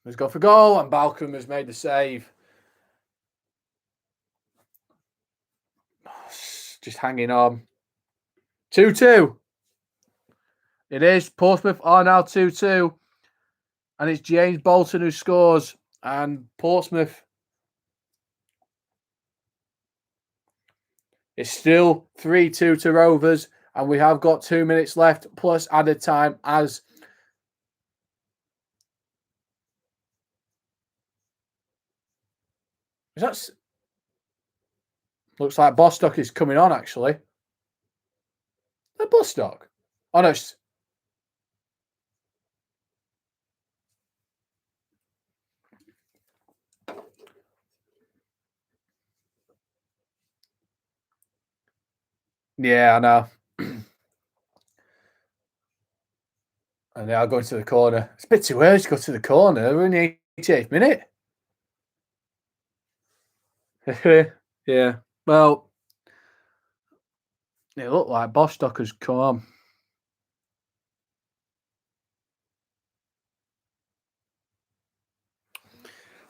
He's gone for goal, and Balcom has made the save. Just hanging on. 2-2. It is. Portsmouth are now 2-2. And it's James Bolton who scores. And Portsmouth is still 3-2 to Rovers. And we have got 2 minutes left, plus added time as looks like Bostock is coming on, actually. The Bostock? Oh, no. Yeah, I know. And they are going to the corner. It's a bit too early to go to the corner. We're in the 88th minute. Yeah. Well, it looked like Bostock has come on.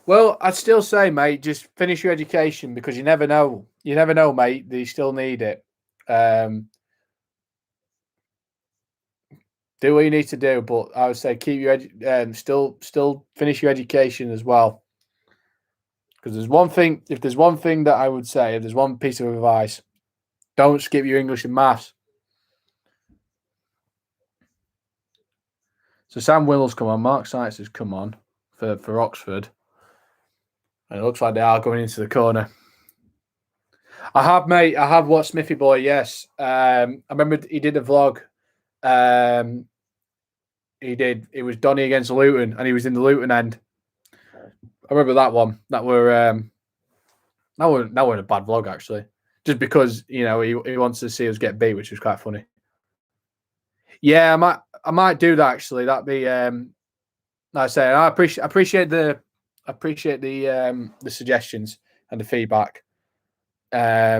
Well, I'd still say, mate, just finish your education because you never know. You never know, mate. You still need it. Do what you need to do, but I would say keep your still finish your education as well. Because there's one thing. If there's one thing that I would say, if there's one piece of advice, don't skip your English and maths. So Sam Will's come on. Mark Sykes has come on for Oxford. And it looks like they are going into the corner. I have, mate. I have watched Smithy Boy. Yes, I remember he did a vlog. He did. It was Donny against Luton, and he was in the Luton end. I remember that one. That were a bad vlog actually, just because he wants to see us get beat, which was quite funny. Yeah, I might do that actually. That'd be like I say, I appreciate the suggestions and the feedback. I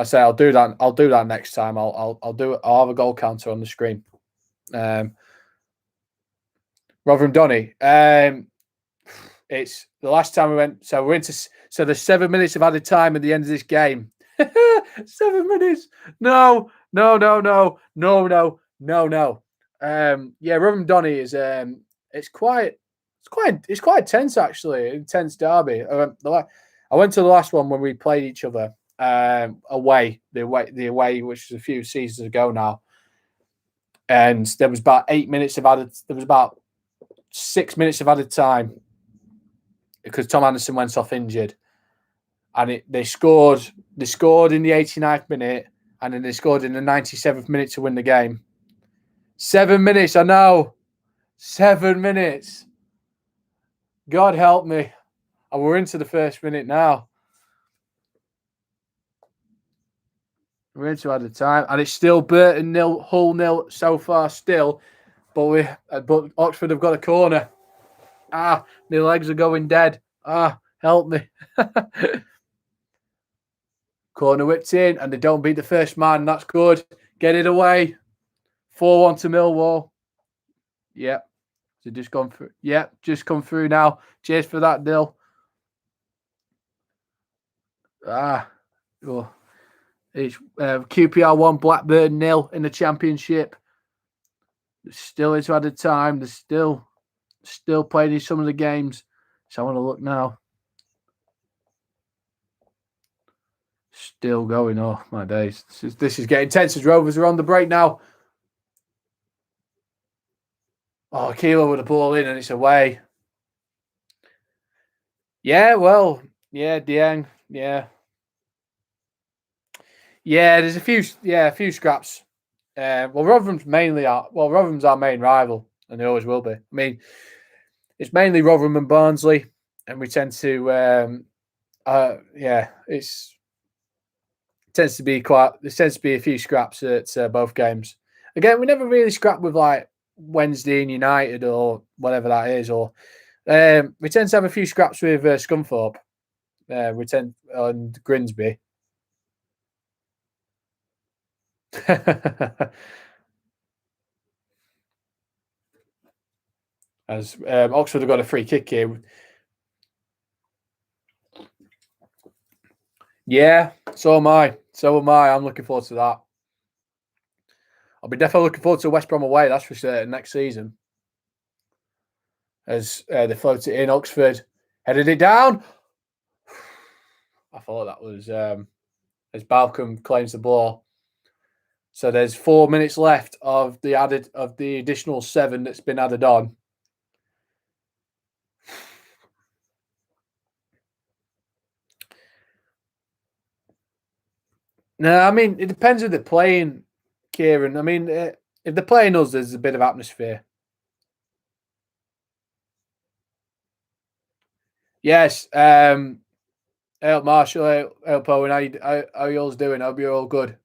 say I'll do that. I'll do that next time. I'll do it. I'll have a goal counter on the screen. Rotherham Donny. It's the last time we went. So we're into. So there's 7 minutes of added time at the end of this game. 7 minutes. No. Yeah, Rotherham Donny is. It's quite tense actually. Intense derby. I went to the last one when we played each other away. The away, which was a few seasons ago now. And there was about 8 minutes of added. There was about 6 minutes of added time because Tom Anderson went off injured, and they scored. They scored in the 89th minute, and then they scored in the 97th minute to win the game. 7 minutes, I know. 7 minutes. God help me. And we're into the first minute now. We're into added time, and it's still Burton 0, Hull 0 so far still. But Oxford have got a corner. My legs are going dead. Help me. Corner whipped in, and they don't beat the first man. That's good. Get it away. 4-1 to Millwall. Yep. So just gone through. Yep, just come through now. Cheers for that, Dill. It's QPR 1, Blackburn 0 in the Championship. Still into added time. They're still playing in some of the games. So I want to look now. Still going. Oh, my days. This is getting tense as Rovers are on the break now. Oh, Kilo with the ball in and it's away. Yeah, well, yeah, Dieng, yeah. Yeah, there's a few scraps. Rotherham's our main rival, and they always will be. I mean, it's mainly Rotherham and Barnsley, and we tend to, there tends to be a few scraps at both games. Again, we never really scrap with like Wednesday and United or whatever that is, or we tend to have a few scraps with Scunthorpe. And Grimsby. As Oxford have got a free kick here. Yeah, so am I. I'm looking forward to that. I'll be definitely looking forward to West Brom away, that's for certain, next season. As they float it in, Oxford headed it down. I thought that was as Balcom claims the ball. So there's 4 minutes left of the additional 7 that's been added on. No, I mean, it depends if they're playing, Kieran. I mean, if they're playing us, there's a bit of atmosphere. Yes. Hey, Marshall. Hey, Owen. How you all doing? I hope you're all good.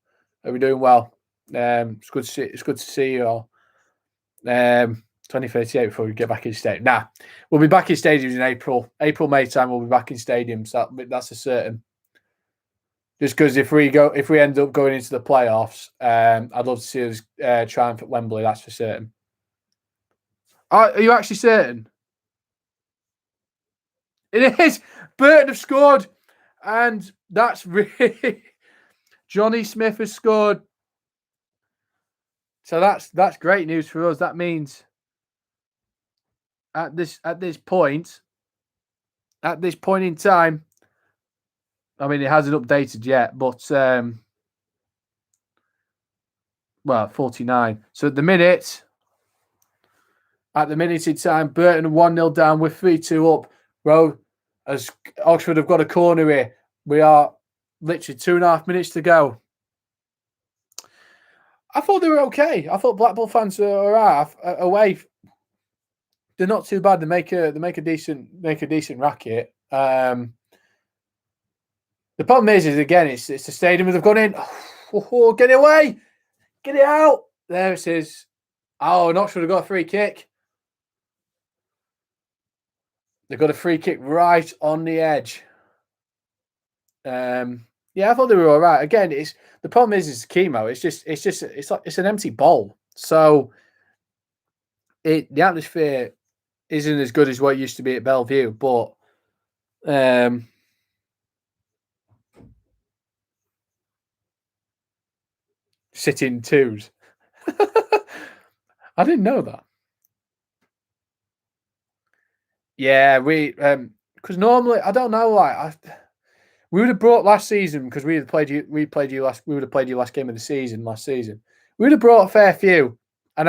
Hope you're doing well. It's good to see you all. 2038 before we get back in stadium. Nah, we'll be back in stadiums in April. May time, we'll be back in stadiums. That's a certain. Just because if we end up going into the playoffs, I'd love to see us triumph at Wembley. That's for certain. Are you actually certain? It is. Burton have scored, and that's really Johnny Smith has scored. So that's great news for us. That means at this point in time, I mean, it hasn't updated yet, but 49. So at the minute in time, Burton 1-0 down with 3-2 up. As Oxford have got a corner here. We are literally 2.5 minutes to go. I thought they were okay. I thought Blackpool fans were all right. Away, they're not too bad. They make a decent racket. The problem is again, it's the stadium they've gone in. Oh, get it away, get it out. There it is. Oh, Knox would have got a free kick. They've got a free kick right on the edge. Yeah, I thought they were all right. Again, the problem is Keepmoat. It's an empty bowl. So the atmosphere isn't as good as what it used to be at Bellevue, but sitting twos. I didn't know that. Yeah, we because normally I don't know. We would have brought last season because we would have played you last game of the season last season. We would have brought a fair few, and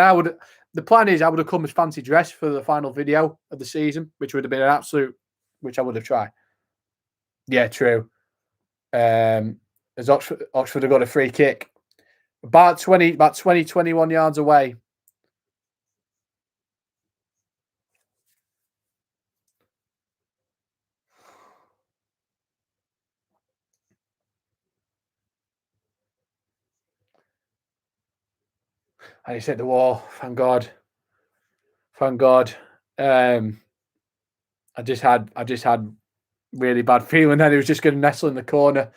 the plan is I would have come as fancy dress for the final video of the season, which would have been an absolute, which I would have tried. Yeah, true. As Oxford have got a free kick about 21 yards away. And he's hit the wall. Thank God. Thank God. I just had really bad feeling that he was just going to nestle in the corner.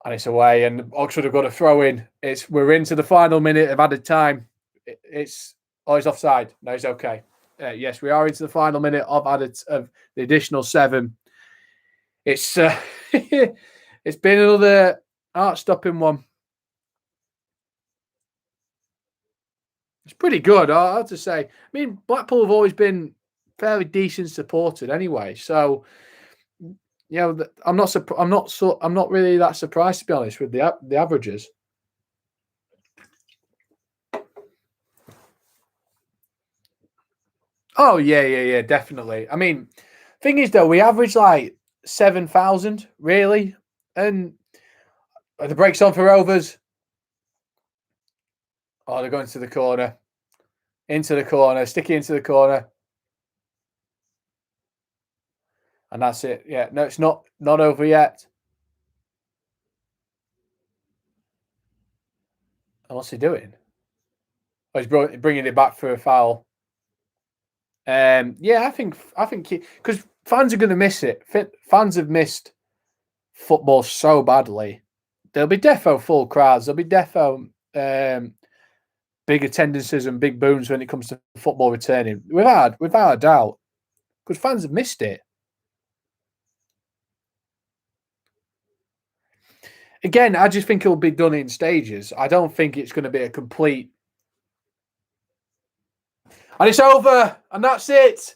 And it's away, and Oxford have got a throw in. We're into the final minute of added time. He's offside. No, he's okay. Yes, we are into the final minute of the additional 7. It's it's been another heart-stopping one. It's pretty good, I have to say. I mean, Blackpool have always been fairly decent supported anyway, so I'm not really that surprised, to be honest, with the averages. Oh yeah, definitely. I mean, thing is though, we average like 7,000 really, and the breaks on for Rovers. Oh, they're going to the corner. Into the corner. Sticky into the corner. And that's it. Yeah, no, it's not over yet. And what's he doing? Oh, he's bringing it back for a foul. Yeah, I think because fans are going to miss it. Fans have missed football so badly. There'll be defo full crowds. There'll be defo big attendances and big booms when it comes to football returning. Without a doubt, because fans have missed it. Again, I just think it'll be done in stages. I don't think it's going to be a complete. And it's over, and that's it.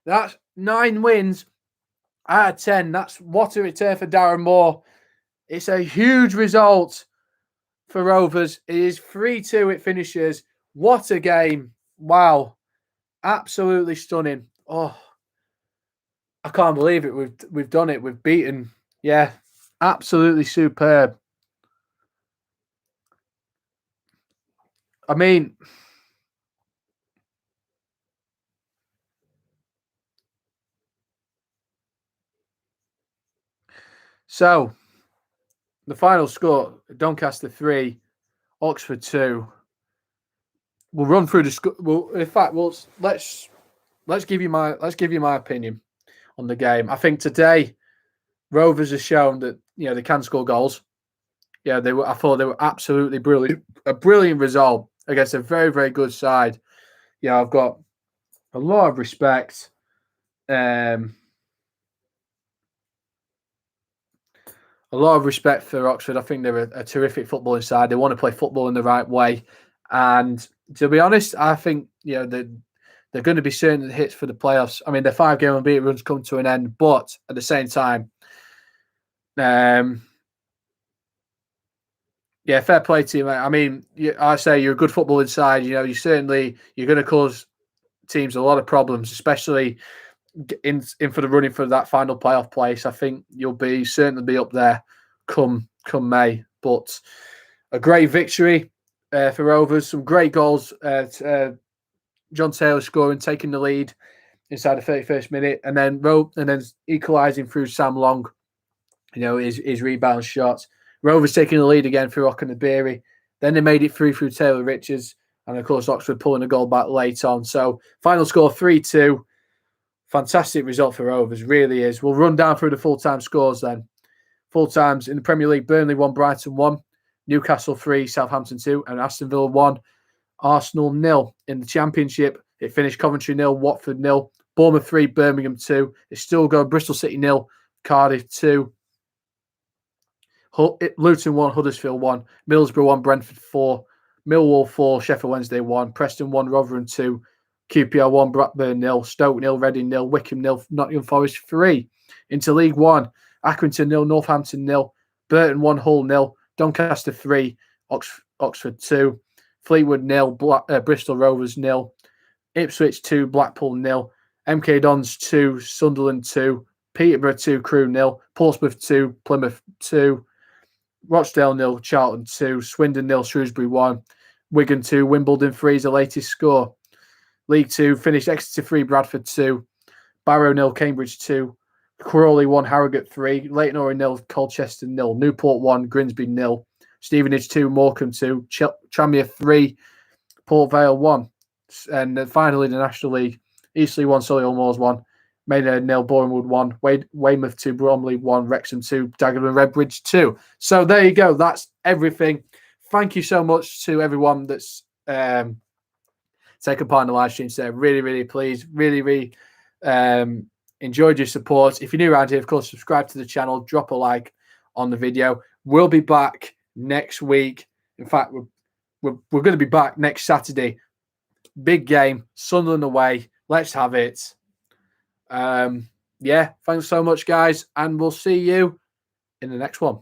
That's 9 wins out of 10. That's what a return for Darren Moore. It's a huge result for Rovers. It is 3-2. It finishes. What a game! Wow, absolutely stunning. Oh, I can't believe it. We've done it. We've beaten. Yeah, absolutely superb. I mean, so the final score: Doncaster 3, Oxford 2. We'll run through the score. Well, in fact, let's give you my opinion on the game. I think today Rovers has shown that they can score goals. Yeah, I thought they were absolutely brilliant. A brilliant result against a very, very good side. Yeah, I've got a lot of respect. A lot of respect for Oxford. I think they're a terrific footballing side. They want to play football in the right way. And to be honest, I think they're going to be certain hits for the playoffs. I mean, their 5-game unbeaten runs come to an end, but at the same time, yeah, fair play to you, mate. I mean, I say you're a good footballing side. You're going to cause teams a lot of problems, especially in for the running for that final playoff place. I think you'll certainly be up there come May. But a great victory for Rovers. Some great goals. John Taylor scoring, taking the lead inside the 31st minute, and then equalising through Sam Long. His rebound shots. Rovers taking the lead again through Okanabiri. Then they made it through Taylor Richards. And, of course, Oxford pulling a goal back late on. So, final score 3-2. Fantastic result for Rovers, really is. We'll run down through the full-time scores then. Full-times in the Premier League, Burnley 1, Brighton 1, Newcastle 3, Southampton 2, and Aston Villa 1, Arsenal 0. In the Championship, it finished Coventry 0, Watford 0, Bournemouth 3, Birmingham 2. It's still going Bristol City 0, Cardiff 2. Luton 1, Huddersfield 1, Middlesbrough 1, Brentford 4, Millwall 4, Sheffield Wednesday 1, Preston 1, Rotherham 2, QPR 1, Blackburn 0, Stoke 0, Reading 0, Wickham 0, Nottingham Forest 3. Into League 1, Accrington 0, Northampton 0, Burton 1, Hull 0, Doncaster 3, Oxford 2, Fleetwood 0, Bristol Rovers 0, Ipswich 2, Blackpool 0, MK Dons 2, Sunderland 2, Peterborough 2, Crewe 0, Portsmouth 2, Plymouth 2, Rochdale 0, Charlton 2, Swindon 0, Shrewsbury 1, Wigan 2, Wimbledon 3 is the latest score. League 2 finished Exeter 3, Bradford 2, Barrow 0, Cambridge 2, Crawley 1, Harrogate 3, Leyton Orient 0, Colchester 0, Newport 1, Grimsby 0, Stevenage 2, Morecambe 2, Tranmere 3, Port Vale 1. And finally, the National League, Eastleigh 1, Solihull Moors 1, Maynard 0, Bournemouth 1, Weymouth 2, Bromley 1, Wrexham 2, Dagenham and Redbridge 2. So there you go. That's everything. Thank you so much to everyone that's taken part in the live stream today. Really, really pleased. Really, really enjoyed your support. If you're new around here, of course, subscribe to the channel. Drop a like on the video. We'll be back next week. In fact, we're going to be back next Saturday. Big game, Sunderland away. Let's have it. Thanks so much, guys, and we'll see you in the next one.